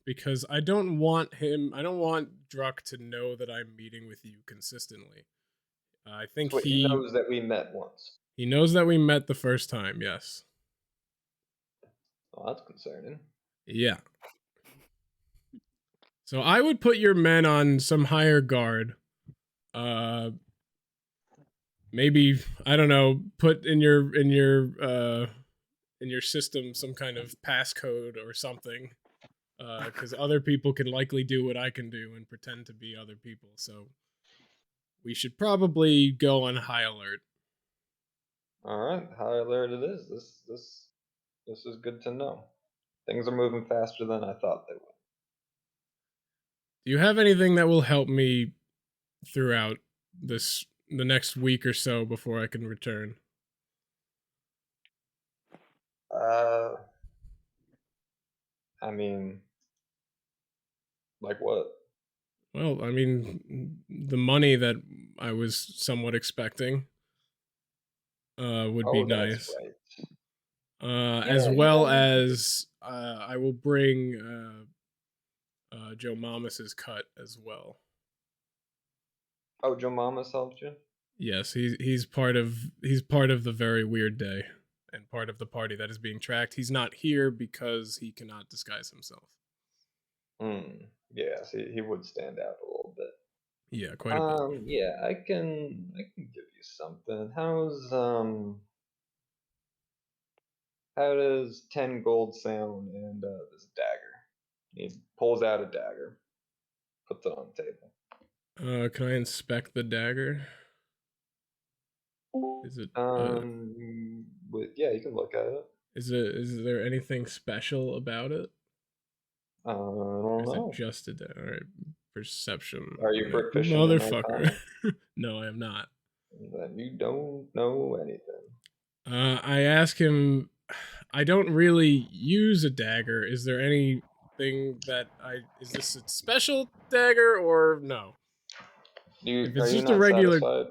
because I don't want Druck to know that I'm meeting with you consistently. I think he knows that we met once. He knows that we met the first time, yes. Oh, that's concerning. Yeah. So I would put your men on some higher guard. Maybe, I don't know, put in your system some kind of passcode or something. Because other people can likely do what I can do and pretend to be other people. So we should probably go on high alert. All right, high alert it is. This is good to know. Things are moving faster than I thought they would. Do you have anything that will help me throughout the next week or so before I can return? I mean, like what? Well, I mean, the money that I was somewhat expecting would be nice. Right. As well as I will bring Joe Mamas' cut as well. Oh, Joe Mamas helped you? Yes, he's part of the very weird day and part of the party that is being tracked. He's not here because he cannot disguise himself. Yes, he would stand out a little bit. Yeah, quite a bit. Yeah, I can give you something. How does 10 gold sound and this dagger? He pulls out a dagger, puts it on the table. Can I inspect the dagger? Is it? Yeah, you can look at it. Is there anything special about it? I don't know. Is it just a dagger? All right, perception. Are you proficient, motherfucker? No, I am not. Then you don't know anything. I ask him. I don't really use a dagger. Is there anything that is this a special dagger or no? If it's just a regular,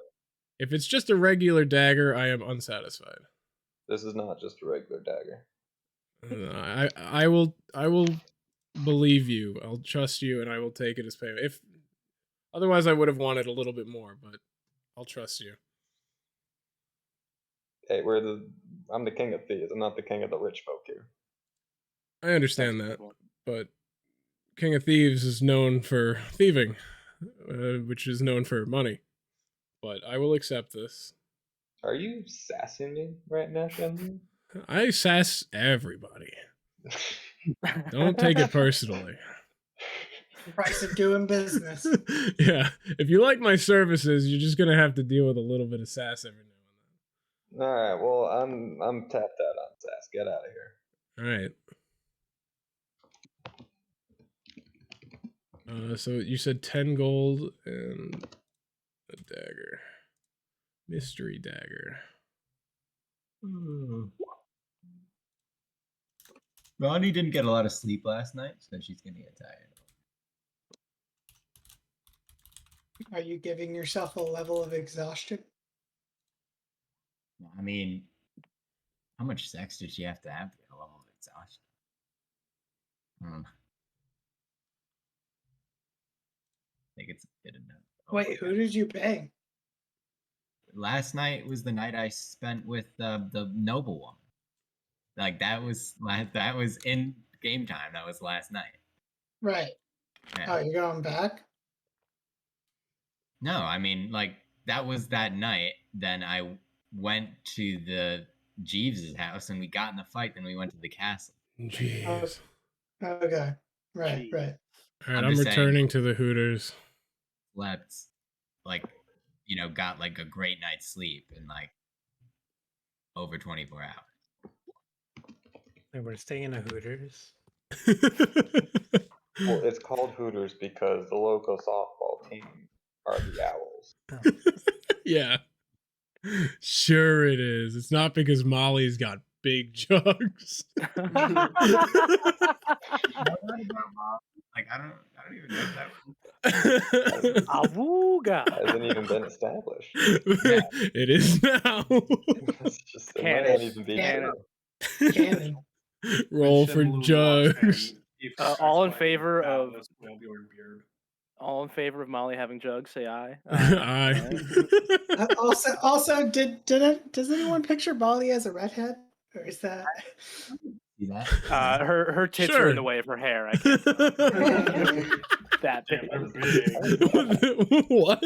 if it's just a regular dagger, I am unsatisfied. This is not just a regular dagger. I will believe you. I'll trust you, and I will take it as payment. If otherwise, I would have wanted a little bit more, but I'll trust you. Hey, I'm the king of thieves. I'm not the king of the rich folk here. I understand that, but King of Thieves is known for thieving, which is known for money. But I will accept this. Are you sassing me right now, Sembia? I sass everybody. Don't take it personally. Price of doing business. Yeah, if you like my services, you're just gonna have to deal with a little bit of sass every now and then. All right. Well, I'm tapped out on sass. Get out of here. All right. So you said 10 gold and a dagger. Mystery dagger. Ronnie didn't get a lot of sleep last night, so she's gonna get tired. Are you giving yourself a level of exhaustion? I mean, how much sex did she have to get a level of exhaustion? I think it's good enough. Wait, who did you bang? Last night was the night I spent with the noble woman. Like that was in game time. That was last night. Right. Yeah. Oh, you're going back? No, I mean like that was that night. Then I went to the Jeeves' house and we got in a fight. Then we went to the castle. Jeez. Okay. Right. Right. All right, I'm returning to the Hooters. Slept, like, got like a great night's sleep in like over 24 hours. And we're staying in a Hooters. Well, it's called Hooters because the local softball team are the Owls. Yeah. Sure it is. It's not because Molly's got big jugs. Like I don't even know if that was. Awooga. Hasn't even been established. Yeah. It is now. It's just it might not even be true. Canon. Roll for jugs. All in favor of Molly having jugs? Say aye. Aye. Also, does anyone picture Molly as a redhead, or is that? See that? Her tits are in the way of her hair. I can't. That big. What?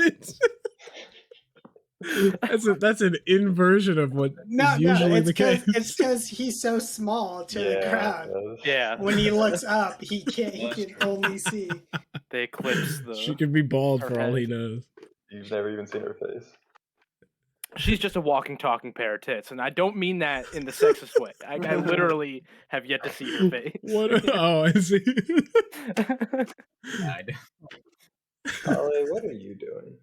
That's an inversion of what is usually the case. It's because he's so small to the crowd. Yeah. When he looks up, he can only see. They eclipse the. She could be bald for all he knows. You've never even seen her face. She's just a walking, talking pair of tits, and I don't mean that in the sexist way. I literally have yet to see her face. What? Oh, I see. Ollie, what are you doing?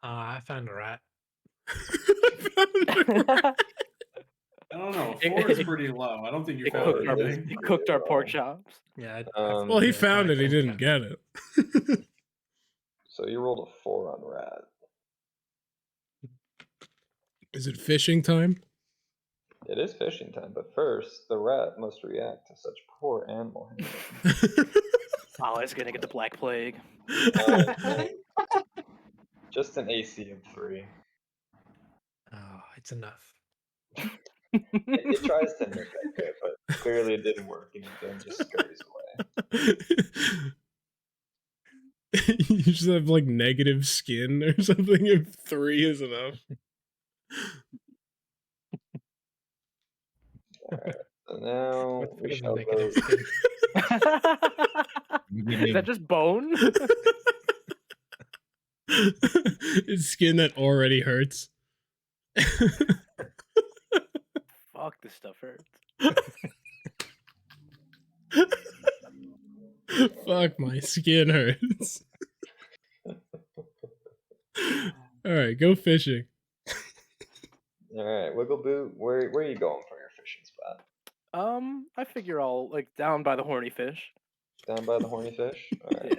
I found a rat. I don't know. 4 is pretty low. I don't think you found anything. He cooked our pork chops. Yeah. Well, he found it. He didn't get it. So you rolled a 4 on rat. Is it fishing time? It is fishing time, but first, the rat must react to such poor animal handling. Oh, it's gonna get the Black Plague. Just an AC of 3. Oh, it's enough. It tries to mimic it, but clearly it didn't work, and he then just scurries away. You just have like negative skin or something if 3 is enough. Alright, so now What's we the shall negative vote. skin? Is that just bone? It's skin that already hurts. Fuck, this stuff hurts. Fuck, my skin hurts. Alright, go fishing. Alright, Wiggleboot, where are you going for your fishing spot? I figure I'll like down by the horny fish. Down by the horny fish? Alright.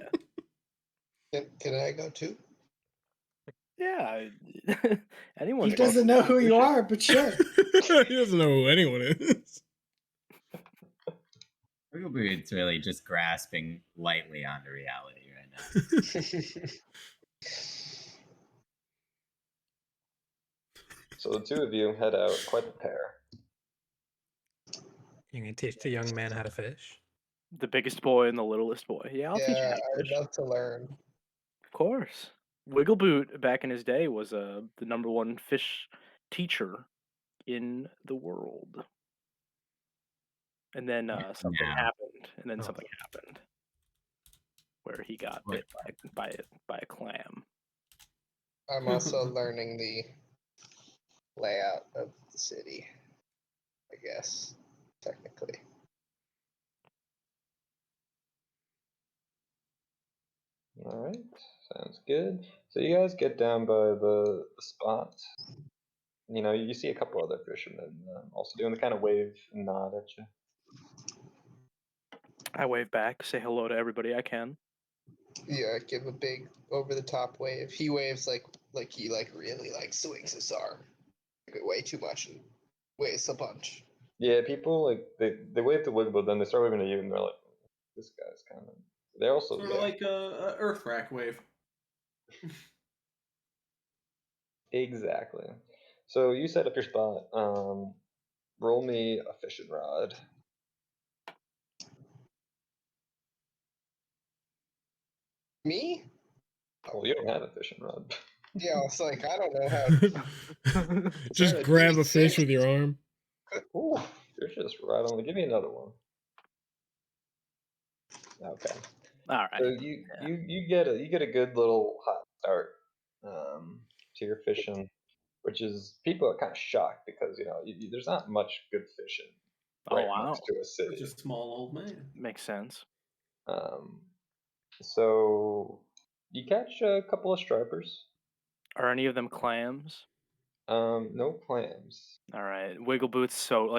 Yeah. Can I go too? Yeah. He Anyone's doesn't know who you are, but sure. He doesn't know who anyone is. Wiggleboot's really just grasping lightly onto reality right now. So the two of you head out, quite the pair. You can teach the young man how to fish. The biggest boy and the littlest boy. Yeah, I'll teach you how Yeah, to I'd fish. love to learn. Of course. Wiggleboot back in his day was the #1 fish teacher in the world. And then something Yeah. happened. And then Oh. something happened where he got What? bit by a clam. I'm also learning the layout of the city, I guess, technically. Alright, sounds good. So you guys get down by the spot. You know, you see a couple other fishermen also doing the kind of wave and nod at you. I wave back, say hello to everybody I can. Yeah, give a big over the top wave. He waves like he really swings his arm way too much and waves a bunch. Yeah, people like they wave to Wiggle, then they start waving at you, and they're like, "This guy's kind of." They're also Sort of like a Earthrack wave. Exactly. So you set up your spot. Roll me a fishing rod. Me? Oh, you don't have a fishing rod. Yeah, it's like I don't know how. Just Trying to grab do a fish six. with your arm. Ooh, you're just right on. Give me another one. Okay. All right. So you get a good little hot start to your fishing, which is people are kind of shocked because there's not much good fishing right next to a city. Just a small old man. Makes sense. So you catch a couple of stripers. Are any of them clams? No clams. All right, Wiggleboot's so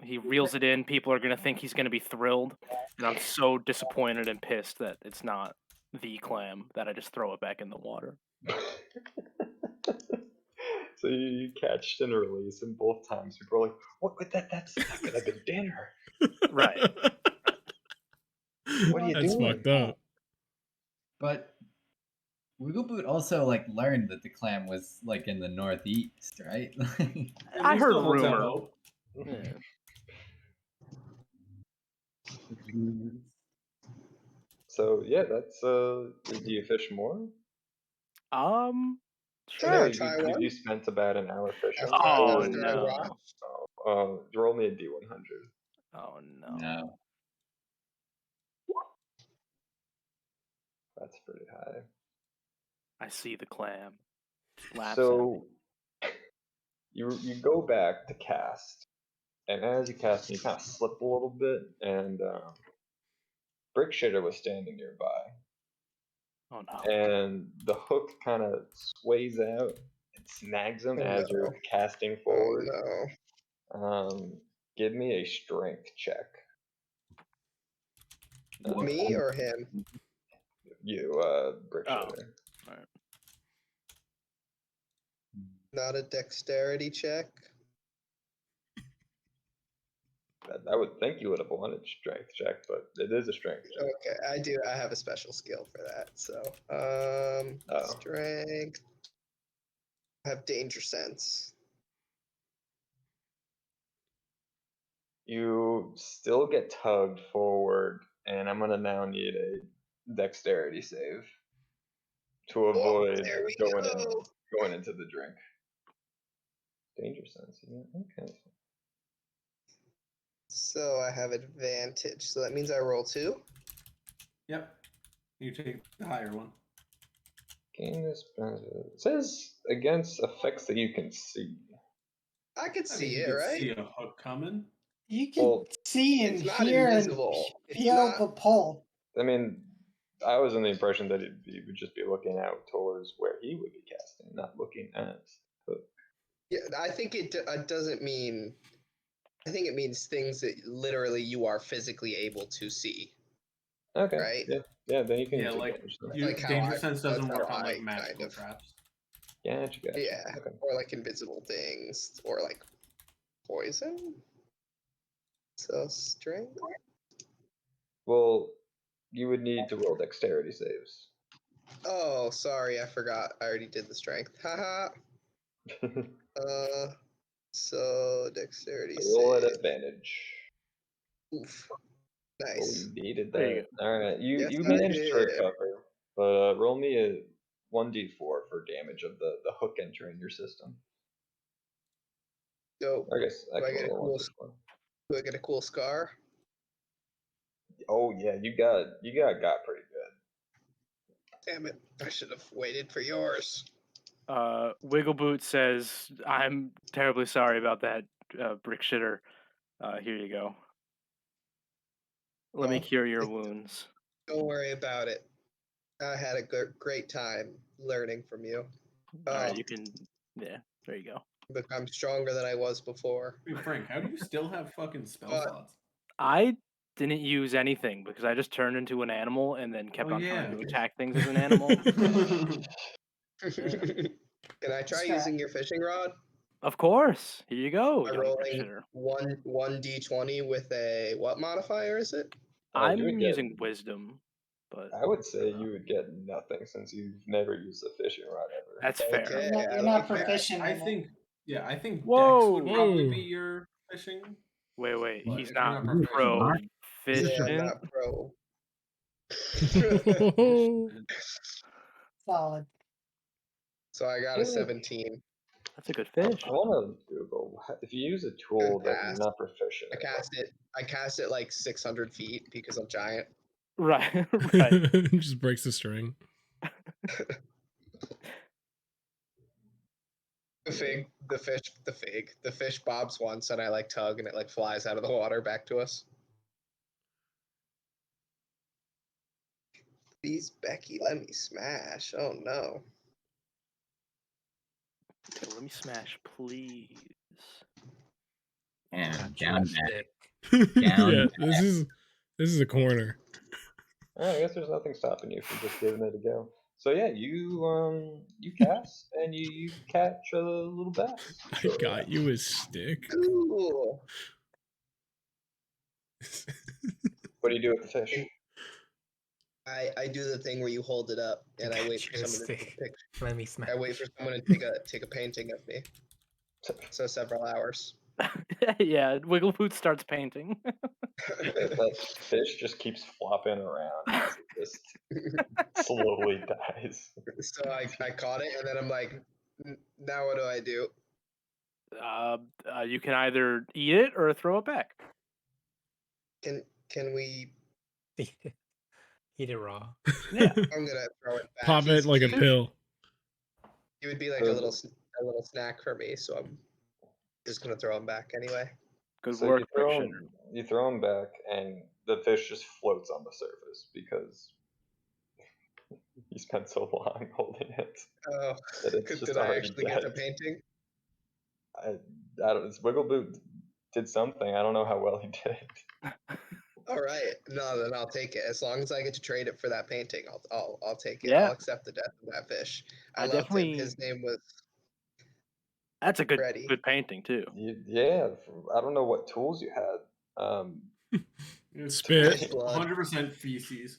he reels it in. People are gonna think he's gonna be thrilled, and I'm so disappointed and pissed that it's not the clam that I just throw it back in the water. So you catch and release, and both times people are like, "What? That could have been dinner." Right. What are you That's doing? fucked up. But Wiggleboot also learned that the clam was in the northeast, right? I heard Still holds out rumor. hope. Yeah. So yeah, that's do you fish more? Can I Sure. try you, one? you spent about an hour fishing. Oh, After I no. watch? Roll me a D100. Oh no. No. That's pretty high. I see the clam. Laughs So you go back to cast, and as you cast, you kind of slip a little bit, and Brick Shitter was standing nearby, at me. Oh no. and the hook kind of sways out and snags him Oh, as no. you're casting Oh forward. no. Give me a strength check. Me or him? You, Brick Oh. Shitter. All right. Not a dexterity check. I would think you would have won a strength check, but it is a strength check. Okay, I do. I have a special skill for that. So, strength. I have danger sense. You still get tugged forward, and I'm gonna now need a dexterity save to avoid there we going go. into the drink. Danger sense, okay. So I have advantage. So that means I roll 2. Yep. You take the higher one. Gain this benefit. It says against effects that you can see. I could I see mean, you it, could right? see a hook coming. You can Well, see and it's not hear and invisible. It's feel not- the pull. I mean, I was in the impression that he would just be looking out towards where he would be casting, not looking at the hook. Yeah, I think it doesn't mean. I think it means things that literally you are physically able to see. Okay. Right? Yeah. Then you can. Yeah, take like damage then. you, Like how danger I- sense doesn't that's work how on like I magical kind of- traps. Gotcha. Yeah, Okay. or like invisible things, or like poison. So strength. Well, you would need to roll dexterity saves. Oh, sorry, I forgot. I already did the strength. Haha. So dexterity Roll at save. advantage. Oof. Oh, Nice. you needed There you that. All right, you Yes, I managed to did. recover, but roll me a 1d4 for damage of the hook entering your system. So, I guess I Do I can get a roll cool 1d4. do I get a cool scar? Oh yeah, you got pretty good. Damn it! I should have waited for yours. Wiggleboot says, "I'm terribly sorry about that, brick shitter. Here you go. Let me Oh, cure your wounds." Don't worry about it. I had a great time learning from you. All right, Oh, you can. Yeah, there you go. But I'm stronger than I was before. Wait, Frank, how do you still have fucking spell But- slots? I didn't use anything because I just turned into an animal and then kept Oh, on trying yeah. to attack things as an animal. Can I try Strat. using your fishing rod? Of course. Here you go, By young brick rolling shitter. one d20 with a what modifier is it? You I'm would get- using wisdom, but I would say you would get nothing since you've never used a fishing rod ever. that's fair. Okay. You're not, I you're not like that. proficient I in it. think, yeah, I think Dex Whoa. would probably Whoa. be your fishing. Wait, But he's if you're not not pro Yeah, I'm fishing. not pro. Solid. So I got a 17. That's a good fish. I want to Google if you use a tool that you're pass. not proficient. I cast it like 600 feet because I'm giant. Right, right. Just breaks the string. The fish bobs once and I like tug and it like flies out of the water back to us. Please, Becky, let me smash. Oh no. Okay, let me smash, please. And Got down you, back. stick. Down Yeah, this is a corner. I guess there's nothing stopping you from just giving it a go. So yeah, you cast and you catch a little bass. I got you a stick. Cool. What do you do with the fish? I do the thing where you hold it up and I Got wait for you a someone to take a stick. picture. Let me smash. I wait for someone to take a painting of me. So several hours. Yeah, Wiggleboot starts painting. That fish just keeps flopping around as it just slowly dies. So I caught it and then I'm like, now what do I do? You can either eat it or throw it back. Can we? Eat it raw. Yeah. I'm gonna throw it back. Pop it like a pill. It would be like a little snack for me, so I'm just gonna throw him back anyway. Good So work, you brick throw shitter. him back, and the fish just floats on the surface because you spent so long holding it. Oh, That it's just did I already actually get the dead. painting? I don't. Wiggleboot did something. I don't know how well he did. All right, no, then I'll take it. As long as I get to trade it for that painting, I'll take it. Yeah. I'll accept the death of that fish. I I loved him. definitely- His name was That's a good Ready. good painting too. Yeah, I don't know what tools you had Spit. Fish blood. 100% feces.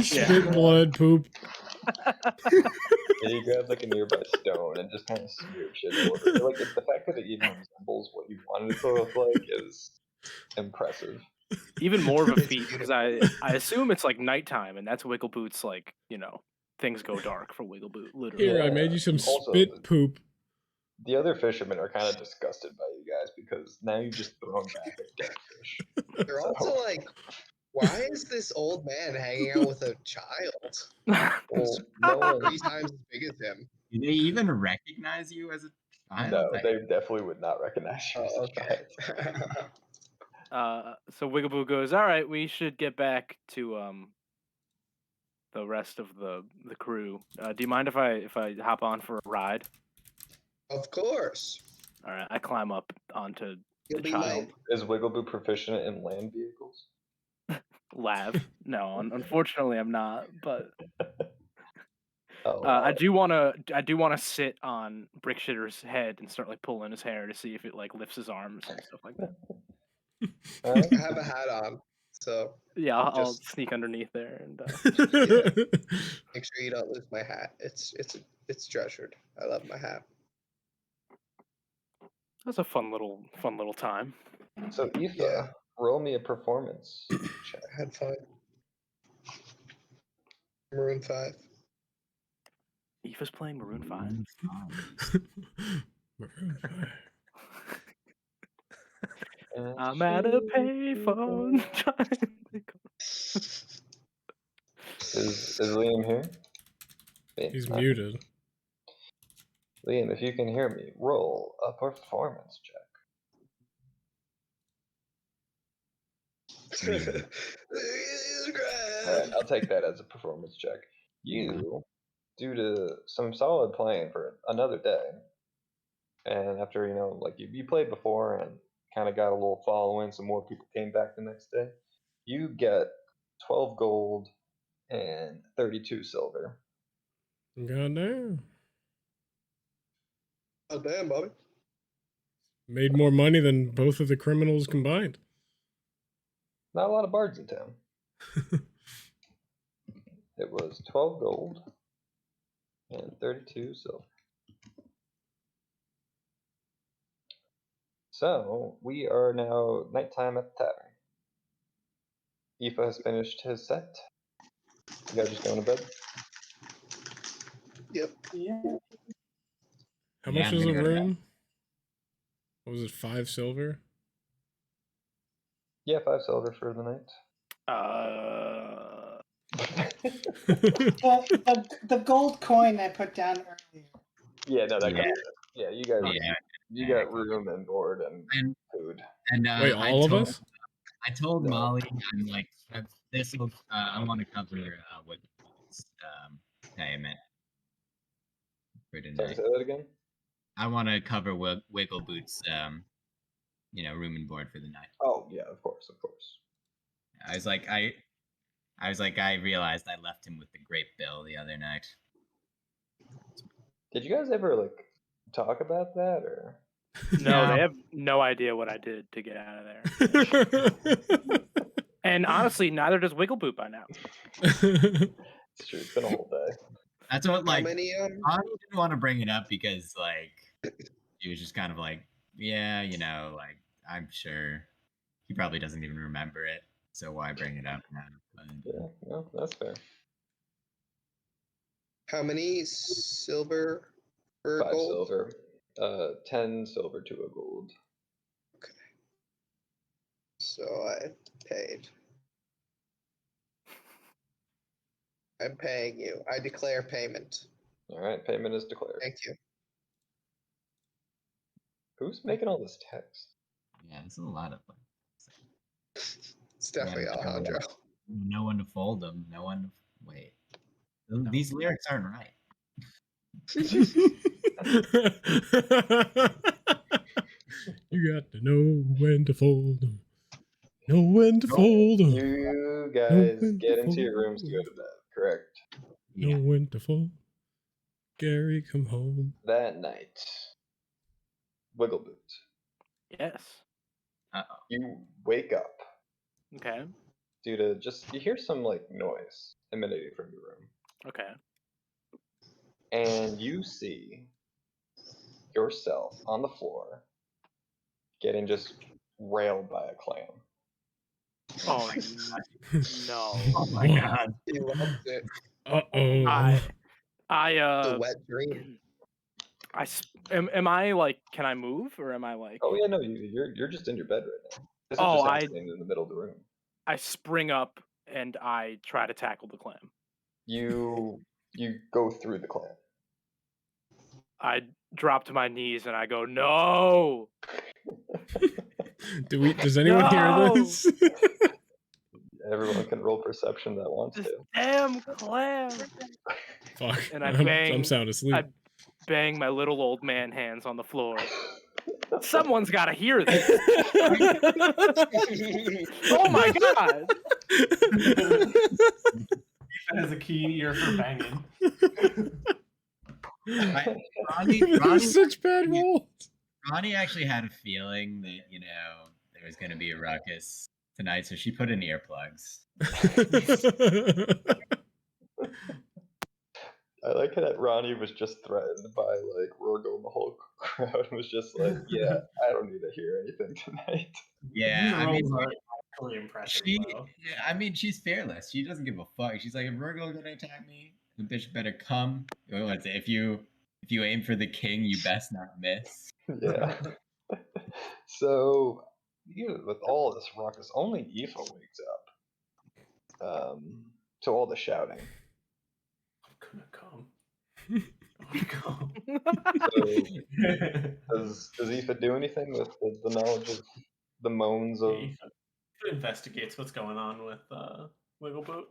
Spit, blood, poop. Yeah, you grab like a nearby stone and just kind of smooch it over. Like the fact that it even resembles what you wanted it to look like is impressive. Even more of a It's feat because beautiful. I assume it's like nighttime and that's Wiggleboot's like things go dark for Wiggleboot literally. Here, I Yeah. made you some Also, spit poop. The other fishermen are kind of disgusted by you guys because now you just thrown back a dead fish. They're So- also like, why is this old man hanging out with a child? Well, no one. 3 times as big as him. Do they even recognize you as a child? No, they definitely would not recognize you. as Oh, a okay. child. So Wiggleboot goes, all right, we should get back to the rest of the crew. Do you mind if I hop on for a ride? Of course. All right, I climb up onto You'll the be child. late. Is Wiggleboo proficient in land vehicles? Lav. No, unfortunately, I'm not. But Oh, I do wanna sit on Brickshitter's head and start like pulling his hair to see if it like lifts his arms and stuff like that. alright. I have a hat on, so Yeah, I'll Just- sneak underneath there and. make sure you don't lose my hat. It's treasured. I love my hat. That's a fun little time. So Aoife, Yeah. roll me a performance check. I had fun. Maroon 5. Aoife's playing Maroon 5. Maroon 5. I'm at a payphone. Is Liam here? He's Not- muted. Liam, if you can hear me, roll a performance check. Alright, I'll take that as a performance check. You, due to some solid playing for another day, and after, like you played before and kind of got a little following, some more people came back the next day, you get 12 gold and 32 silver. Goddamn. Oh damn, Bobby. Made more money than both of the criminals combined. Not a lot of bards in town. It was 12 gold and 32 silver. So, we are now nighttime at the tavern. Aoife has finished his set. You guys just going to bed? Yep. How Yeah, much I'm was gonna the go to bed. room? What was it, 5 silver? Yeah, 5 silver for the night. The gold coin I put down earlier. Yeah, no, that Yeah. covers it. Yeah, you guys, Yeah. you got room and board and And food. and Wait, all of us? I told No. Molly, I'm like, this will. I want to cover what payment for Sorry, tonight. say that again? I want to cover Wiggleboot's room and board for the night. Oh, yeah, of course, of course. I was like, I realized I left him with the grape bill the other night. Did you guys ever, talk about that, or? No, No. they have no idea what I did to get out of there. And honestly, neither does Wiggleboot by now. It's true, it's been a whole day. That's what How like. many I didn't want to bring it up because he was just kind of like, yeah, I'm sure he probably doesn't even remember it, so why bring it up now? But, Yeah, no, that's fair. how many silver per 5 gold? silver. 10 silver to a gold. So I paid. I'm paying you. I declare payment. Alright, payment is declared. Thank you. Who's making all this text? yeah, it's a lot of It's definitely Yeah, Alejandro. no one to fold them. No one to wait. These lyrics aren't right. You got to know when to fold 'em. Know when to fold 'em. You guys when get to into your fold rooms to go 'em. to bed, correct? Yeah. Know when to fold. Gary, come home. That night, Wiggleboot, Yes. You wake up Okay. due to you hear some like noise emanating from your room, Okay. and you see yourself on the floor getting just railed by a clam. Oh no. Oh my god. He loves it. Uh-oh. I The wet dream. am I like, can I move or am I like? Oh yeah, no, you're just in your bed right now. This is Oh, just I happening in the middle of the room. I spring up and I try to tackle the clam. You go through the clam. I drop to my knees and I go, no. Does anyone hear No! this? Everyone can roll perception that wants This to. damn clam. Fuck. And I I'm sound asleep. I bang my little old man hands on the floor. Someone's got to hear this. Oh my god. Ethan has a keen ear for banging. Ronnie's such bad rolls. Ronnie actually had a feeling that, there was going to be a ruckus tonight, so she put in earplugs. I like that Ronnie was just threatened by like Rorgo and the whole crowd was just like, yeah, I don't need to hear anything tonight. Yeah, I mean, Really impressive. she's fearless. She doesn't give a fuck. She's like, if Virgo's gonna attack me, the bitch better come. If you aim for the king, you best not miss. Yeah. So, with all this ruckus, only Aoife wakes up. To all the shouting. I'm gonna come. So, does Aoife do anything with the knowledge of the moans of? He investigates what's going on with Wiggleboot.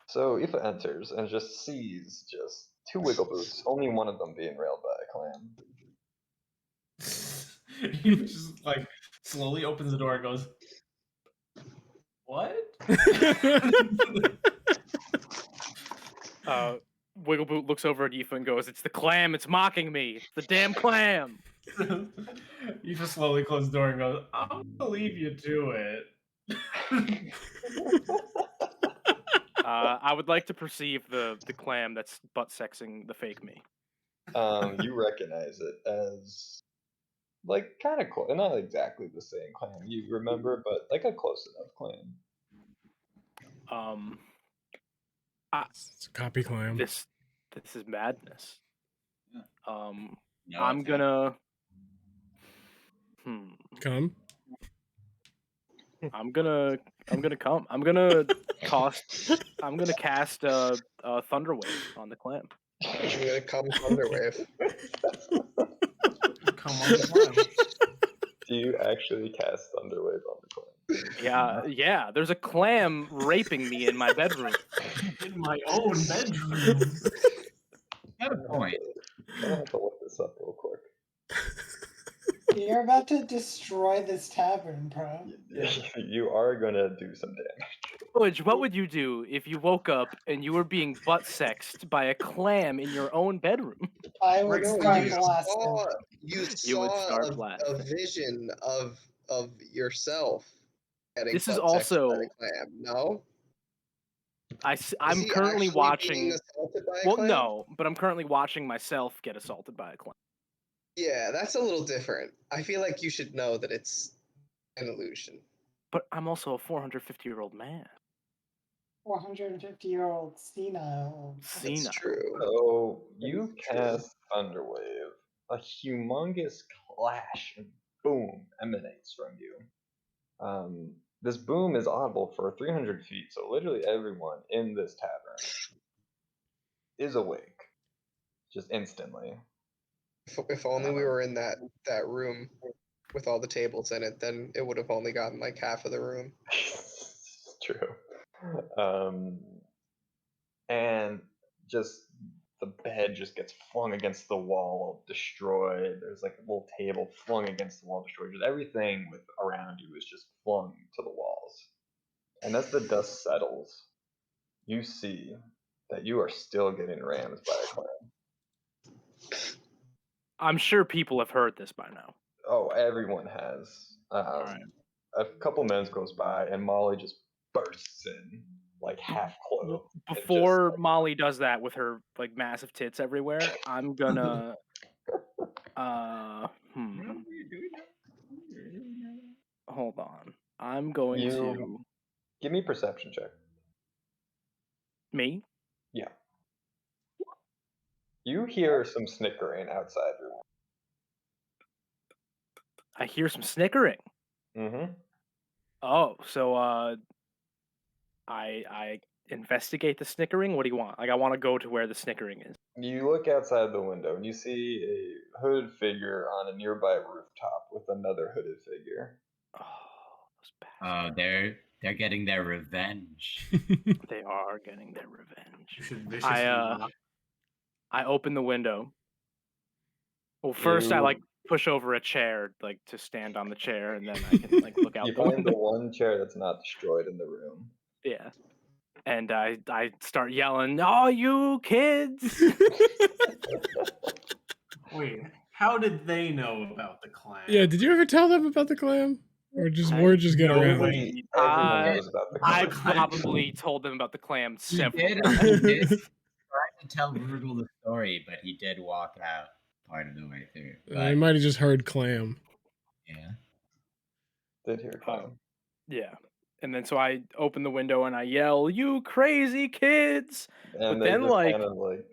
So Aoife enters and just sees just two Wiggleboots, only one of them being railed by a clam. He just like slowly opens the door and goes, "What?" Wiggleboot looks over at Aoife and goes, "It's the clam. It's mocking me. It's the damn clam." You just slowly close the door and goes, "I'll leave you to it." I would like to perceive the clam that's butt sexing the fake me. You recognize it as like kind of close, not exactly the same clam you remember, but like a close enough clam. It's a copy clam. This is madness. Yeah. No, I'm gonna. Come. I'm gonna come. I'm gonna cast Thunder Wave on the clam. I'm gonna come Thunderwave. Come on, the clam. Do you actually cast Thunderwave on the clam? Yeah. There's a clam raping me in my bedroom. In my own bedroom. Got a point. I'm gonna have to look this up real quick. You're about to destroy this tavern, bro. You are gonna do some damage. George, what would you do if you woke up and you were being butt sexed by a clam in your own bedroom? I would No, start you blasting. saw, You would start a blasting. vision of yourself getting This is butt sexed by also- the clam. No? I'm he currently actually watching. being assaulted by a Well, clam? no, but I'm currently watching myself get assaulted by a clam. Yeah, that's a little different. I feel like you should know that it's an illusion. But I'm also a 450-year-old man. 450-year-old senile. That's Senile. true. So you cast Thunderwave. A humongous clash and boom emanates from you. This boom is audible for 300 feet, so literally everyone in this tavern is awake, just instantly. If only we were in that room with all the tables in it, then it would have only gotten like half of the room. True. And just the bed just gets flung against the wall, destroyed. There's like a little table flung against the wall, destroyed. Just everything with around you is just flung to the walls. And as the dust settles, you see that you are still getting rammed by a clam. I'm sure people have heard this by now. Oh, everyone has. Alright. a couple minutes goes by, and Molly just bursts in, like half clothed. Before Molly does that with her like massive tits everywhere, I'm gonna hold on. I'm going to give me a perception check. Me? Yeah. You hear some snickering outside your window. I hear some snickering. Mm-hmm. Oh, so I investigate the snickering. What do you want? Like, I want to go to where the snickering is. You look outside the window and you see a hooded figure on a nearby rooftop with another hooded figure. Oh, they're getting their revenge. They are getting their revenge. You should viciously knock. I open the window. Well, first I like push over a chair, like to stand on the chair, and then I can like look out You the find window. the one chair that's not destroyed in the room. Yeah. And I start yelling, "Oh, you kids!" Wait, how did they know about the clan? Yeah, did you ever tell them about the clam? Or just word just get around? Everyone knows about the I clam. probably told them about the clam several He times. did try to tell Rugel the story, but he did walk out part of the way through. I might have just heard clam. Yeah. Did hear clam. Yeah. And then so I open the window and I yell, "You crazy kids!" And but they then just like kind of like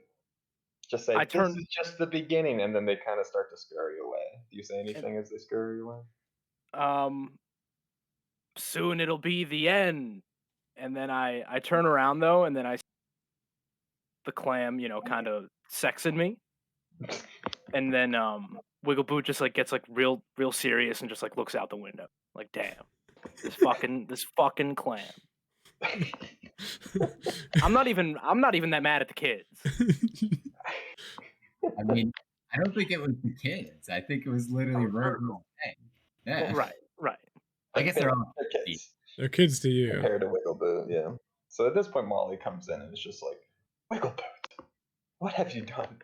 just say, "This is just the beginning," and then they kind of start to scurry away. Do you say anything as they scurry away? Soon it'll be the end. And then I turn around though, and then I see the clam, you know, kind of sexing me. And then Wiggleboot just like gets like real serious and just like looks out the window. Like, damn. This fucking clam. I'm not even that mad at the kids. I mean, I don't think it was the kids. I think it was literally Rugel. Yeah. Right. I guess they're all kids. They're kids to you. Compared to Wiggleboot, yeah. So at this point, Molly comes in and is just like, "Wiggleboot, what have you done?"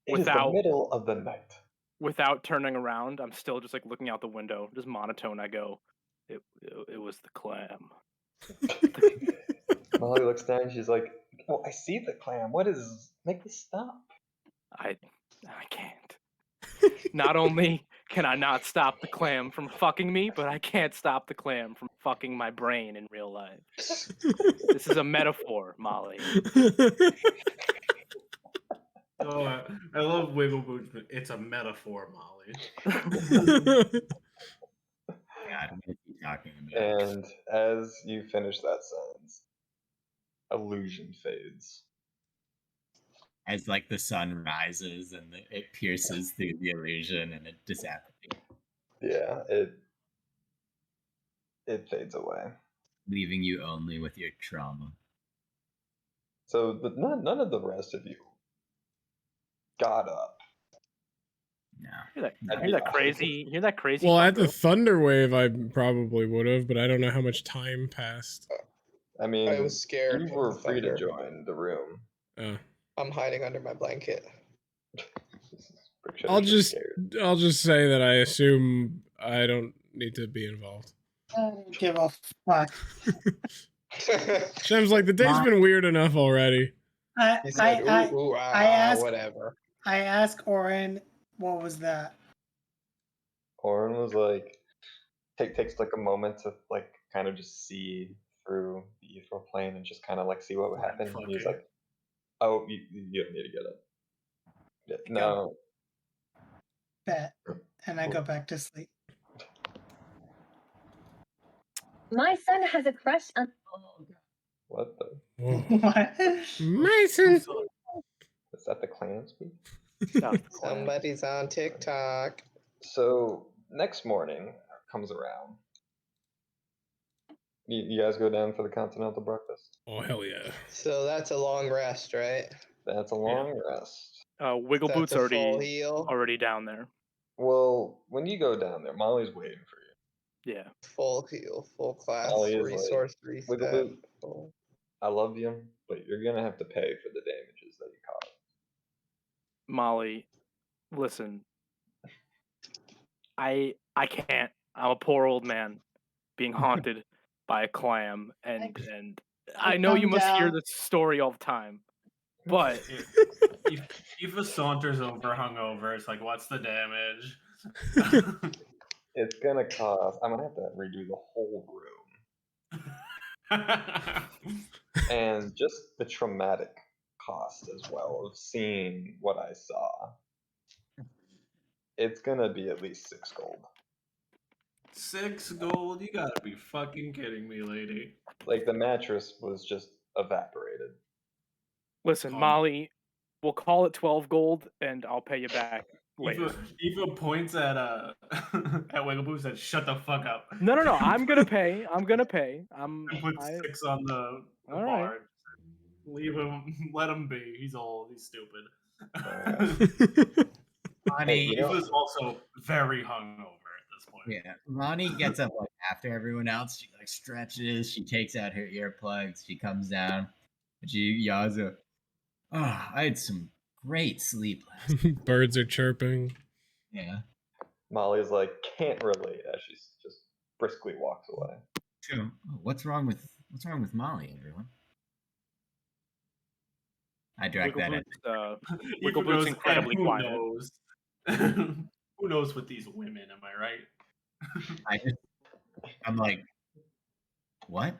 It is the middle of the night. Without turning around, I'm still just like looking out the window, just monotone. I go, it was the clam. Molly looks down. She's like, "Oh, I see the clam. What is? Make this stop." I can't. Not only can I not stop the clam from fucking me, but I can't stop the clam from fucking my brain in real life. This is a metaphor, Molly. Oh, I love Wiggleboot, but it's a metaphor, Molly. God, what are you talking about? And as you finish that sentence, illusion fades. As like the sun rises and it pierces through the illusion and it disappears. Yeah, it fades away, leaving you only with your trauma. So none of the rest of you got up. No. Hear that crazy. Well, at the thunder wave, I probably would have, but I don't know how much time passed. I mean, I was scared. You were free to join the room. I'm hiding under my blanket. I'll just say that I assume I don't need to be involved. I don't give a fuck. Shem's like, the day's been weird enough already. I asked, whatever. I asked Oren, what was that? Oren was like, takes like a moment to like kind of just see through the ethereal plane and just kind of like see what would happen. And he's like, "Oh, you need to get up." Yeah, no. Bet. And I go back to sleep. My son has a crush on. What the? What? Mason. Is that the clan speak? Somebody's on TikTok. So next morning comes around. You guys go down for the continental breakfast? Oh, hell yeah. So that's a long rest, right? That's a long rest. Wiggleboot's already down there. Well, when you go down there, Molly's waiting for you. Yeah. Full heal, full class, Molly is resource like, reset. Wiggleboot, I love you, but you're going to have to pay for the damages that you caused. Molly, listen. I can't I'm a poor old man being haunted by a clam, and I know you Calm must hear down. this story all the time, but If saunters over hungover, it's like, what's the damage? It's gonna cost. I'm gonna have to redo the whole room, and just the traumatic cost as well of seeing what I saw. It's gonna be at least 6 gold. 6 gold? You gotta be fucking kidding me, lady. Like the mattress was just evaporated. listen, Molly, we'll call it 12 gold, and I'll pay you back later. Eva points at at Wiggleboo and says, "Shut the fuck up." No, I'm gonna pay. I'm gonna pay. And put 6 on the All bar. right. Leave him. Let him be. He's old. He's stupid. Ronnie, Eva's also very hungover at this point. Yeah, Ronnie gets up like after everyone else. She like stretches. She takes out her earplugs. She comes down. And she yells, "Oh, I had some great sleep last night." Birds are chirping. Yeah. Molly's like, can't relate as she just briskly walks away. True. Oh, what's wrong with Molly, everyone? I direct that in. Wiggleboot's incredibly who quiet. knows? Who knows with these women? Am I right? I'm like, what?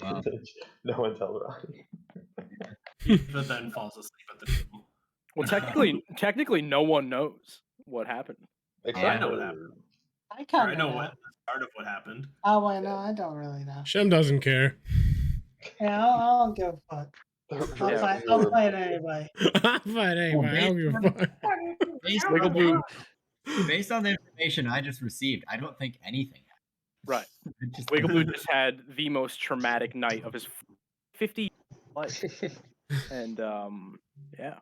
Well, no one tells Ronnie. Eva then falls asleep at the table. Well, technically, no one knows what happened. I know what happened. I kind of I know what the start of what happened. Oh, wait, no, I don't really know. Shem doesn't care. Yeah, I don't give a fuck. I'll play it anyway. I'll fight anyway. I don't give a fuck. Based on the information I just received, I don't think anything happened. Right. Wiggleboot just had the most traumatic night of his 50 life. And yeah.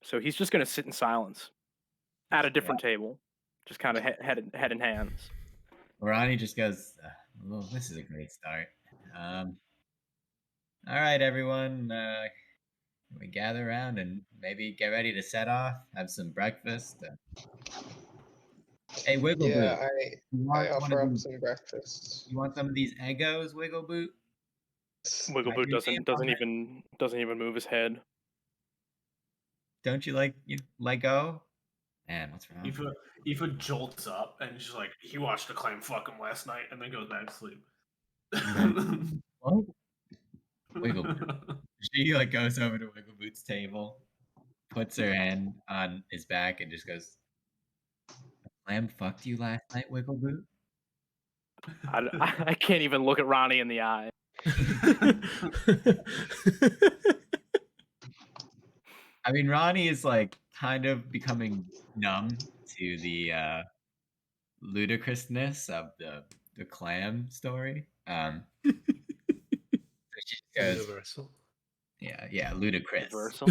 So he's just gonna sit in silence at a different table, just kind of head in hands. Ronnie just goes, well, this is a great start. All right, everyone. We gather around and maybe get ready to set off, have some breakfast. Hey, Wiggleboot. Yeah, I offer up some breakfast. You want some of these Eggos, Wiggleboot? Wiggleboot doesn't even move his head. Don't you like go? Man, what's wrong? Eva jolts up and she's like, he watched a clam fuck him last night, and then goes back to sleep. What? Wiggleboot. She like goes over to Wiggleboot's table, puts her hand on his back, and just goes, "Clam fucked you last night, Wiggleboot?" I can't even look at Ronnie in the eye. I mean, Ronnie is like kind of becoming numb to the ludicrousness of the clam story. She goes, Universal. Yeah, ludicrous. Universal.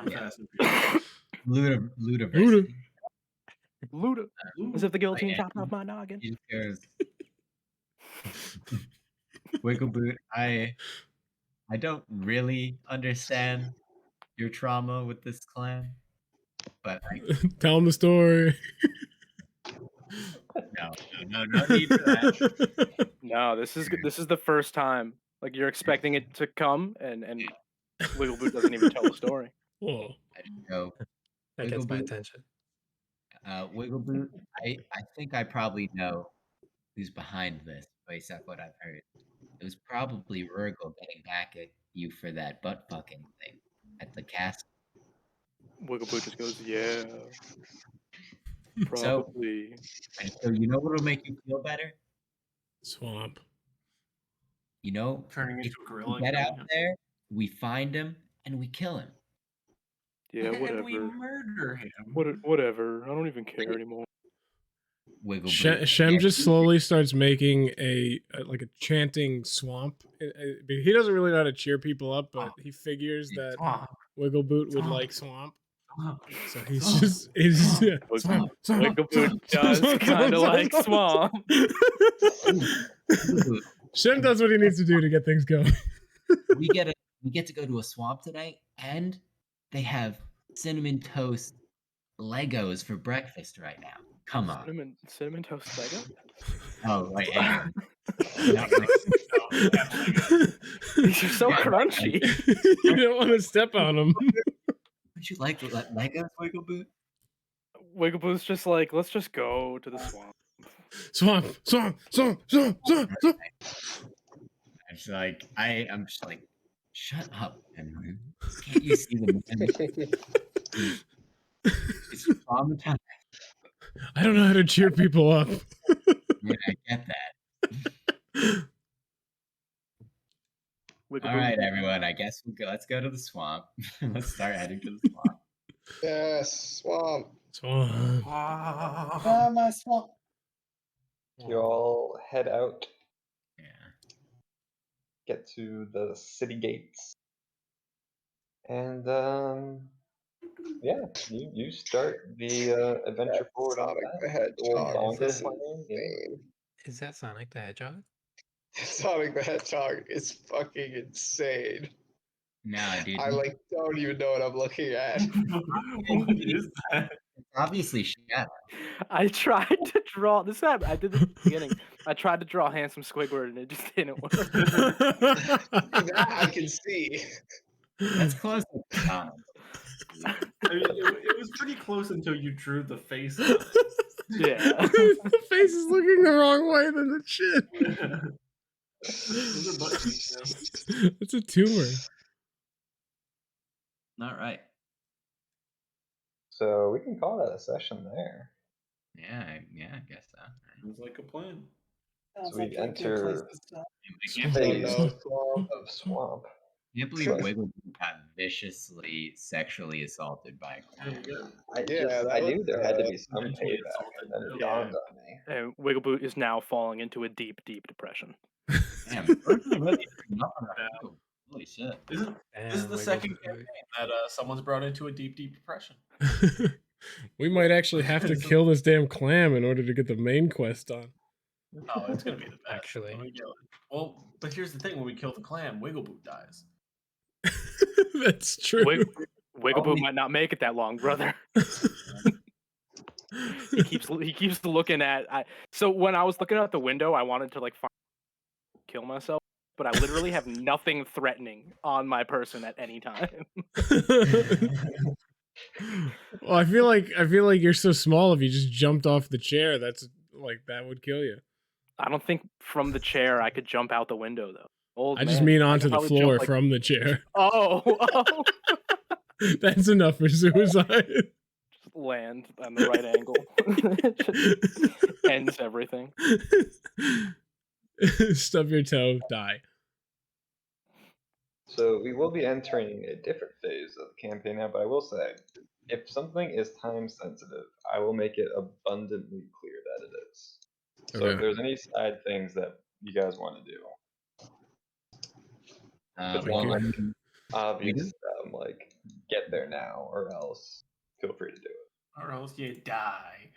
Yeah. Ludiversity. Luda. As if the guillotine chopped off my noggin. He just goes, Wiggleboot, I don't really understand your trauma with this clan, but tell him the story. No need for that. No, this is the first time. Like you're expecting it to come, and Wiggleboot doesn't even tell the story. Whoa. I just go, That gets my attention. Wiggleboot, I think I probably know who's behind this, based on what I've heard. It was probably Virgil getting back at you for that butt fucking thing at the castle. Wiggleboot just goes, yeah. Probably. So you know what'll make you feel better? Swamp. You know, turning into a gorilla. We get out there, we find him, and we kill him. Yeah, whatever. And we murder him. Whatever. I don't even care anymore. Shem just slowly starts making a chanting swamp. He doesn't really know how to cheer people up, but he figures that Wiggleboot would like swamp. So he's swamp. Wiggleboot does kind of like swamp. Shem does what he needs to do to get things going. We get to go to a swamp tonight, and they have cinnamon toast Legos for breakfast right now. Come on. Cinnamon toast Lego? Oh, wait, hang on. These are so crunchy. You don't want to step on them. Would you like Legos, Wiggle Boot? Wigglepoot's just like, let's just go to the swamp. Swamp. I'm just like, shut up, Henry. Can't you see the man? It's traumatized. I don't know how to cheer people up. Yeah, I get that. All right, everyone. I guess let's go to the swamp. Let's start heading to the swamp. Yes, swamp. Swamp. My swamp. You all head out. Yeah. Get to the city gates. And yeah, you start the adventure forward on Sonic that. the Hedgehog. Old Is Bongo that- plan, yeah. Is that Sonic the Hedgehog? Sonic the Hedgehog is fucking insane. No, dude. I like don't even know what I'm looking at. What is that? It's obviously Shadow. I tried to draw this. I did this at the beginning. I tried to draw handsome Squidward and it just didn't work. That I can see. That's close to Sonic. I mean, it was pretty close until you drew the face. Yeah. The face is looking the wrong way than the chin. Those are butt cheeks, It's a tumor. Not right. So we can call that a session there. Yeah, I guess so. Sounds like a plan. Sounds So we like a good place enter to start. I can't phase believe, of swamp. can't believe Wiggle got viciously sexually assaulted by a clown. I knew there had to be some mentally payback, and then it Yeah. dawned on me. And Wiggleboot is now falling into a deep, deep depression. Damn, we're really nothing right. Holy shit. This is the second campaign that someone's brought into a deep, deep depression. We might actually have to kill this damn clam in order to get the main quest on. Oh, it's gonna be the best. Actually. When we kill it. Well, but here's the thing: when we kill the clam, Wiggleboot dies. That's true. Wiggleboot might not make it that long, brother. he keeps looking at. So when I was looking out the window, I wanted to like kill myself, but I literally have nothing threatening on my person at any time. Well, I feel like you're so small. If you just jumped off the chair, that's like that would kill you. I don't think from the chair I could jump out the window though. Old I just man, mean I onto could the probably floor jump, like- from the chair. Oh. That's enough for suicide. Just land on the right angle. Just ends everything. Stub your toe, die. So we will be entering a different phase of the campaign now, but I will say, if something is time sensitive, I will make it abundantly clear that it is. So Okay. if there's any side things that you guys want to do, it's not like obvious, like get there now or else, feel free to do it. Or else you die.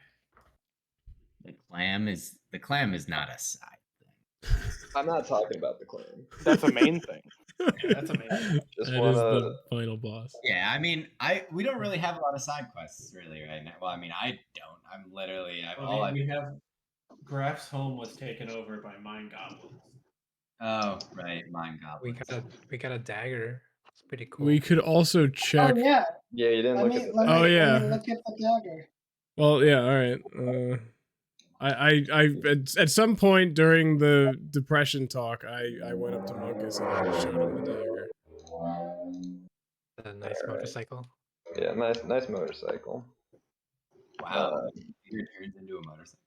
The clam is not a side thing. I'm not talking about the clan. That's a main thing. Yeah, that's amazing. Just That wanna. is the final boss. Yeah, I mean, we don't really have a lot of side quests really right now. Well, I mean, I don't. I'm literally We have Graf's home was taken over by mind goblins. Oh, right, mind goblins. We got a dagger. It's pretty cool. We could also check. Oh yeah. Yeah, you didn't Let look me, at the. let Oh, me, yeah. Let me look at the dagger. Well, yeah, all right. I at some point during the depression talk, I went up to Munkus and I showed him the dagger. A nice motorcycle. Yeah, nice motorcycle. Wow, your turns into a motorcycle.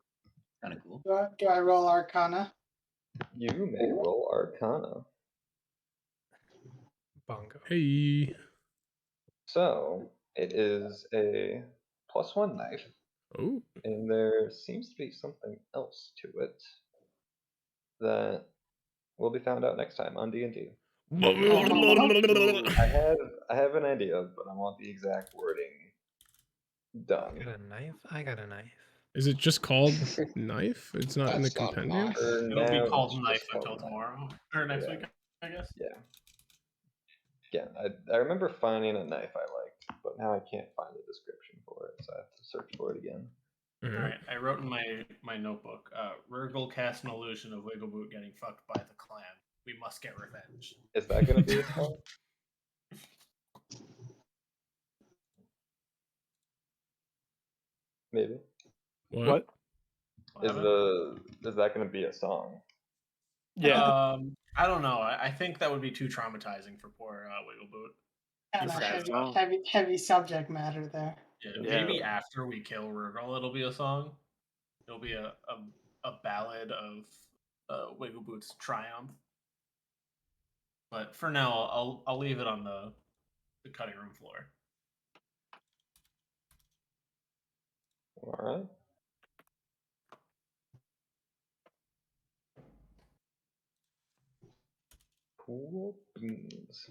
Kind of cool. Do I roll Arcana? You may roll Arcana. Bongo. Hey. So it is a +1 knife, Oh. and there seems to be something else to it that will be found out next time on D&D. I have an idea, but I want the exact wording done. Got a knife? I got a knife. Is it just called knife? It's not in the That's not compendium? mine. For It'll now, be it's called just Knife called until Knife. tomorrow or next Yeah. week, I guess. Yeah. Again, I remember finding a knife I liked. but now I can't find a description for it, so I have to search for it again. All right, I wrote in my notebook. Rurgle cast an illusion of Wiggleboot getting fucked by the clan. We must get revenge. Is that going to be a song? Maybe. What? Is that going to be a song? Yeah. I don't know. I think that would be too traumatizing for poor Wiggleboot. Kind of heavy subject matter there. Yeah, maybe after we kill Rurgle, it'll be a song. It'll be a ballad of Wiggleboot's triumph. But for now, I'll leave it on the cutting room floor. All right. Cool beans.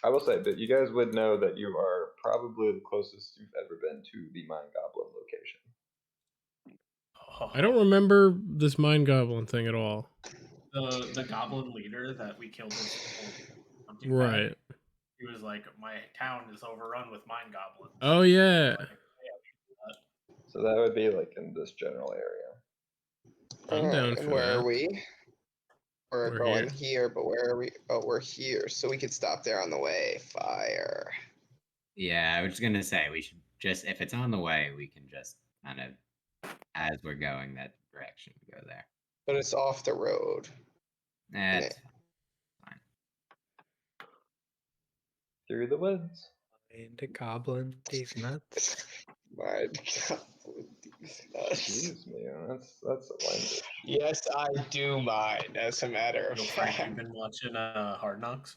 I will say that you guys would know that you are probably the closest you've ever been to the Mind Goblin location. I don't remember this Mind Goblin thing at all. The goblin leader that we killed Right. He was like, my town is overrun with mind goblins. Oh yeah. So that would be like in this general area. I'm down And for where that. are we? We're going here. here, but where are we? Oh, we're here, so we could stop there on the way. Fire. Yeah, I was just gonna say we should just, if it's on the way, we can just kind of, as we're going that direction, go there. But it's off the road. That's fine. Through the woods. The goblin, these nuts. Mind Goblin, these nuts. Excuse me, that's a language. Yes, I do mind. As a matter of fact. You've been watching Hard Knocks?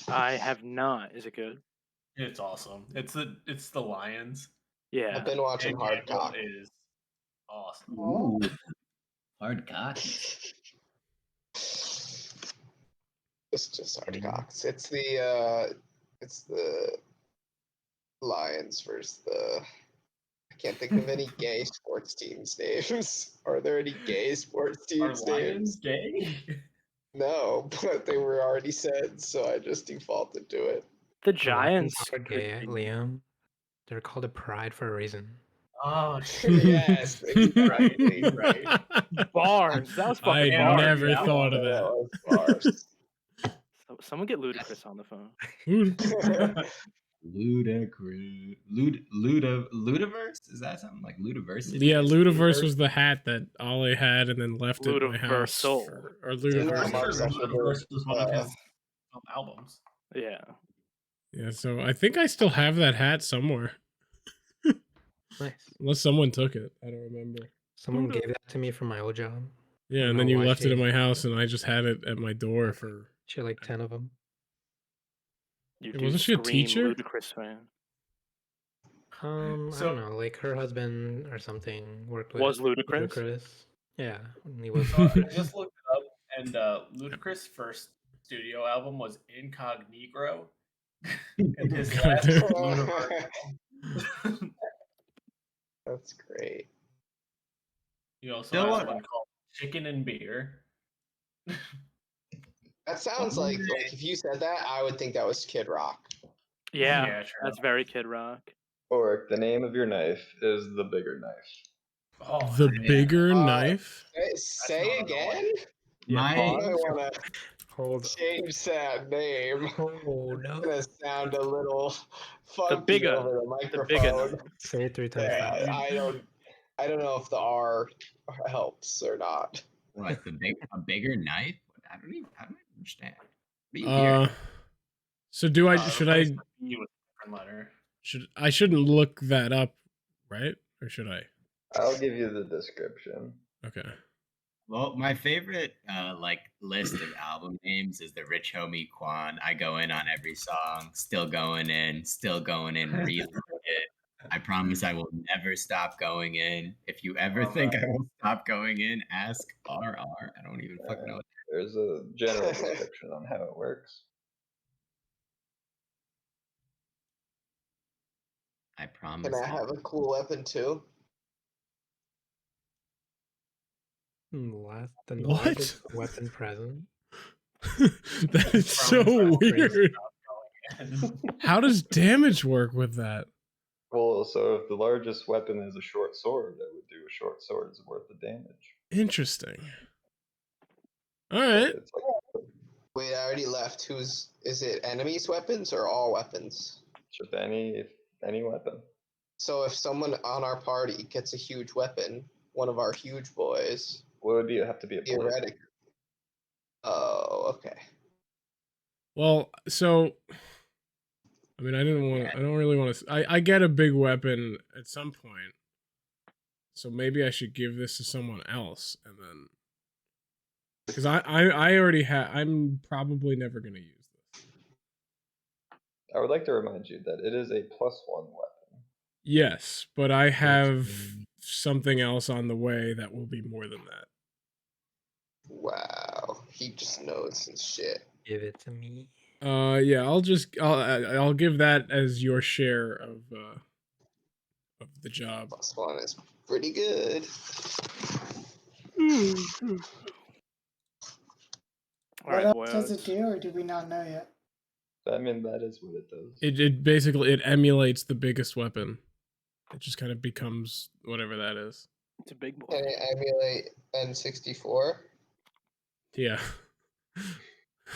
I have not. Is it good? It's awesome. It's the Lions. Yeah. I've been watching And Hard Campbell Cock. is awesome. Ooh. Hard cock. It's just Hard Cocks. It's the Lions versus the. I can't think of any gay sports teams names. Are there any gay sports Are teams Lions names? gay? No, but they were already said, so I just defaulted to it. The Lions Giants. are gay, Liam. They're called a pride for a reason. Oh, Yes, exactly. right. Bars. That was I fucking bars. never yeah. thought of That that. was bars. Someone get Ludacris on the phone. Ludiverse? Is that something like Ludiversity? Yeah, Ludiverse was the hat that Ollie had and then left at my house. Ludiversal. Or Didn't Ludiverse. Mark Zuckerberg, was one of his albums. Yeah. Yeah, so I think I still have that hat somewhere. Nice. Unless someone took it. I don't remember. Someone gave that to me from my old job. Yeah, I and don't then know you why left it she- at my house and I just had it at my door for... She had like 10 of them. You Hey, do wasn't she a scream teacher? Ludacris fan. I don't know, like her husband or something worked with Was Ludacris? Ludacris. Yeah, when he was So I just looked it up, and Ludacris' first studio album was Incognito, and his last Goddamn. Ludiverse. That's great. He also Still has what? one called Chicken and Beer. That sounds like if you said that, I would think that was Kid Rock. Yeah, true. that's very Kid Rock. Or the name of your knife is the bigger knife. Oh, The yeah. bigger knife? Say not again? Yeah, My- I pause. want to hold. change that name. Oh It's no! gonna sound a little funky bigger- over the The bigger microphone. knife. Say it 3 times Yeah, fast. I don't know if the R helps or not. What, a bigger knife? I don't understand. What are you hearing? So do I Replace the B with a different letter. I shouldn't look that up, right? Or should I? I'll give you the description. Okay. Well, my favorite list of album names is the Rich Homie Quan. I go in on every song, still going in, really it. I promise I will never stop going in. If you ever think I will stop going in, ask RR. I don't even fucking know. There's a general description on how it works. I promise. Can I have a cool weapon too? Last and What? largest weapon present. That is so Promise I will weird. stop going How does damage work with that? Well, so if the largest weapon is a short sword, that would do a short sword's worth of damage. Interesting. All right. It's like Wait, I already left. Is it enemies' weapons or all weapons? just any weapon. So if someone on our party gets a huge weapon, one of our huge boys, What would have to be a blade? theoretic. Oh, okay. Well, so I mean, I don't really want to. I get a big weapon at some point, so maybe I should give this to someone else, and then because I already have. I'm probably never gonna use this. I would like to remind you that it is a +1 weapon. Yes, but I have something else on the way that will be more than that. Wow, he just knows his shit. Give it to me. Yeah, I'll give that as your share of the job. +1 is pretty good. What Alright, else does it do, or do we not know yet? I mean, that is what it does. It basically it emulates the biggest weapon. It just kind of becomes whatever that is. It's a big boy. Can it emulate N64? Yeah.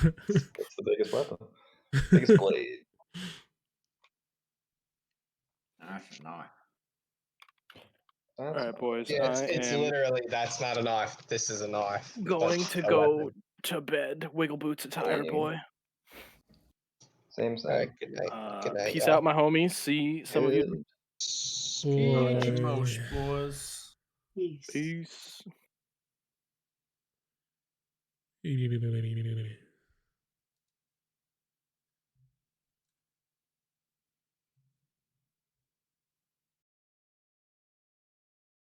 It's the biggest weapon. Biggest blade. That's not. Alright, boys. Yeah, I it's am literally, that's not a knife. This is a knife. going That's to a go weapon. to bed. Wiggle boots are tired, Same. boy. Same. Alright, good night. Good night, Peace y'all. out, my homies. See some of you. Most boys. Peace. Boy.